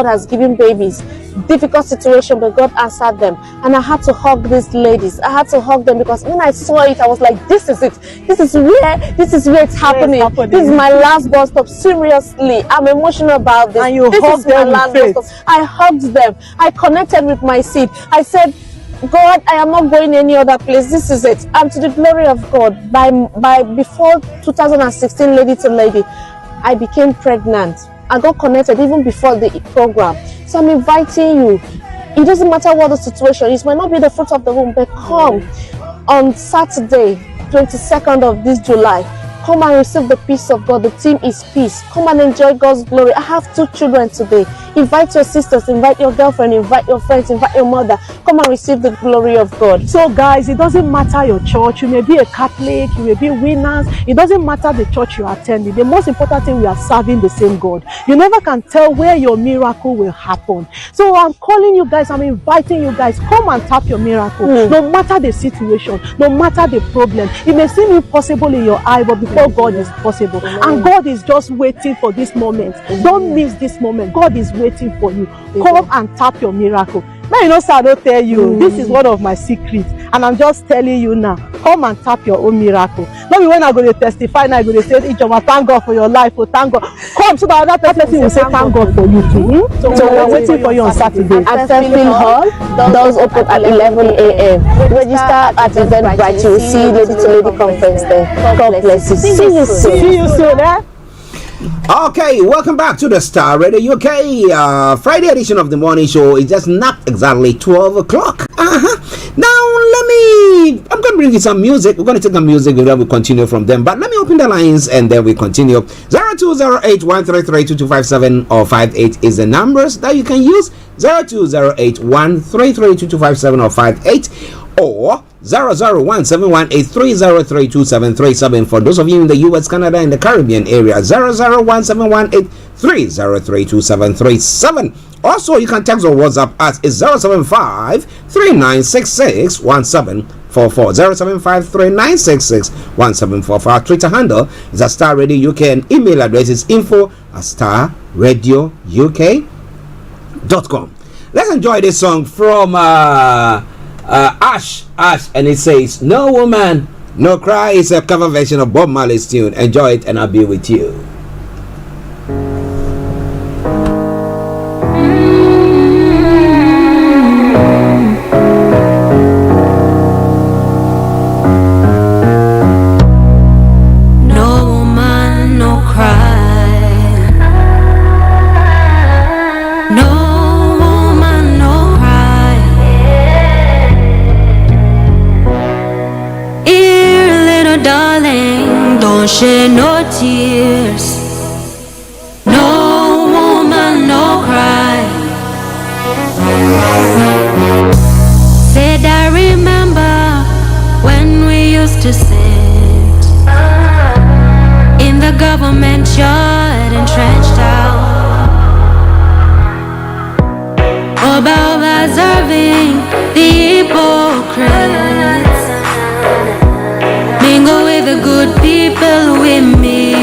has given babies. Difficult situation, but God answered them. And I had to hug these ladies. I had to hug them, because when I saw it, I was like, this is it. This is where it's happening. This is my last bus stop. Seriously, I'm emotional about this. And you hugged them with faith. I hugged them. I connected with my seed. I said, God, I am not going any other place. This is it. And to the glory of God, by before 2016, Lady to Lady, I became pregnant. I got connected even before the program. So I'm inviting you. It doesn't matter what the situation is. It might not be the fruit of the womb, but come on Saturday, 22nd of this July. Come and receive the peace of God. The theme is peace. Come and enjoy God's glory. I have 2 children today. Invite your sisters, invite your girlfriend, invite your friends, invite your mother. Come and receive the glory of God. So guys, it doesn't matter your church. You may be a Catholic, you may be winners. It doesn't matter the church you are attending. The most important thing, we are serving the same God. You never can tell where your miracle will happen. So I'm calling you guys, I'm inviting you guys, come and tap your miracle. No matter the situation, no matter the problem. It may seem impossible in your eye, but before God is possible. And God is just waiting for this moment. Don't miss this moment. God is waiting for you. Come and tap your miracle. Now, you know, sir, I don't tell you. This is one of my secrets. And I'm just telling you now, come and tap your own miracle. Maybe when I go to testify, now I go to say, Ijoma, thank God for your life, oh, thank God. Come, so that another person will say, thank God for you too. So we're waiting for you on Saturday. At Fairfield Hall, doors open at 11 a.m. Register at Eventbrite. You will see Lady to Lady Conference there. God bless you. See you soon. See you soon, eh? Okay, welcome back to the Star Radio UK Friday edition of the morning show. It's just not exactly 12 o'clock. Now, I'm going to bring you some music. We're going to take some music and then we'll continue from them. But let me open the lines and then we continue. 0208-133-2257 or 58 is the numbers that you can use. 0208-133-2257 or 58 or 001-718-303-2737 for those of you in the US, Canada, and the Caribbean area. 001-718-303-2737. Also, you can text or WhatsApp us is 075-3966-1744. 075-3966-1744. Our Twitter handle is at Star Radio UK and email address is info@starradiouk.com. Let's enjoy this song from Ash, and it says, "No Woman, No Cry." It's a cover version of Bob Marley's tune. Enjoy it, and I'll be with you. Shed no tears, no woman, no cry. Said I remember when we used to sit in the government yard and trenched out about observing the hypocrites mingle with the good people with me.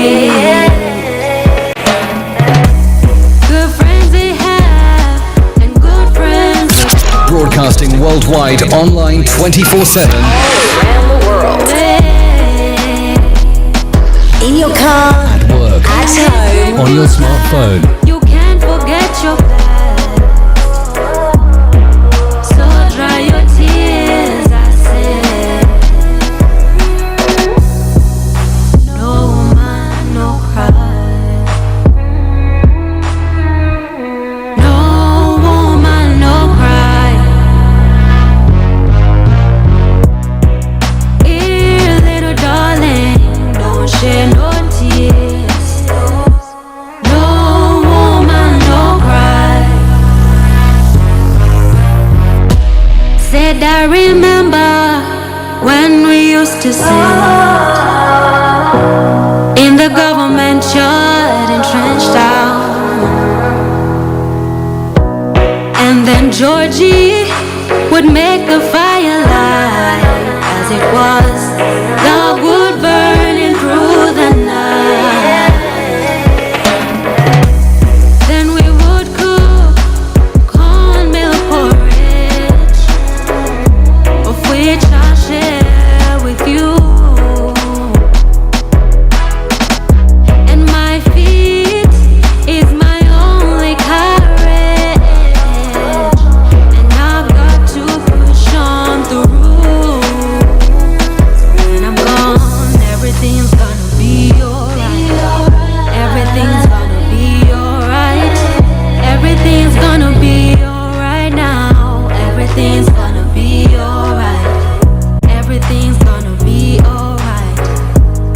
Good friends they have and good friends. Broadcasting worldwide, online 24/7. Around the world. In your car, at work, at home, on your smartphone. You can't forget your past, so dry your tears, I said. I remember when we used to sit in the government yard and trenched out, and then Georgie would make the fire light as it was. Love would burning through the night. Then we would cook cornmeal porridge, of which I'll share with you. And my feet is my only carriage, and I've got to push on through. When I'm gone, everything's gonna be alright. Everything's gonna be alright. Everything's gonna be alright now. Everything's gonna be alright. Everything's gonna be alright.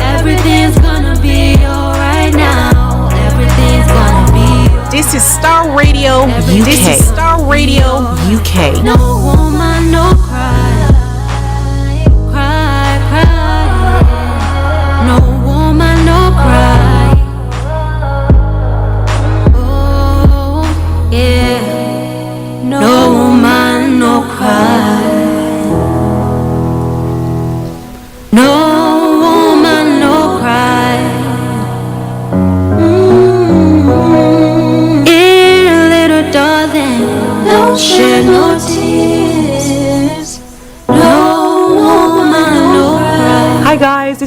Everything's gonna be alright now. Everything's gonna be alright. This is Starr Radio UK. This is Starr Radio UK. No woman, no cry. Cry, cry. No woman, no cry. Oh, yeah. No woman, no cry. No woman, no cry. Here, little darling, don't shed no tears. No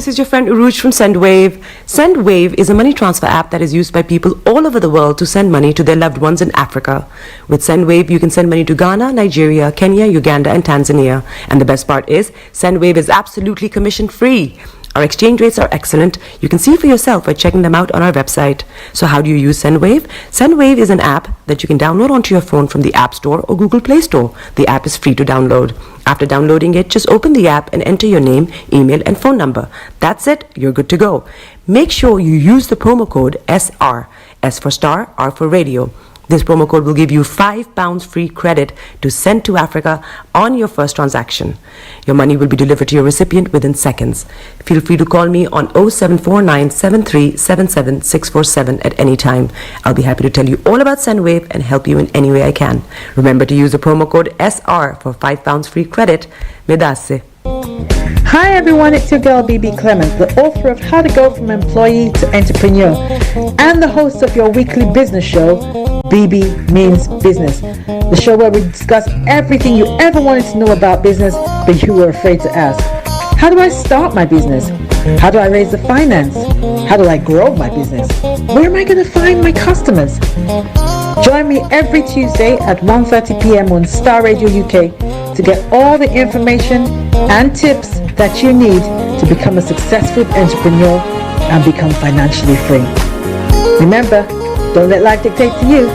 this is your friend Uruj from SendWave. SendWave is a money transfer app that is used by people all over the world to send money to their loved ones in Africa. With SendWave, you can send money to Ghana, Nigeria, Kenya, Uganda, and Tanzania. And the best part is, SendWave is absolutely commission-free. Our exchange rates are excellent. You can see for yourself by checking them out on our website. So how do you use SendWave? SendWave is an app that you can download onto your phone from the App Store or Google Play Store. The app is free to download. After downloading it, just open the app and enter your name, email, and phone number. That's it. You're good to go. Make sure you use the promo code SR. S for Star, R for Radio. This promo code will give you £5 free credit to send to Africa on your first transaction. Your money will be delivered to your recipient within seconds. Feel free to call me on 0749 7377 647 at any time. I'll be happy to tell you all about SendWave and help you in any way I can. Remember to use the promo code SR for £5 free credit. Medasse. Hi everyone, it's your girl BB Clement, the author of How to Go From Employee to Entrepreneur and the host of your weekly business show, BB Means Business. The show where we discuss everything you ever wanted to know about business but you were afraid to ask. How do I start my business? How do I raise the finance? How do I grow my business? Where am I going to find my customers? Join me every Tuesday at 1:30 p.m. on Starr Radio UK to get all the information and tips that you need to become a successful entrepreneur and become financially free. Remember, don't let life dictate to you.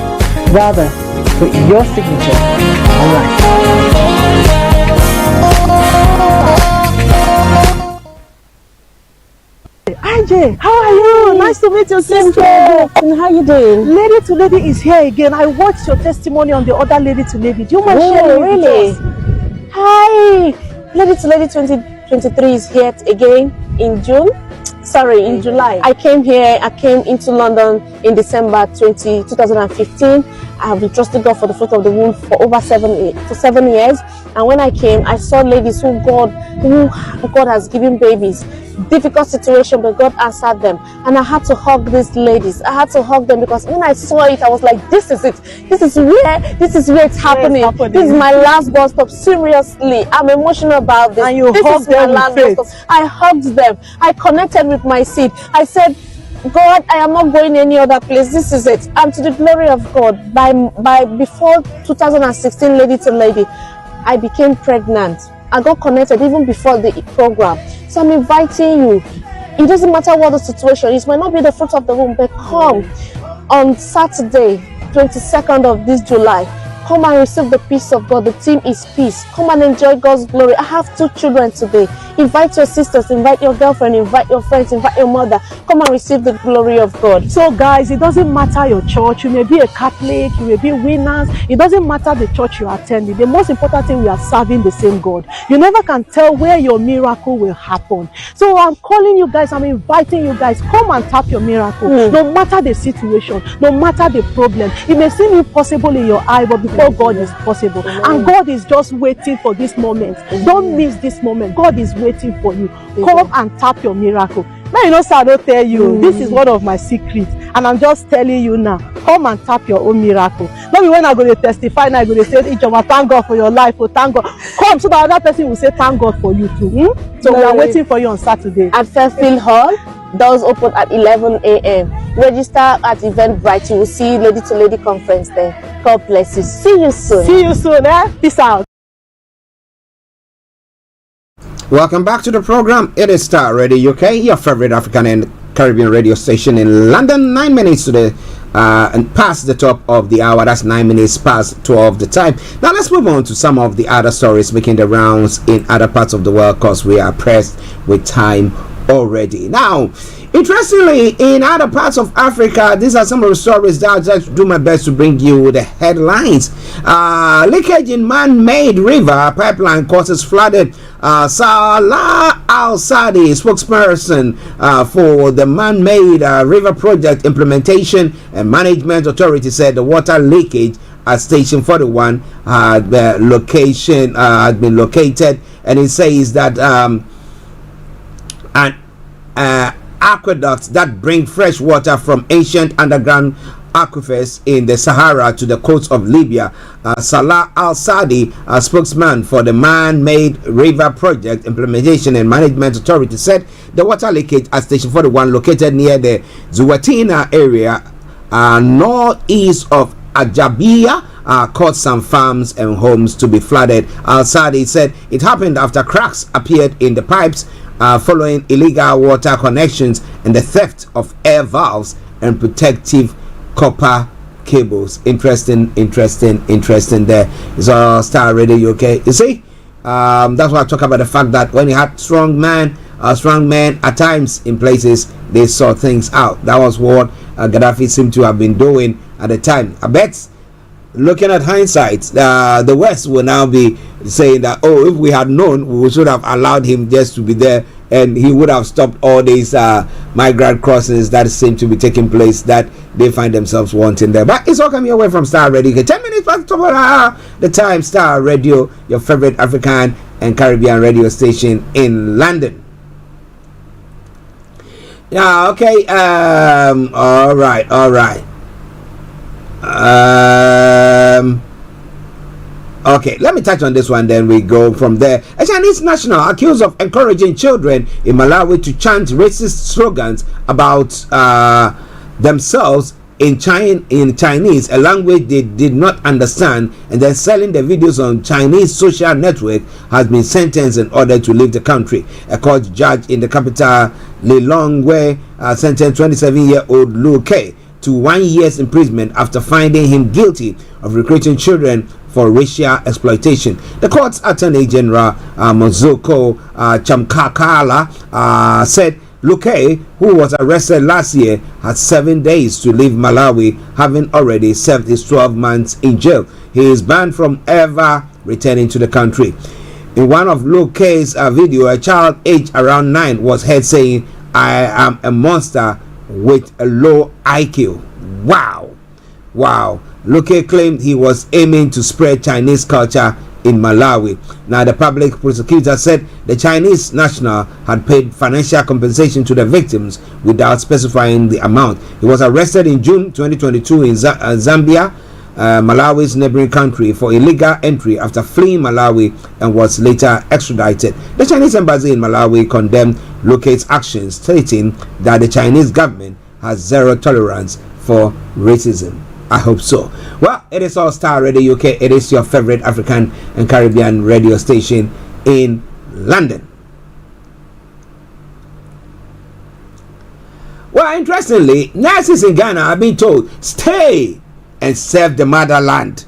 Rather, put your signature on life. IJ, how are you? Nice to meet you, sister. How you doing? Lady to Lady is here again. I watched your testimony on the other Lady to Lady. Do you mind sharing it with us? Hi! Lady to Lady 2023 is here again in June. Sorry, in July. I came into London in December 2015. I have been trusting God for the fruit of the womb for over 7 years. And when I came, I saw ladies who God has given babies. Difficult situation, but God answered them. And I had to hug these ladies. I had to hug them because when I saw it, I was like, this is it. This is where it's happening. This is my last bus stop. Seriously, I'm emotional about this. And you hugged them with faith. I hugged them. I connected with my seed. I said, God, I am not going any other place. This is it. And to the glory of God, before 2016, Lady to Lady, I became pregnant. I got connected even before the program. So I'm inviting you. It doesn't matter what the situation is. It might not be the fruit of the womb, but come on Saturday, 22nd of this July. Come and receive the peace of God. The theme is peace. Come and enjoy God's glory. I have 2 children today. Invite your sisters, invite your girlfriend, invite your friends, invite your mother. Come and receive the glory of God. So guys, it doesn't matter your church. You may be a Catholic, you may be winners. It doesn't matter the church you are attending. The most important thing, we are serving the same God. You never can tell where your miracle will happen. So I'm calling you guys, I'm inviting you guys, come and tap your miracle. No matter the situation, no matter the problem. It may seem impossible in your eye, but before God is possible. And God is just waiting for this moment. Don't miss this moment. God is waiting for you. Come and tap your miracle. Now you know, sir, I don't tell you. This is one of my secrets, and I'm just telling you now. Come and tap your own miracle. Maybe when I go to testify, now I go to say, each of my thank God for your life. Oh, thank God. Come, so that other person will say thank God for you too. So we are waiting for you on Saturday at Fairfield Hall. Doors open at 11 a.m. Register at Eventbrite. You will see Lady to Lady conference there. God bless you. See you soon. See you soon. Peace out. Welcome back to the program. It is Starr Radio UK, your favorite African and Caribbean radio station in London. 9 minutes to the and past the top of the hour. That's 9 minutes past 12 the time. Now let's move on to some of the other stories making the rounds in other parts of the world, because we are pressed with time already. Now, interestingly, in other parts of Africa, these are some of the stories that I'll just do my best to bring you the headlines. Leakage in man-made river pipeline causes flooded. Salah Al-Sadi, spokesperson for the man-made river project implementation and management authority, said the water leakage at Station 41 had been located, and it says that aqueducts that bring fresh water from ancient underground aquifers in the Sahara to the coast of Libya. Salah Al-Sadi, a spokesman for the Man-Made River Project Implementation and Management Authority, said the water leakage at Station 41, located near the Zuwatina area, northeast of Ajabia, caused some farms and homes to be flooded. Al-Sadi said it happened after cracks appeared in the pipes following illegal water connections and the theft of air valves and protective copper cables. Interesting there. It's all Starr Radio UK. You see, that's why I talk about the fact that when you had strong men at times in places, they saw things out. That was what Gaddafi seemed to have been doing at the time. I bet, looking at hindsight, the West will now be saying that, oh, if we had known, we should have allowed him just to be there, and he would have stopped all these migrant crossings that seem to be taking place that they find themselves wanting there. But it's all coming away from Starr Radio. 10 minutes past the time. Starr Radio, your favorite African and Caribbean radio station in London. Yeah, okay. All right. Okay, let me touch on this one, then we go from there. A Chinese national accused of encouraging children in Malawi to chant racist slogans about themselves in Chinese, a language they did not understand, and then selling the videos on Chinese social network, has been sentenced in order to leave the country. A court judge in the capital, Lilongwe, sentenced 27-year-old Lu K to 1 year's imprisonment after finding him guilty of recruiting children for racial exploitation. The court's attorney general, Mozuko Chamkakala, said Luque, who was arrested last year, had 7 days to leave Malawi, having already served his 12 months in jail. He is banned from ever returning to the country. In one of Luque's video, a child aged around 9 was heard saying, "I am a monster with a low IQ." Wow. Luque claimed he was aiming to spread Chinese culture in Malawi. Now, the public prosecutor said the Chinese national had paid financial compensation to the victims without specifying the amount. He was arrested in June 2022 in Zambia, Malawi's neighboring country, for illegal entry after fleeing Malawi, and was later extradited. The Chinese embassy in Malawi condemned Luque's actions, stating that the Chinese government has zero tolerance for racism. I hope so. Well, it is all Starr Radio UK. It is your favorite African and Caribbean radio station in London. Well, interestingly, nurses in Ghana are being told, stay and serve the motherland.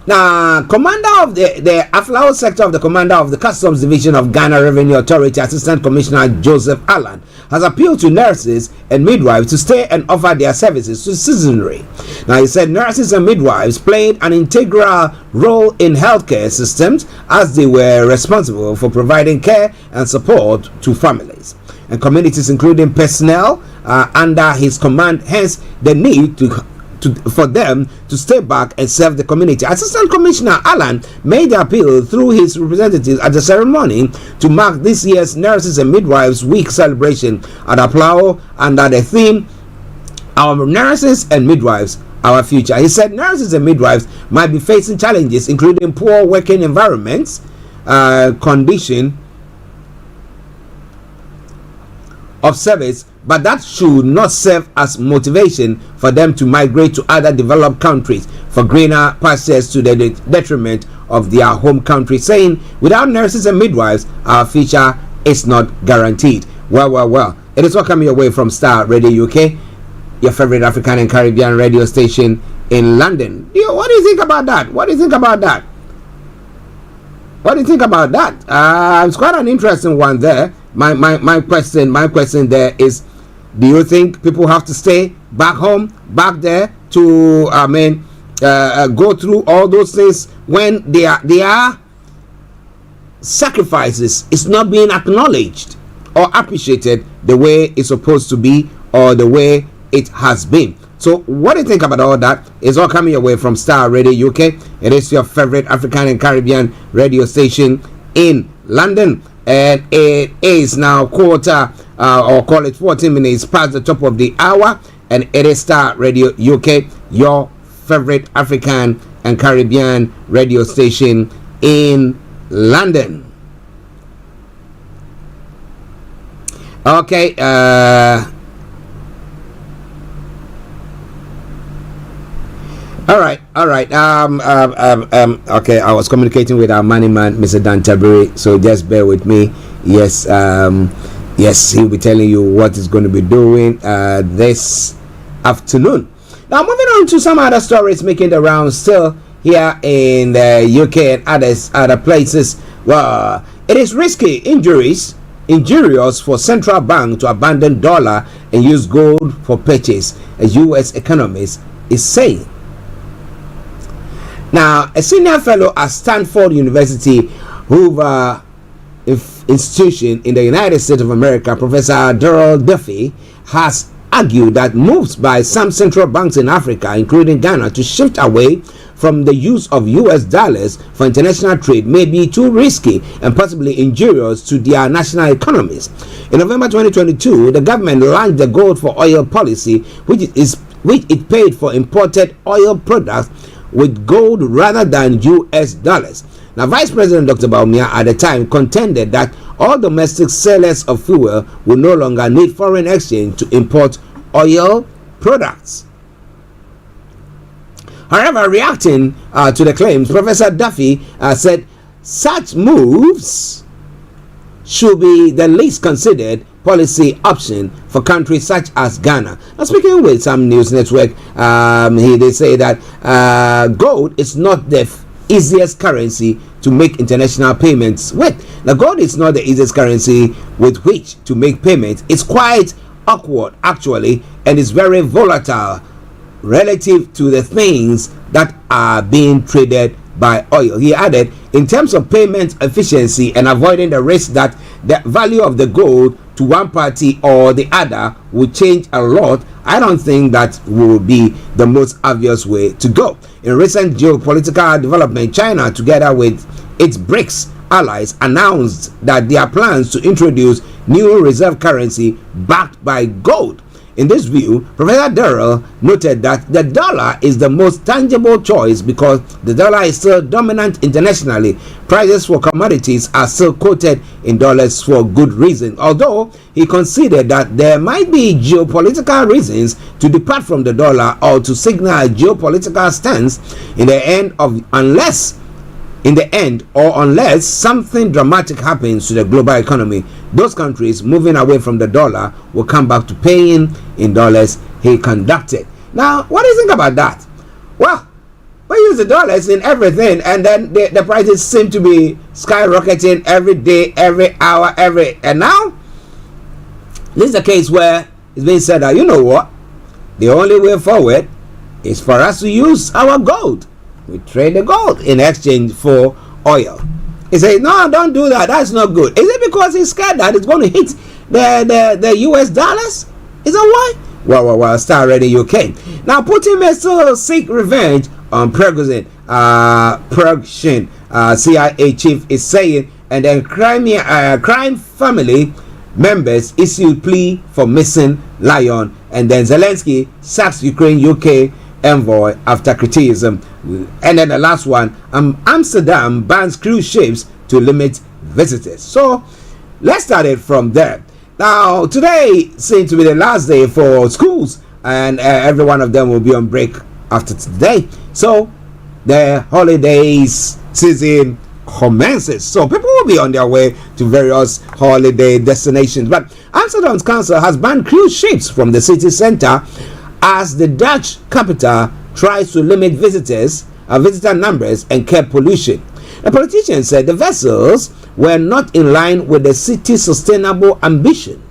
Now, commander of the Aflao sector of the commander of the Customs Division of Ghana Revenue Authority, Assistant Commissioner Joseph Allen, has appealed to nurses and midwives to stay and offer their services to citizenry. Now, he said nurses and midwives played an integral role in healthcare systems as they were responsible for providing care and support to families and communities, including personnel under his command. Hence, the need for them to stay back and serve the community. Assistant Commissioner Allen made the appeal through his representatives at the ceremony to mark this year's Nurses and Midwives Week celebration at Aplao under the theme, "Our Nurses and Midwives, Our Future." He said nurses and midwives might be facing challenges including poor working environments, condition of service, but that should not serve as motivation for them to migrate to other developed countries for greener pastures to the detriment of their home country, saying without nurses and midwives, our future is not guaranteed. Well. It is all coming away from Starr Radio UK, your favorite African and Caribbean radio station in London. What do you think about that? What do you think about that? It's quite an interesting one there. My question there is, do you think people have to stay back home, back there to go through all those things when their sacrifices is not being acknowledged or appreciated the way it's supposed to be or the way it has been? So what do you think about all that? It's all coming away from Starr Radio UK. It is your favorite African and Caribbean radio station in London, and it is now 14 minutes past the top of the hour, and it is Star Radio UK, your favorite African and Caribbean radio station in London. Okay, all right. Okay, I was communicating with our money man, Mr. Dan Tabiri, so just bear with me. Yes, yes, he'll be telling you what he's going to be doing this afternoon. Now, moving on to some other stories making the rounds still here in the UK and other places. Well, it is injurious for central bank to abandon dollar and use gold for purchase, a U.S. economist is saying. Now, a senior fellow at Stanford University Hoover Institution in the United States of America, Professor Darrell Duffy, has argued that moves by some central banks in Africa, including Ghana, to shift away from the use of US dollars for international trade may be too risky and possibly injurious to their national economies. In November 2022, the government launched the gold for oil policy, which it paid for imported oil products with gold rather than US dollars. Now, Vice President Dr. Bawumia at the time contended that all domestic sellers of fuel will no longer need foreign exchange to import oil products. However, reacting to the claims, Professor Duffy said such moves should be the least considered policy option for countries such as Ghana. Now, speaking with some news network, they say that gold is not the easiest currency to make international payments with. Now, gold is not the easiest currency with which to make payments. It's quite awkward, actually, and it's very volatile relative to the things that are being traded by oil. He added, in terms of payment efficiency and avoiding the risk that the value of the gold to one party or the other will change a lot, I don't think that will be the most obvious way to go. In recent geopolitical development, China, together with its BRICS allies, announced that their plans to introduce new reserve currency backed by gold. In this view, Professor Darrell noted that the dollar is the most tangible choice because the dollar is still dominant internationally. Prices for commodities are still quoted in dollars for good reason, although he conceded that there might be geopolitical reasons to depart from the dollar or to signal a geopolitical stance unless something dramatic happens to the global economy. Those countries moving away from the dollar will come back to paying in dollars, he conducted. Now, what do you think about that? Well, we use the dollars in everything, and then the prices seem to be skyrocketing every day, every hour, and now this is a case where it's being said that, you know what, the only way forward is for us to use our gold. We trade the gold in exchange for oil. He said, no, don't do that. That's not good. Is it because he's scared that it's going to hit the US dollars? Is that why? Well, Starr Radio UK. Now, Putin may still seek revenge on Prigozhin. CIA chief is saying, and then crime family members issued plea for missing lion, and then Zelensky sacks Ukraine UK envoy after criticism. And then the last one, Amsterdam bans cruise ships to limit visitors. So let's start it from there. Now, today seems to be the last day for schools, and every one of them will be on break after today. So the holidays season commences. So people will be on their way to various holiday destinations. But Amsterdam's council has banned cruise ships from the city center as the Dutch capital tries to limit visitor numbers and curb pollution. The politician said the vessels were not in line with the city's sustainable ambition.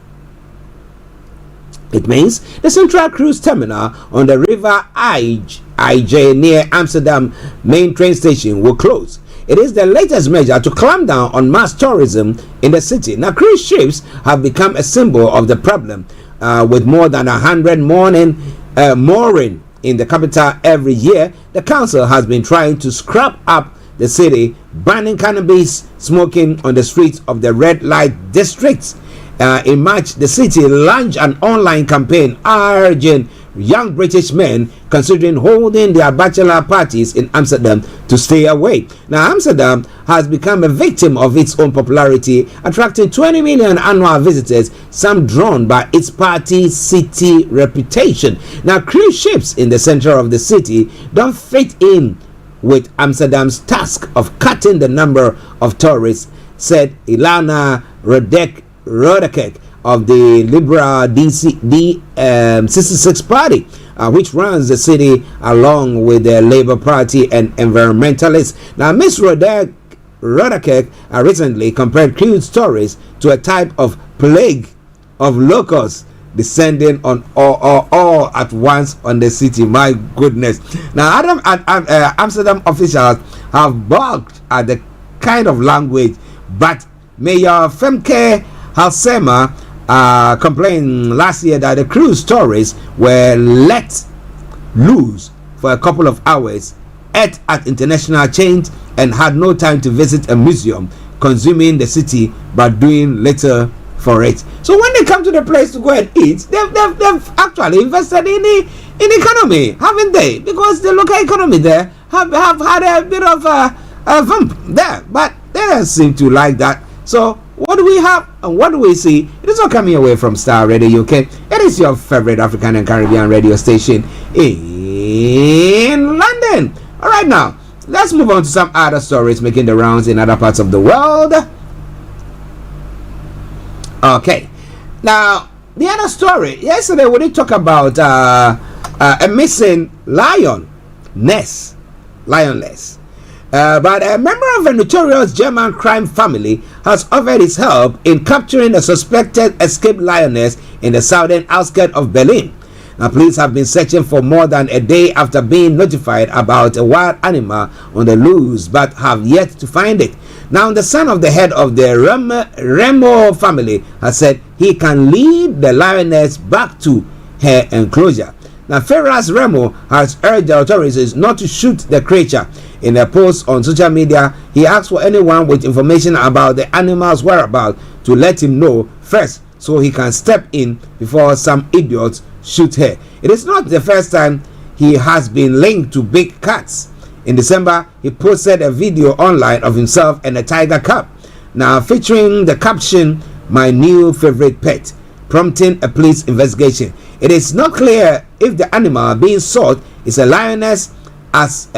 It means the central cruise terminal on the river IJ near Amsterdam main train station will close. It is the latest measure to clamp down on mass tourism in the city. Now, cruise ships have become a symbol of the problem, with more than 100 mooring in the capital every year. The council has been trying to scrap up the city, banning cannabis smoking on the streets of the red light districts. In March, the city launched an online campaign urging young British men considering holding their bachelor parties in Amsterdam to stay away. Now, Amsterdam has become a victim of its own popularity, attracting 20 million annual visitors, some drawn by its party city reputation. Now, cruise ships in the center of the city don't fit in with Amsterdam's task of cutting the number of tourists, said Ilana Rodekek of the Liberal D66 party, which runs the city along with the Labour Party and environmentalists. Now, Ms. Rodekek recently compared cruise tourists to a type of plague of locusts descending on all at once on the city. My goodness. Now, Amsterdam officials have balked at the kind of language, but Mayor Femke Halsema complained last year that the cruise tourists were let loose for a couple of hours, ate at international chains, and had no time to visit a museum, consuming the city but doing little for it. So when they come to the place to go and eat, they've actually invested in the economy, haven't they? Because the local economy there have had a bit of a bump there, but they don't seem to like that. So what do we have and what do we see? It is all coming away from Starr Radio UK. It is your favorite African and Caribbean radio station in London. All right, now let's move on to some other stories making the rounds in other parts of the world. Okay, now the other story. Yesterday we did talk about a missing lioness. But a member of a notorious German crime family has offered his help in capturing a suspected escaped lioness in the southern outskirts of Berlin. Now, police have been searching for more than a day after being notified about a wild animal on the loose, but have yet to find it. Now, the son of the head of the Remo family has said he can lead the lioness back to her enclosure. Now, Ferraz Remo has urged the authorities not to shoot the creature. In a post on social media, he asked for anyone with information about the animal's whereabouts to let him know first, so he can step in before some idiots shoot her. It is not the first time he has been linked to big cats. In December, he posted a video online of himself and a tiger cub, now featuring the caption, "My new favorite pet," prompting a police investigation. It is not clear if the animal being sought is a lioness, as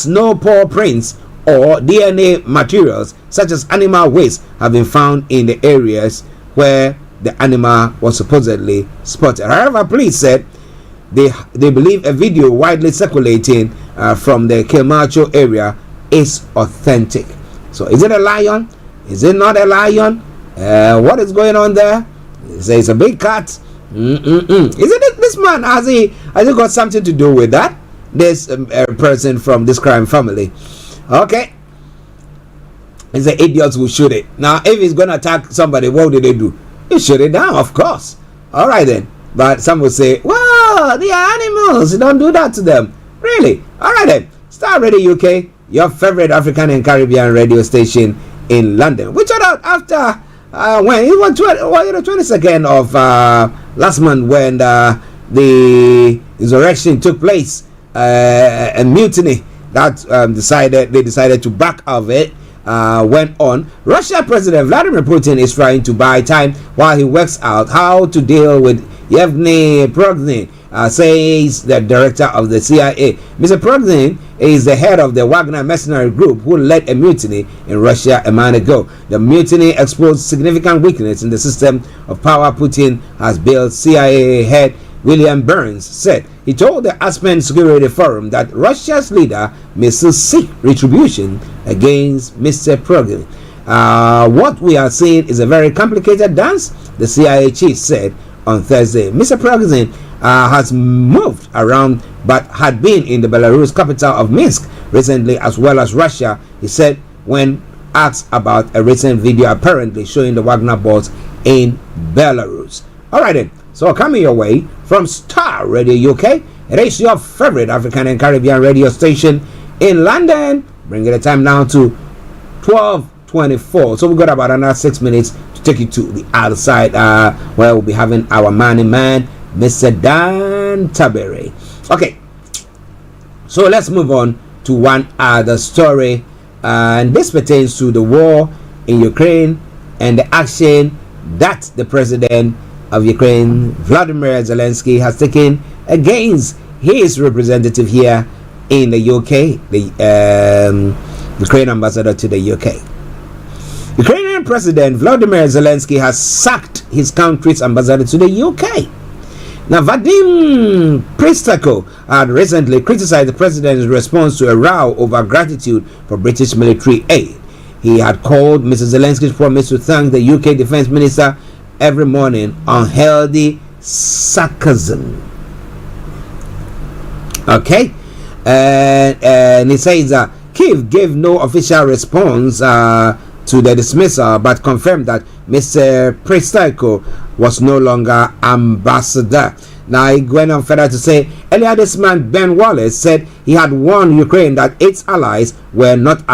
no paw prints or DNA materials such as animal waste have been found in the areas where the animal was supposedly spotted. However, police said they believe a video widely circulating from the Kilmacho area is authentic. So is it a lion? Is it not a lion? What is going on there? They say it's a big cat. Isn't it this man? Has he got something to do with that? This person from this crime family. Okay, it's the idiots who shoot it. Now, if he's gonna attack somebody, what do they do? You shoot it down, of course. All right then. But some will say, "Well, they are animals. You don't do that to them." Really? All right then. Starr Radio UK, your favorite African and Caribbean radio station in London. We shut out after when it was 22nd of last month, when the insurrection took place. A mutiny that they decided to back out of it went on. Russia President Vladimir Putin is trying to buy time while he works out how to deal with Yevgeny Prigozhin, says the director of the CIA. Mr. Prigozhin is the head of the Wagner mercenary group who led a mutiny in Russia a month ago. The mutiny exposed significant weakness in the system of power Putin has built, CIA head William Burns said. He told the Aspen Security Forum that Russia's leader may still seek retribution against Mr. Prigozhin. What we are seeing is a very complicated dance, the CIA chief said on Thursday. Mr. Prigozhin has moved around but had been in the Belarus capital of Minsk recently, as well as Russia, he said when asked about a recent video apparently showing the Wagner boss in Belarus. All right then. So coming your way from Starr Radio UK, it is your favorite African and Caribbean radio station in London. Bringing the time now to 12:24. So we've got about another 6 minutes to take you to the other side, where we'll be having our man Mr. Dan Tabiri. Okay, so let's move on to one other story, and this pertains to the war in Ukraine and the action that the president of Ukraine, Vladimir Zelensky, has taken against his representative here in the UK, the Ukraine ambassador to the UK. Ukrainian President Vladimir Zelensky has sacked his country's ambassador to the UK. Now, Vadim Pristako had recently criticized the president's response to a row over gratitude for British military aid. He had called Mr. Zelensky's promise to thank the UK defense minister every morning unhealthy sarcasm. Okay, and he says that Kyiv gave no official response to the dismissal, but confirmed that Mr. Pristako was no longer ambassador. Now he went on further to say, earlier this month, Ben Wallace said he had warned Ukraine that its allies were not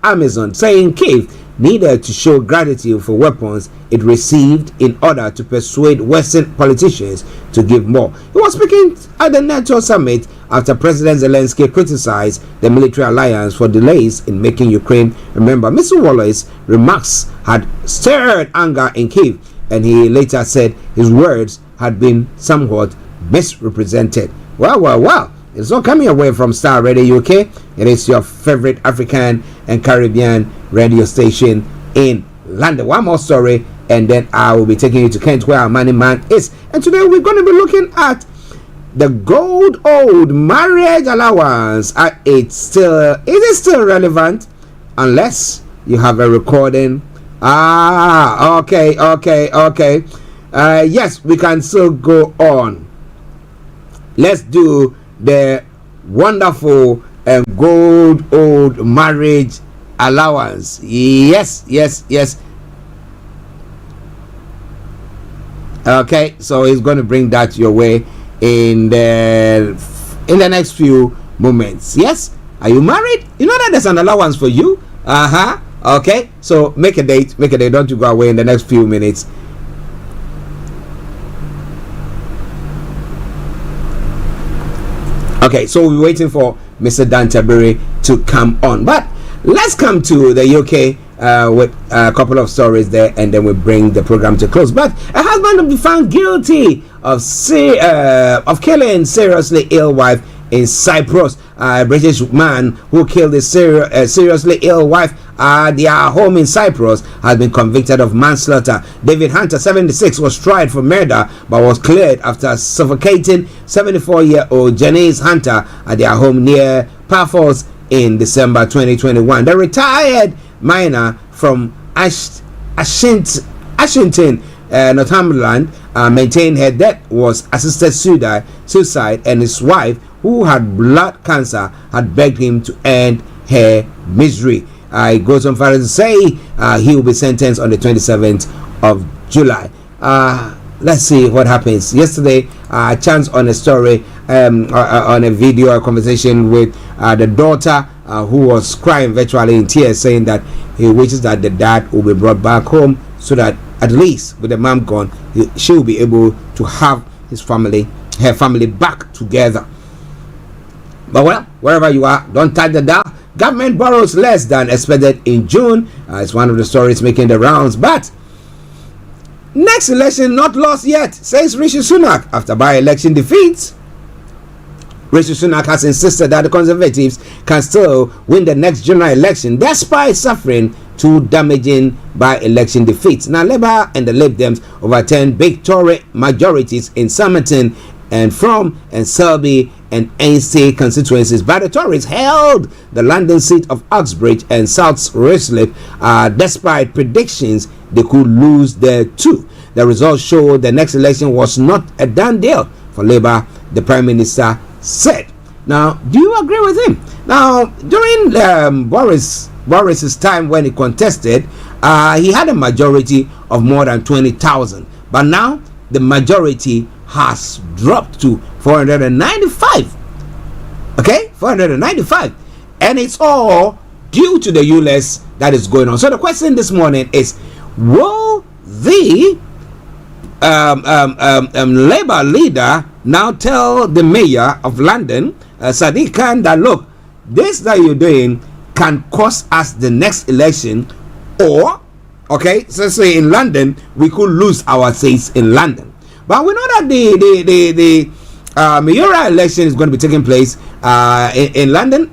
Amazon, saying Kyiv needed to show gratitude for weapons it received in order to persuade Western politicians to give more. He was speaking at the NATO summit after President Zelensky criticized the military alliance for delays in making Ukraine. Remember, Mr. Wallace's remarks had stirred anger in Kyiv, and he later said his words had been somewhat misrepresented. Well. It's all coming away from Starr Radio UK. It is your favorite African and Caribbean radio station in London. One more story, and then I will be taking you to Kent, where our money man is. And today we're going to be looking at the gold old marriage allowance. Is it still relevant? Unless you have a recording. Okay. Yes, we can still go on. Let's do the wonderful gold old marriage allowance. Yes. Okay, so he's going to bring that your way in the next few moments. Yes, are you married? You know that there's an allowance for you. Okay, so make a date. Don't you go away in the next few minutes. Okay, so we're waiting for Mr. Dan Tabiri to come on. But let's come to the UK with a couple of stories there, and then we bring the program to close. But a husband will be found guilty of killing seriously ill wife in Cyprus. A British man who killed his seriously ill wife at their home in Cyprus has been convicted of manslaughter. David Hunter, 76, was tried for murder but was cleared after suffocating 74-year-old Janice Hunter at their home near Paphos in December 2021. The retired miner from Ashington, Northumberland, maintained her death was assisted suicide, and his wife, who had blood cancer, had begged him to end her misery. It goes on further to say he will be sentenced on the 27th of July. Let's see what happens. Yesterday, chance on a story, on a video, a conversation with the daughter who was crying virtually in tears, saying that he wishes that the dad will be brought back home so that at least with the mom gone, she will be able to have her family back together. But well, wherever you are, don't touch the dial. Government borrows less than expected in June. It's one of the stories making the rounds. But next election not lost yet, says Rishi Sunak after by-election defeats. Rishi Sunak has insisted that the Conservatives can still win the next general election despite suffering two damaging by-election defeats. Now, Labour and the Lib Dems overturned big Tory majorities in Somerton and Frome and Selby and Ainsty constituencies, but the Tories held the London seat of Uxbridge and South Ruislip despite predictions they could lose there too. The results showed the next election was not a done deal for Labour, the Prime Minister said. Now, do you agree with him? Now, during Boris's time when he contested, he had a majority of more than 20,000, but now the majority has dropped to 495. Okay, 495, and it's all due to the ULEZ that is going on. So the question this morning is, will the Labour leader now tell the mayor of London, Sadiq Khan, that look, this that you're doing can cost us the next election, or okay, so say in London we could lose our seats in London. But we know that the mayoral election is going to be taking place in London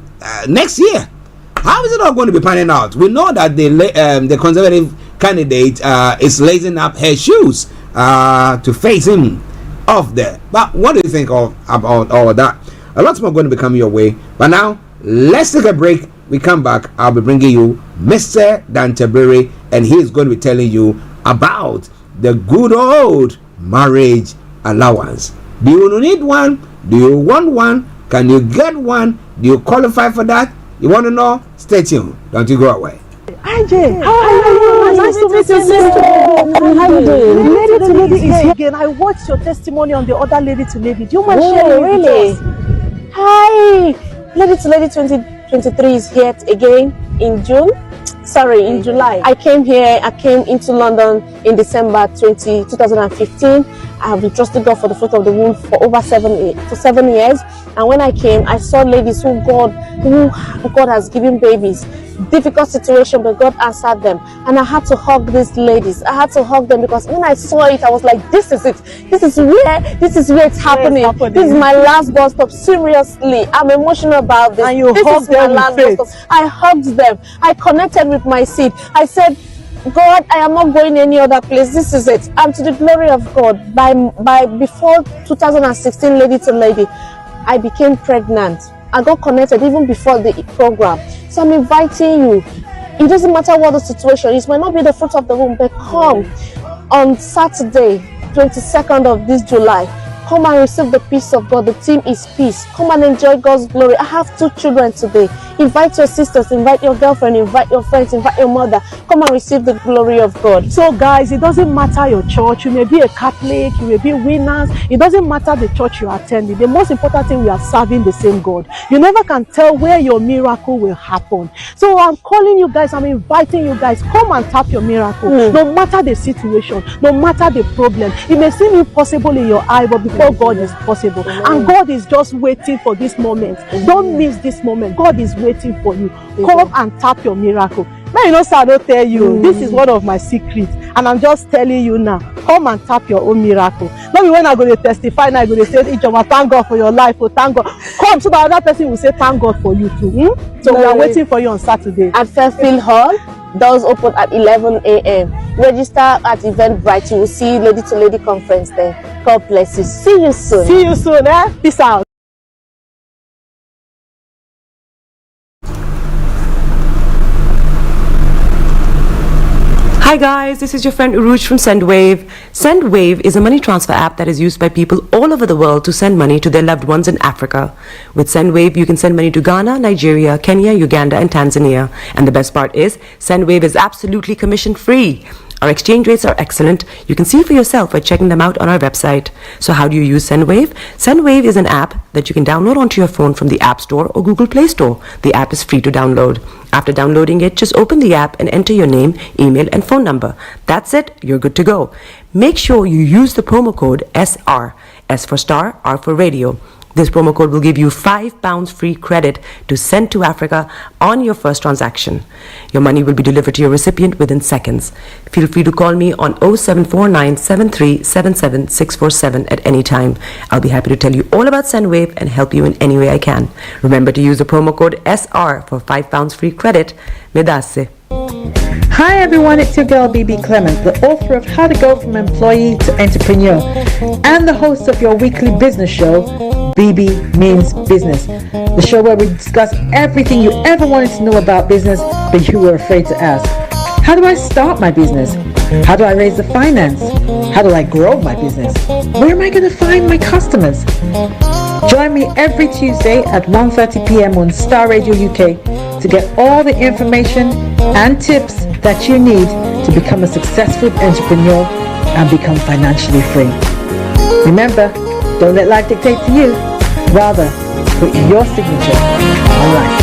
next year. How is it all going to be panning out? We know that the Conservative candidate is lacing up her shoes to face him off there. But what do you think about all of that? A lot more going to be coming your way. But now, let's take a break. We come back. I'll be bringing you Mr. Tabiri, and he is going to be telling you about the good old marriage allowance. Do you need one? Do you want one? Can you get one? Do you qualify for that? You want to know? Stay tuned. Don't you go away. Hi, Jay. How are you? Nice to meet you, sister. How are you doing? Lady to Lady is here again. I watched your testimony on the other Lady to Lady. Do you mind sharing really? with us? Hi. Lady to Lady 2023 is here again in June. Sorry, in July. I came into London in December 2015. I have been trusting God for the fruit of the womb for over 7 years. And when I came, I saw ladies who God has given babies. Difficult situation, but God answered them. And I had to hug these ladies. I had to hug them because when I saw it, I was like, this is it. This is where it's happening. This is my last bus stop. Seriously, I'm emotional about this. And you hugged them with faith. I hugged them. I connected with my seed. I said, God, I am not going any other place. This is it. And to the glory of God, by before 2016, Lady to Lady, I became pregnant. I got connected even before the program. So I'm inviting you. It doesn't matter what the situation is. It might not be the fruit of the womb, but come on Saturday, 22nd of this July. Come and receive the peace of God. The theme is peace. Come and enjoy God's glory. I have 2 children today. Invite your sisters, invite your girlfriend, invite your friends, invite your mother. Come and receive the glory of God. So guys, it doesn't matter your church. You may be a Catholic, you may be winners. It doesn't matter the church you are attending. The most important thing, we are serving the same God. You never can tell where your miracle will happen. So I'm calling you guys, I'm inviting you guys, come and tap your miracle. No matter the situation, no matter the problem. It may seem impossible in your eye, but before God is possible. And God is just waiting for this moment. Don't miss this moment. God is waiting for you. Come and tap your miracle. Now you know, sir, I don't tell you. This is one of my secrets, and I'm just telling you now. Come and tap your own miracle. Maybe when I go to testify, now I go to say, Ijoma, thank God for your life. Oh, thank God. Come, so that other person will say, thank God for you too. So we are waiting for you on Saturday at Fairfield Hall. Doors open at 11 a.m. Register at Eventbrite. You will see Lady to Lady conference there. God bless you. See you soon. See you soon. Peace out. Hi guys, this is your friend Uruj from SendWave. SendWave is a money transfer app that is used by people all over the world to send money to their loved ones in Africa. With SendWave, you can send money to Ghana, Nigeria, Kenya, Uganda, and Tanzania. And the best part is, SendWave is absolutely commission free. Our exchange rates are excellent. You can see for yourself by checking them out on our website. So how do you use SendWave? SendWave is an app that you can download onto your phone from the App Store or Google Play Store. The app is free to download. After downloading it, just open the app and enter your name, email, and phone number. That's it. You're good to go. Make sure you use the promo code SR. S for Star, R for Radio. This promo code will give you £5 free credit to send to Africa on your first transaction. Your money will be delivered to your recipient within seconds. Feel free to call me on 0749 7377 647 at any time. I'll be happy to tell you all about SendWave and help you in any way I can. Remember to use the promo code SR for £5 free credit. Medasse. Hi everyone, it's your girl BB Clement, the author of How to Go from Employee to Entrepreneur and the host of your weekly business show, BB Means Business, the show where we discuss everything you ever wanted to know about business but you were afraid to ask. How do I start my business? How do I raise the finance? How do I grow my business? Where am I going to find my customers? Join me every Tuesday at 1:30 p.m. on Starr Radio UK to get all the information and tips that you need to become a successful entrepreneur and become financially free. Remember, don't let life dictate to you. Rather, put your signature on life.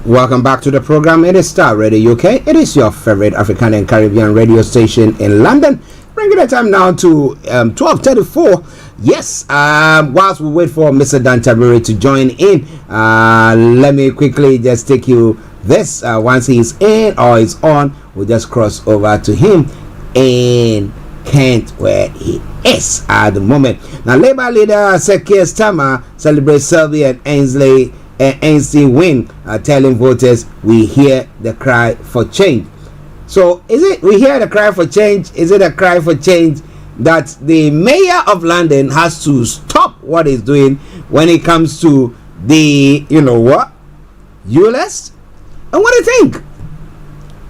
Welcome back to the program. It is Star Radio UK. It is your favorite African and Caribbean radio station in London. Bringing the time now to 12:34. Yes, whilst we wait for Mr. Dan Tabiri to join in, let me quickly just take you this. Once he's in or is on, we'll just cross over to him in Kent, where he is at the moment. Now, Labour leader Sir Keir Starmer celebrates Selby and Ainsley win, telling voters we hear the cry for change. So is it we hear the cry for change? Is it a cry for change that the mayor of London has to stop what he's doing when it comes to the ULS? And what do you think?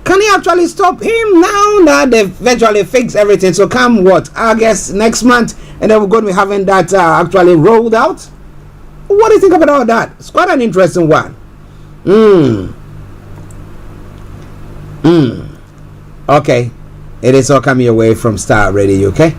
Can he actually stop him now that they've virtually fixed everything? So come what? I guess next month, and then we're going to be having that actually rolled out. What do you think about all that? It's quite an interesting one. Okay. It is all coming away from Star Radio UK,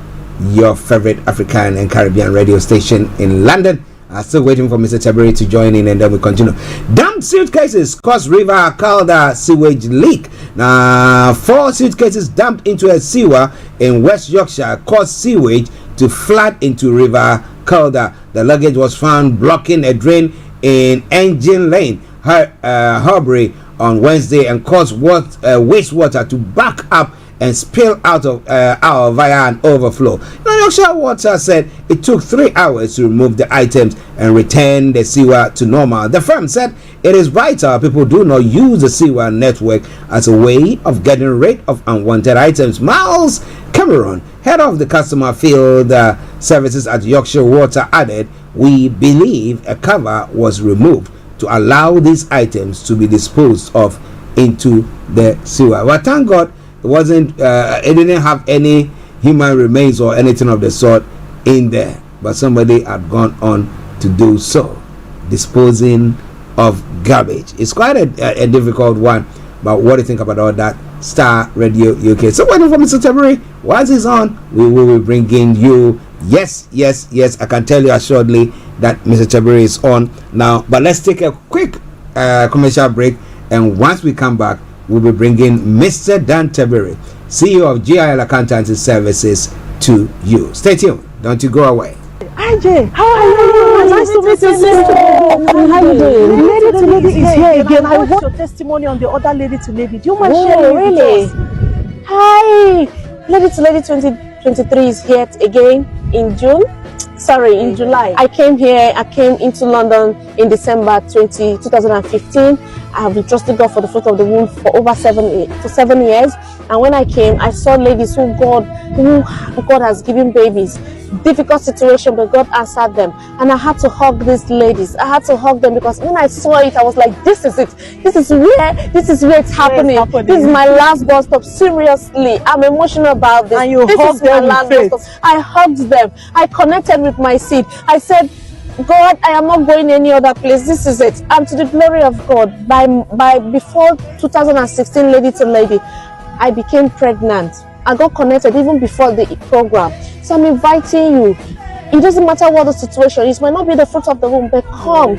your favorite African and Caribbean radio station in London. Still waiting for Mr. Tabiri to join in, and then we continue. Damp suitcases cause River Calder sewage leak. Now, 4 suitcases dumped into a sewer in West Yorkshire caused sewage to flood into River Calder. The luggage was found blocking a drain in Engine Lane, Harbury, on Wednesday, and caused wastewater to back up and spill out via an overflow. Now, Yorkshire Water said it took 3 hours to remove the items and return the sewer to normal. The firm said it is vital people do not use the sewer network as a way of getting rid of unwanted items. Miles Cameron, head of the customer field services at Yorkshire Water, added, "We believe a cover was removed to allow these items to be disposed of into the sewer." Well, thank God it wasn't. It didn't have any human remains or anything of the sort in there, but somebody had gone on to do so, disposing of garbage. It's quite a difficult one. But what do you think about all that? Star Radio UK. So waiting for Mr. Tabiri. Once he's on, we will be bringing you. Yes. I can tell you assuredly that Mr. Tabiri is on now. But let's take a quick commercial break, and once we come back, we'll be bringing Mr. Dan Tabiri, CEO of GIL Accountancy Services, to you. Stay tuned. Don't you go away. IJ, how are you? Nice to meet you, sister. How are you doing? Lady to lady is here again. I watched your testimony on the other lady to lady. Do you mind sharing it with us? Hi, Lady to Lady 2023 is here again in June. Sorry, in July. I came into London in December 2015. I have been trusting God for the fruit of the womb for over 7 years. And when I came, I saw ladies who God has given babies. Difficult situation, but God answered them. And I had to hug these ladies. I had to hug them because when I saw it, I was like, this is it. This is where it's happening. This is my last bus stop. Seriously, I'm emotional about this. And you hugged them with faith. I hugged them. I connected with my seat. I said, God, I am not going any other place. This is it. And to the glory of God, before 2016, lady to lady, I became pregnant. I got connected even before the program. So I'm inviting you. It doesn't matter what the situation is. It might not be the fruit of the womb, but come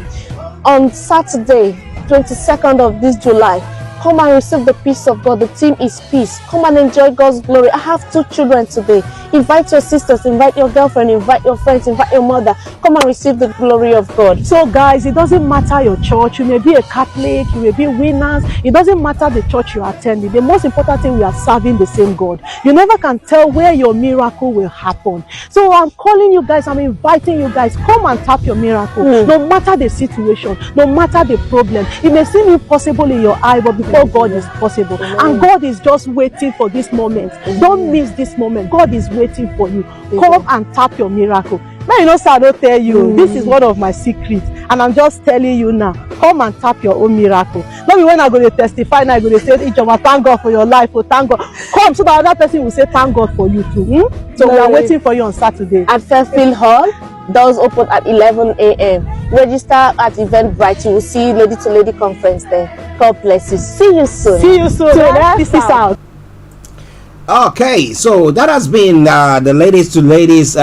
on Saturday, 22nd of this July. Come and receive the peace of God. The theme is peace. Come and enjoy God's glory. I have 2 children today. Invite your sisters, invite your girlfriend, invite your friends, invite your mother. Come and receive the glory of God. So guys, it doesn't matter your church. You may be a Catholic, you may be winners. It doesn't matter the church you are attending. The most important thing, we are serving the same God. You never can tell where your miracle will happen. So I'm calling you guys, I'm inviting you guys, come and tap your miracle. No matter the situation, no matter the problem. It may seem impossible in your eye, but before God is possible. And God is just waiting for this moment. Don't miss this moment. God is waiting for you. Come and tap your miracle. Now you know, sir, I don't tell you. This is one of my secrets, and I'm just telling you now. Come and tap your own miracle. Not be when I go to testify, now I go to say, thank God for your life. Oh, thank God. Come so that other person will say, thank God for you too. So we are waiting for you on Saturday at Fairfield Hall. Doors open at 11 a.m. Register at Eventbrite. You will see Lady to Lady conference there. God bless you. See you soon. See you soon. This is out. Okay, so that has been the ladies to ladies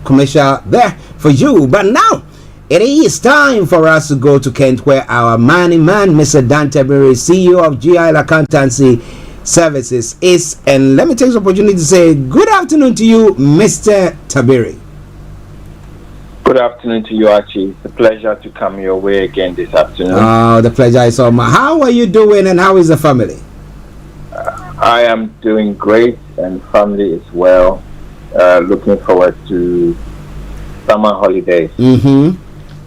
commercial there for you. But now It is time for us to go to Kent, where our man, Mr. Dan Tabiri, CEO of GIL Accountancy Services, is. And let me take this opportunity to say good afternoon to you, Mr. Tabiri. Good afternoon to you, Archie. It's a pleasure to come your way again this afternoon. Oh, the pleasure is all mine. How are you doing, and how is the family? I am doing great, and family is well. Looking forward to summer holidays.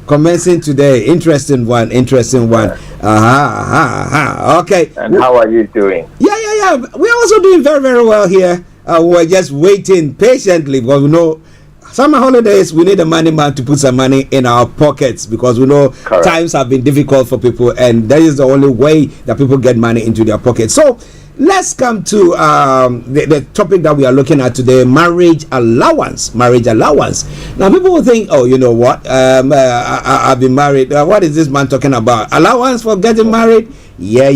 Commencing today. Interesting one. Okay. And how are you doing? Yeah. We're also doing very, very well here. We're just waiting patiently, because we know summer holidays, we need a money man to put some money in our pockets, because we know times have been difficult for people, and that is the only way that people get money into their pockets. So let's come to the topic that we are looking at today: marriage allowance. Now, people will think, oh, you know what? I've been married. What is this man talking about? Allowance for getting married? Yeah.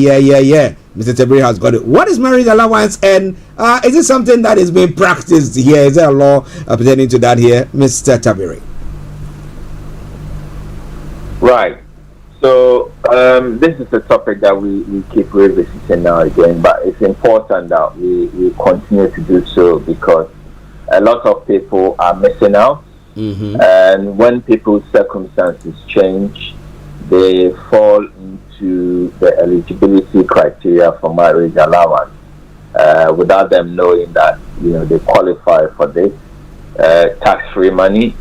Mr. Tabiri has got it. What is marriage allowance, and is it something that is being practiced here? Is there a law pertaining to that here, Mr. Tabiri? Right. So this is a topic that we keep revisiting now again, but it's important that we continue to do so, because a lot of people are missing out, and when people's circumstances change, they fall into the eligibility criteria for marriage allowance without them knowing that they qualify for this tax-free money.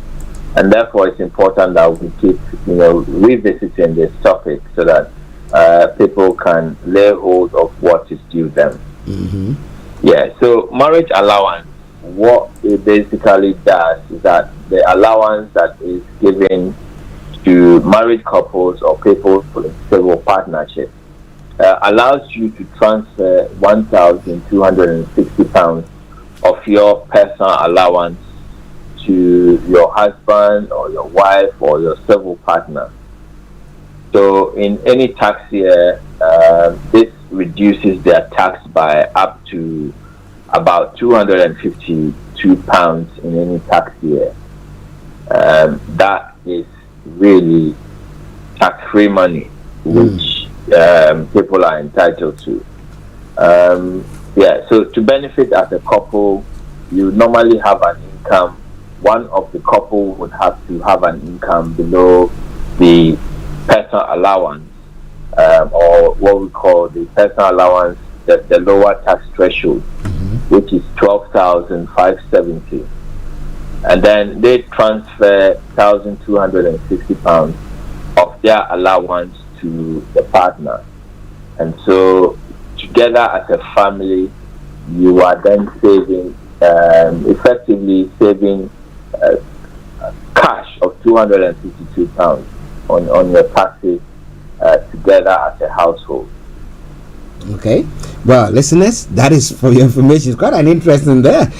And therefore, it's important that we keep, revisiting this topic, so that people can lay hold of what is due them. Yeah. So marriage allowance, what it basically does is that the allowance that is given to married couples or people in civil partnership allows you to transfer £1,260 of your personal allowance to your husband or your wife or your civil partner. So in any tax year, this reduces their tax by up to about £252 in any tax year. That is really tax-free money, which people are entitled to. So to benefit as a couple, you normally have an income. One of the couple would have to have an income below the personal allowance, or what we call the personal allowance, the lower tax threshold, which is £12,570. And then they transfer £1,260 of their allowance to the partner. And so together as a family, you are then saving, effectively saving cash of £252 on your taxes together as a household. Okay, well, listeners, that is for your information. It's quite an interesting there.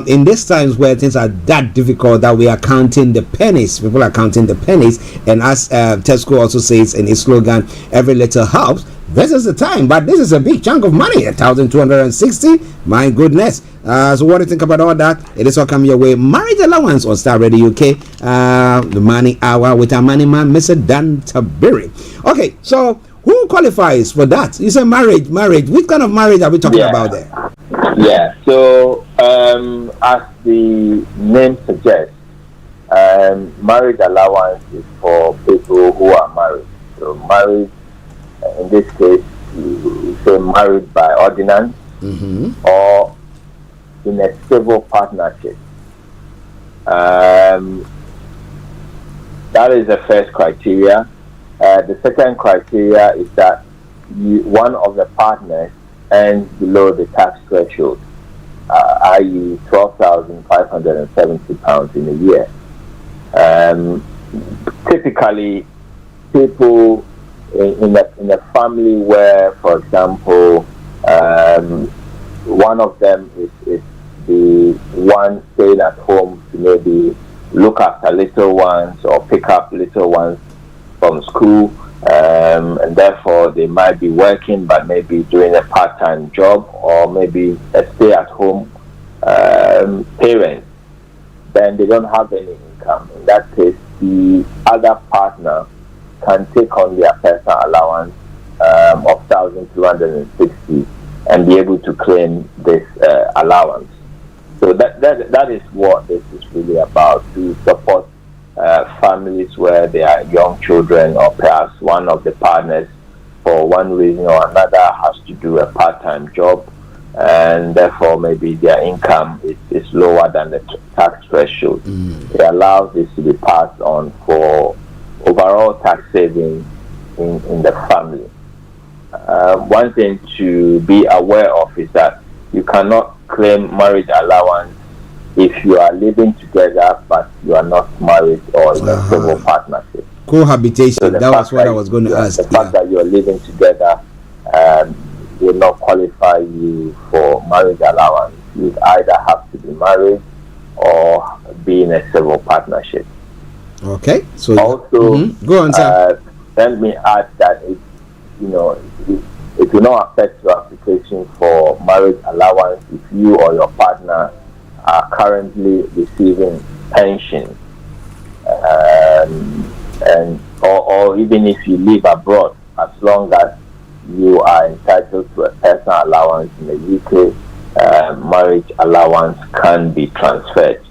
In these times where things are that difficult, that we are counting the pennies, people are counting the pennies, and as Tesco also says in his slogan, every little helps. This is the time, but this is a big chunk of money, 1,260. My goodness. So what do you think about all that? It is all coming your way. Marriage allowance on Starr Radio UK, the Money Hour with our money man, Mr. Dan Tabiri. Okay, so who qualifies for that? You say marriage. Which kind of marriage are we talking about there? Yeah, so as the name suggests, marriage allowance is for people who are married. So married, in this case, we say married by ordinance, or in a civil partnership. That is the first criteria. The second criteria is that one of the partners earns below the tax threshold, i.e. £12,570 in a year. Typically, people in a family where, for example, one of them is the one staying at home to maybe look after little ones or pick up little ones from school, and therefore they might be working but maybe doing a part-time job, or maybe a stay-at-home parent, then they don't have any income. In that case, the other partner can take on their personal allowance of 1,260 and be able to claim this allowance. So that is what this is really about, to support families where there are young children, or perhaps one of the partners for one reason or another has to do a part-time job, and therefore maybe their income is lower than the tax threshold. It allows this to be passed on for overall tax savings in the family. One thing to be aware of is that you cannot claim marriage allowance if you are living together but you are not married or in a civil partnership. Cohabitation, So that was what I was going to ask. The fact that you are living together will not qualify you for marriage allowance. You either have to be married or be in a civil partnership. Okay. So also, go on, sir. Let me add that it will not affect your application for marriage allowance if you or your partner are currently receiving pension, or even if you live abroad, as long as you are entitled to a personal allowance in the UK, marriage allowance can be transferred.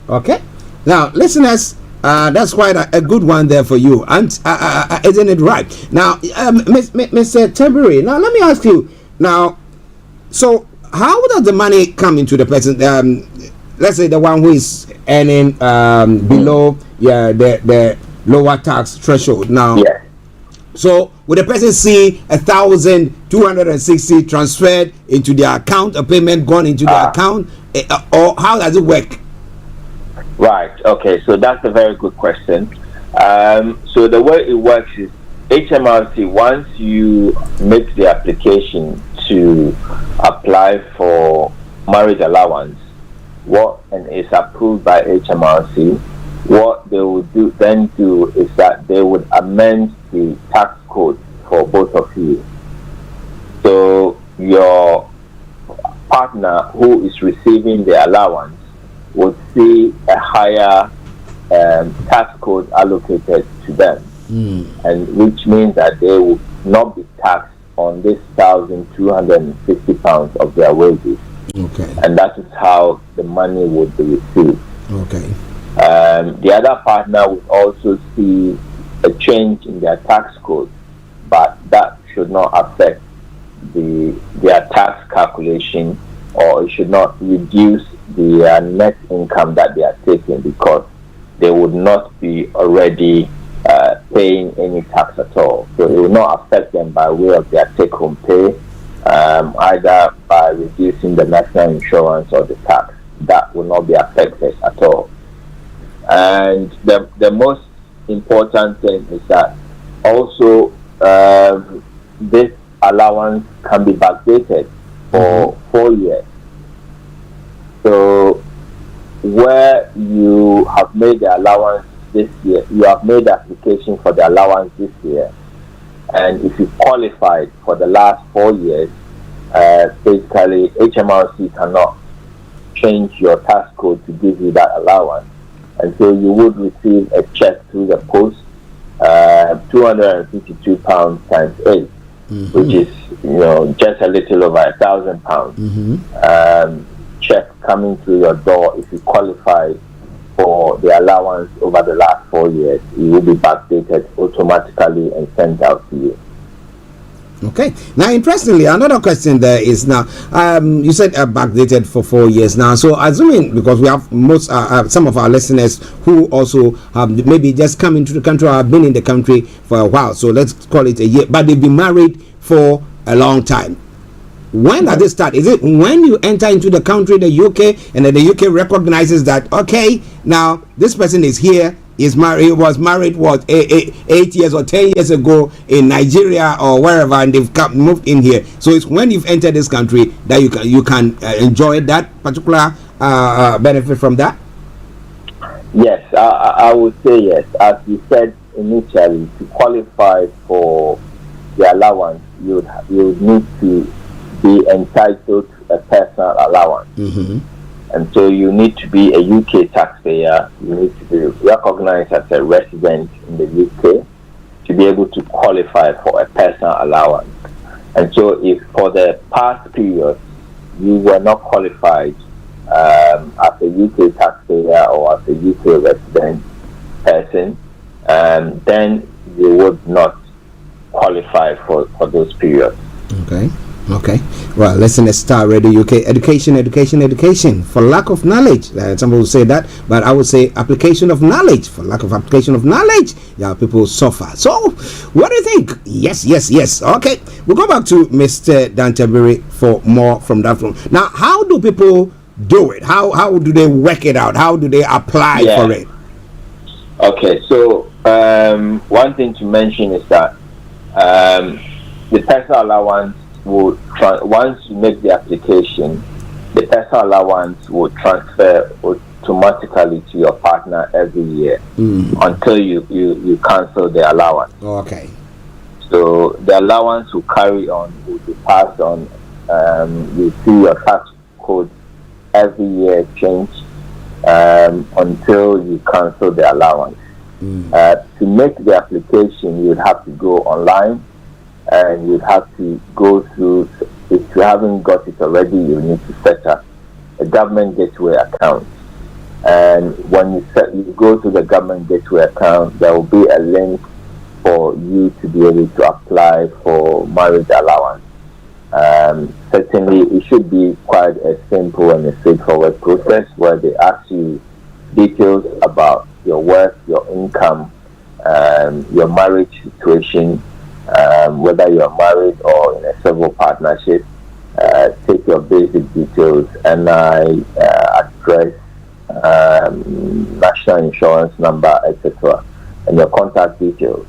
Okay. Now, listeners, that's quite a good one there for you, and isn't it right? Now, Mr. Tabiri, now let me ask you. Now, so how does the money come into the person? Let's say the one who is earning below the lower tax threshold. Now, so would the person see 1,260 transferred into their account, a payment gone into their account, or how does it work? Right. Okay. So that's a very good question. So the way it works is HMRC, once you make the application to apply for marriage allowance, and is approved by HMRC, what they would do is that they would amend the tax code for both of you. So your partner who is receiving the allowance would see a higher tax code allocated to them, and which means that they will not be taxed on this £1,250 of their wages. Okay. And that is how the money would be received. Okay. The other partner would also see a change in their tax code, but that should not affect their tax calculation, or it should not reduce the net income that they are taking, because they would not be already paying any tax at all. So it will not affect them by way of their take-home pay, either by reducing the national insurance or the tax. That will not be affected at all. And the most important thing is that also this allowance can be backdated for 4 years. So where you have made the allowance this year, you have made the application for the allowance this year, and if you qualified for the last 4 years, basically HMRC cannot change your tax code to give you that allowance, and so you would receive a check through the post, £252 times 8, which is just a little over £1,000 check coming through your door. If you qualify for the allowance over the last 4 years, it will be backdated automatically and sent out to you. Okay. Now, interestingly, another question there is now, you said backdated for 4 years now. So, assuming, because we have some of our listeners who also have maybe just come into the country or have been in the country for a while, so let's call it a year, but they've been married for a long time. When does it start? Is it when you enter into the country, the UK, and then the UK recognizes that, okay, now this person is here, is married, was married 8 years or 10 years ago in Nigeria or wherever, and they've moved in here. So it's when you've entered this country that you can enjoy that particular benefit from that. Yes, I would say yes. As you said initially, to qualify for the allowance, you would need to be entitled to a personal allowance. And so you need to be a UK taxpayer. You need to be recognized as a resident in the UK to be able to qualify for a personal allowance. And so if for the past period you were not qualified as a UK taxpayer or as a UK resident person, then you would not qualify for those periods. Okay. Well, listen to Starr Radio UK. Education. For lack of knowledge. Some people say that, but I would say application of knowledge. For lack of application of knowledge, people suffer. So, what do you think? Yes. Okay. We'll go back to Mr. Dan Tabiri for more from that one. Now, how do people do it? How do they work it out? How do they apply for it? Okay. So, one thing to mention is that the personal allowance will once you make the application, the personal allowance will transfer automatically to your partner every year until you cancel the allowance. Okay. So the allowance will carry on, will be passed on. You see your tax code every year change until you cancel the allowance. To make the application, you'd have to go online. And you'd have to go through, if you haven't got it already, you need to set up a government gateway account. And when you go to the government gateway account, there will be a link for you to be able to apply for marriage allowance. Certainly, it should be quite a simple and a straightforward process where they ask you details about your work, your income, your marriage situation, whether you are married or in a civil partnership. Take your basic details, NI, address, national insurance number, etc., and your contact details.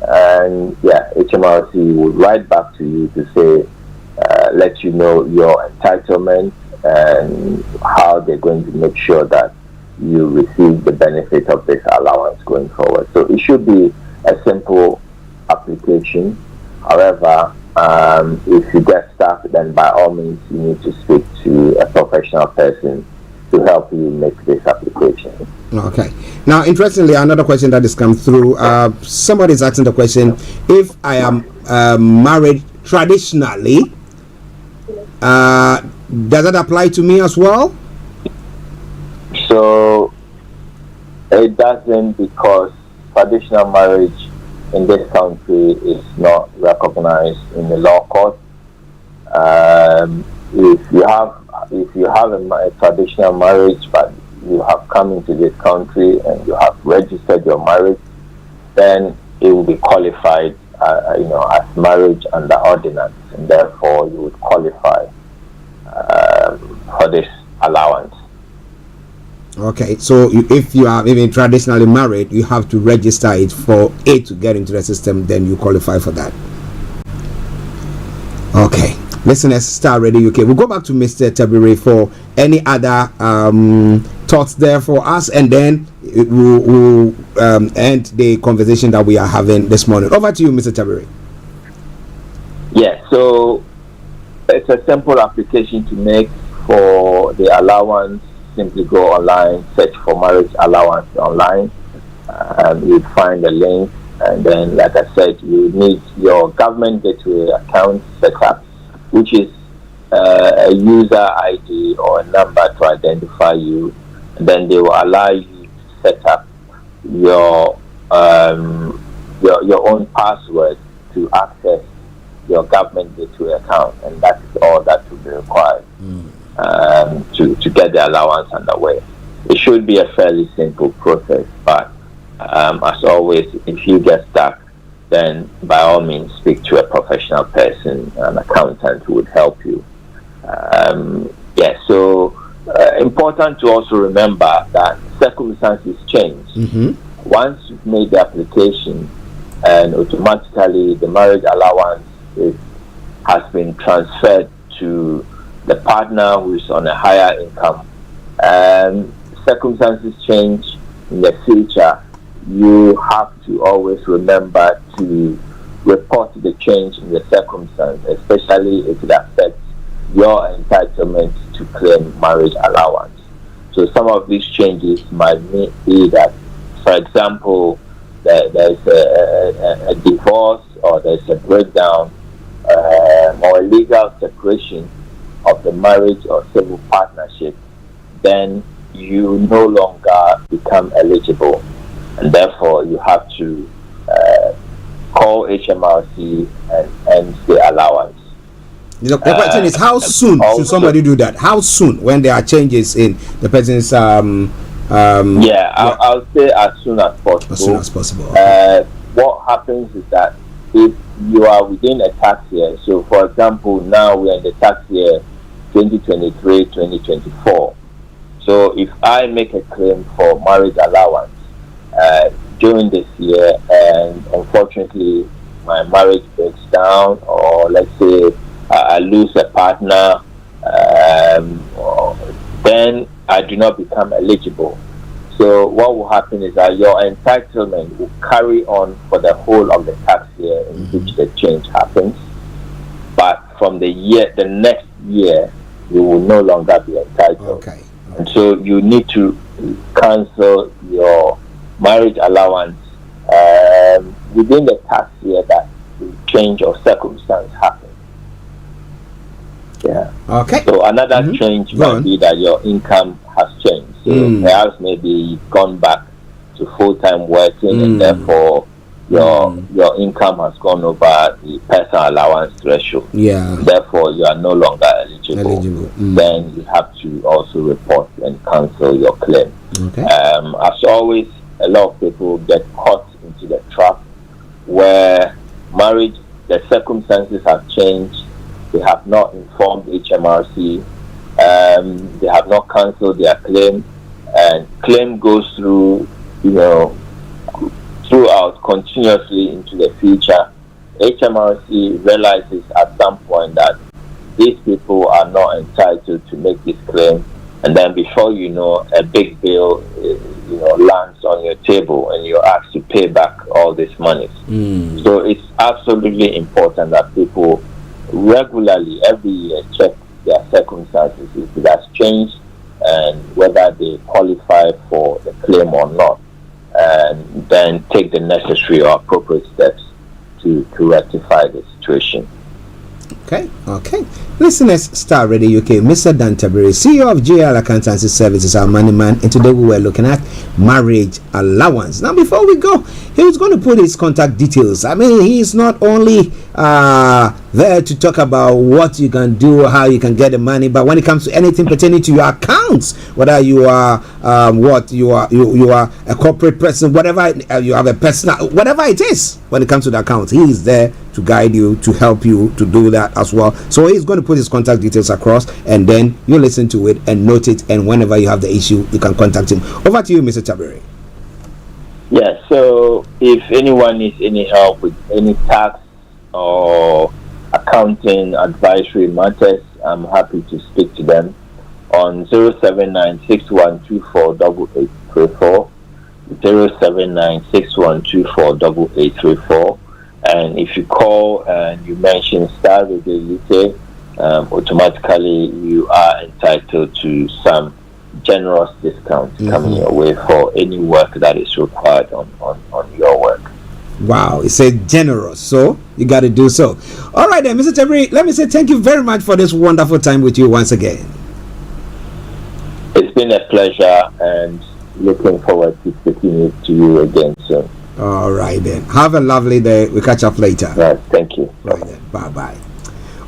And HMRC will write back to you to say, let you know your entitlement and how they're going to make sure that you receive the benefit of this allowance going forward. So it should be a simple application. However, if you get stuck, then by all means you need to speak to a professional person to help you make this application. Okay. Now, interestingly, another question that has come through. Somebody is asking the question: if I am married traditionally, does that apply to me as well? So it doesn't, because traditional marriage in this country is not recognized in the law court. If you have a traditional marriage, but you have come into this country and you have registered your marriage, then it will be qualified, as marriage under ordinance, and therefore you would qualify for this allowance. Okay, so if you are even traditionally married, you have to register it for it to get into the system, then you qualify for that. Okay, listeners, Starr Radio UK. We'll go back to Mr. Tabiri for any other thoughts there for us, and then we'll end the conversation that we are having this morning. Over to you, Mr. Tabiri. Yeah, so it's a simple application to make for the allowance. Simply go online, search for marriage allowance online, and you find the link, and then, like I said, you need your government gateway account set up, which is a user ID or a number to identify you, and then they will allow you to set up your own password to access your government gateway account, and that's all that will be required. To get the allowance underway. It should be a fairly simple process, but as always, if you get stuck, then by all means speak to a professional person, an accountant who would help you. So important to also remember that circumstances change. Once you've made the application, and automatically the marriage allowance has been transferred to the partner who is on a higher income, and circumstances change in the future, you have to always remember to report the change in the circumstance, especially if it affects your entitlement to claim marriage allowance. So some of these changes might be that, for example, there's a divorce or there's a breakdown or a legal separation of the marriage or civil partnership, then you no longer become eligible, and therefore you have to call HMRC and end the allowance. The question is, how soon should somebody do that? How soon, when there are changes in the person's I'll say as soon as possible. As soon as possible. What happens is that if you are within a tax year, so for example, now we're in the tax year 2023-2024. So if I make a claim for marriage allowance during this year, and unfortunately my marriage breaks down, or let's say I lose a partner, then I do not become eligible. So what will happen is that your entitlement will carry on for the whole of the tax year in which the change happens. But from the next year, you will no longer be entitled. Okay. And so you need to cancel your marriage allowance within the tax year that the change of circumstance happens. Yeah. Okay. So another change might be that your income has changed. So perhaps maybe you've gone back to full-time working, and therefore your income has gone over the personal allowance threshold. Yeah. Therefore, you are no longer eligible. Then you have to also report and cancel your claim. Okay. As always, a lot of people get caught into the trap where marriage, the circumstances have changed. They have not informed HMRC. They have not cancelled their claim, and claim goes through, throughout continuously into the future. HMRC realizes at some point that these people are not entitled to make this claim, and then before you know, a big bill, lands on your table, and you're asked to pay back all this money. So it's absolutely important that people regularly, every year, check their circumstances, if it has changed, and whether they qualify for the claim or not, and then take the necessary or appropriate steps to rectify the situation. Okay. Listeners, Starr Radio UK, Mr. Dan Tabiri, CEO of GL Accountancy Services, our money man, and today we were looking at marriage allowance. Now, before we go, he was going to put his contact details. I mean, he's not only there to talk about what you can do, how you can get the money, but when it comes to anything pertaining to your accounts, whether you are you are a corporate person, whatever you have a personal, whatever it is, when it comes to the accounts, he is there to guide you, to help you to do that as well. So he's going to put his contact details across, and then you listen to it and note it, and whenever you have the issue, you can contact him. Over to you, Mr. Tabiri. Yeah, so if anyone needs any help with any tax or accounting advisory matters, I'm happy to speak to them on 079-6124-8834, 079-6124-8834. And if you call and you mention Starr Radio UK, automatically you are entitled to some generous discounts coming your way for any work that is required on your work. Wow, it said generous, so you got to do so. All right then, Mr. Tabiri, let me say thank you very much for this wonderful time with you once again. It's been a pleasure, and looking forward to speaking to you again soon. All right then, have a lovely day. We'll catch up later. Right, thank you. Right then, bye.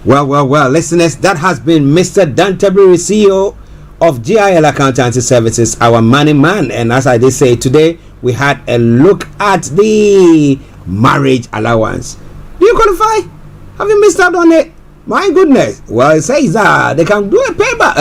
Well, listeners, that has been Mr. Dan Tabiri, CEO of GIL Accountancy Services, our money man. And as I did say, today we had a look at the marriage allowance. Do you qualify? Have you missed out on it? My goodness. Well, it says they can do a payback,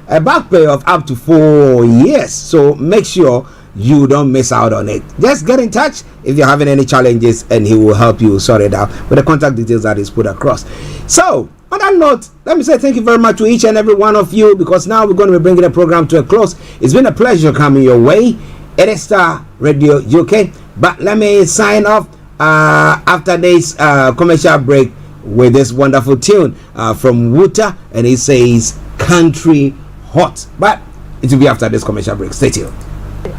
a back pay of up to 4 years. So make sure you don't miss out on it. Just get in touch if you're having any challenges, and he will help you sort it out with the contact details that is put across. So on that note, let me say thank you very much to each and every one of you, because now we're going to be bringing the program to a close. It's been a pleasure coming your way. It is Starr Radio UK, but let me sign off after this commercial break with this wonderful tune from Wuta, and it says country hot. But it will be after this commercial break. Stay tuned.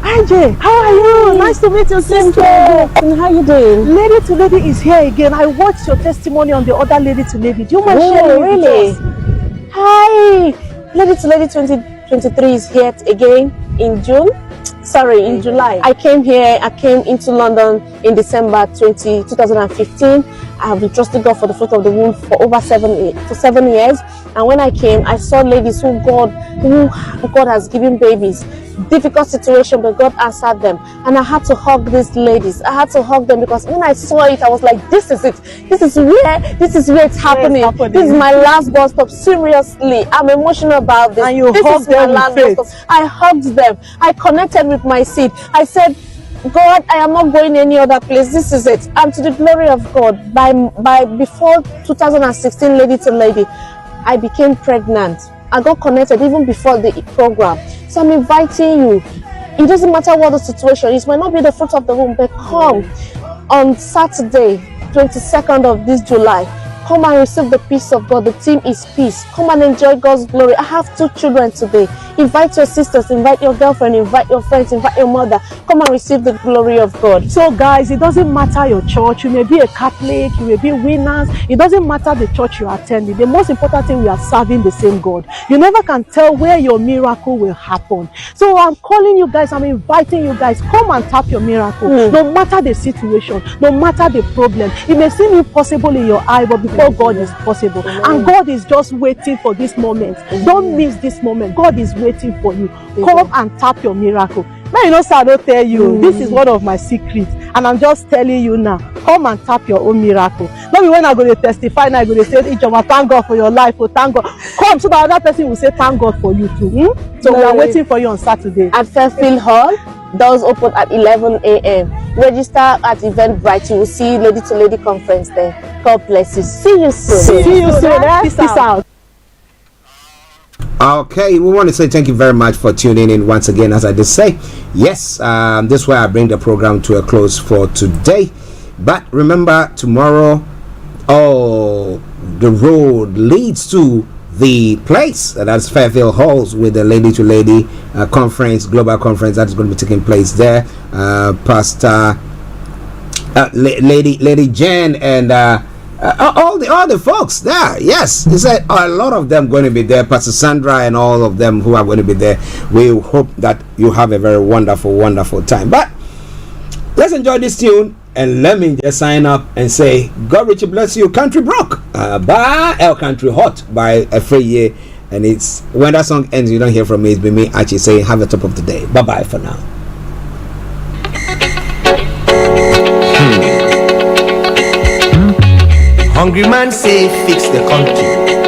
Ajay, how are you? Nice to meet you, sister. How you doing? Lady to Lady is here again. I watched your testimony on the other Lady to Lady. Do you mind sharing it really? with us? Hi, Lady to Lady 2023 is here again in June. Sorry, in July. I came into London in December 2015. I have been trusting God for the fruit of the womb for over 7 years. And when I came, I saw ladies who God has given babies. Difficult situation, but God answered them. And I had to hug these ladies. I had to hug them because when I saw it, I was like, this is it. This is where it's happening. This is my last bus stop. Seriously, I'm emotional about this. And you hugged them with faith. I hugged them. I connected with my seed. I said, God, I am not going any other place. This is it. And to the glory of God, before 2016, Lady to Lady, I became pregnant. I got connected even before the program. So I'm inviting you. It doesn't matter what the situation is. It might not be the fruit of the womb, but come on Saturday, 22nd of this July. Come and receive the peace of God. The theme is peace. Come and enjoy God's glory. I have 2 children today. Invite your sisters, invite your girlfriend, invite your friends, invite your mother. Come and receive the glory of God. So guys, it doesn't matter your church. You may be a Catholic, you may be winners. It doesn't matter the church you are attending. The most important thing, we are serving the same God. You never can tell where your miracle will happen. So I'm calling you guys, I'm inviting you guys, come and tap your miracle. No matter the situation, no matter the problem. It may seem impossible in your eye, but before God is possible. And God is just waiting for this moment. Don't miss this moment. God is waiting for you. Come and tap your miracle. Now you know, sir, I don't tell you. This is one of my secrets, and I'm just telling you now. Come and tap your own miracle. Not when I'm going to testify, now I'm going to say, thank God for your life. Oh, thank God. Come so that other person will say, thank God for you too. So we are waiting for you on Saturday at Fairfield Hall. Doors open at 11 a.m. Register at Eventbrite. You will see Lady to Lady conference there. God bless you. See you soon. See you soon. Peace out. Okay, we want to say thank you very much for tuning in once again. As I did say, yes, this is where I bring the program to a close for today. But remember, tomorrow, the road leads to the place, that's Fairfield Halls, with the Lady to Lady conference, global conference that is going to be taking place there. Pastor Lady Jen and all the folks there. Yes, he said a lot of them going to be there. Pastor Sandra and all of them who are going to be there. We hope that you have a very wonderful time. But let's enjoy this tune, and let me just sign up and say, God richly bless you. Country Broke by El Country Hot by Afreye. And it's when that song ends, you don't hear from me. It's been me, Archie, saying have a top of the day. Bye bye for now. Hungry man say fix the country.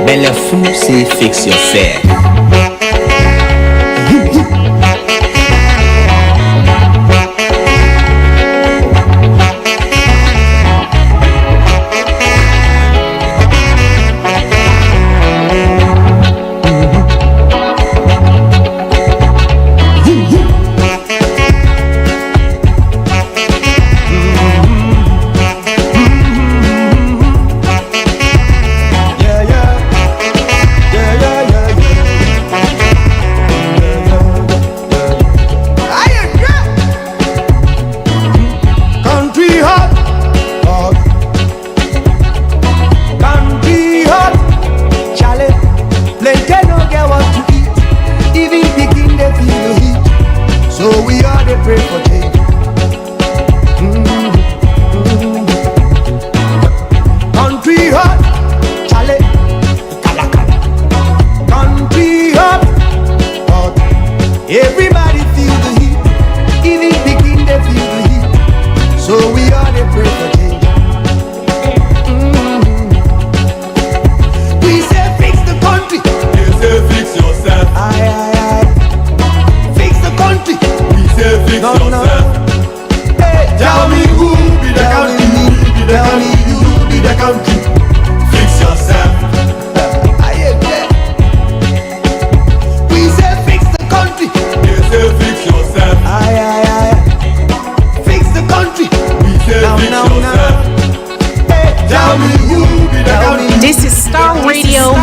Bellefou say fix yourself. This is Starr Radio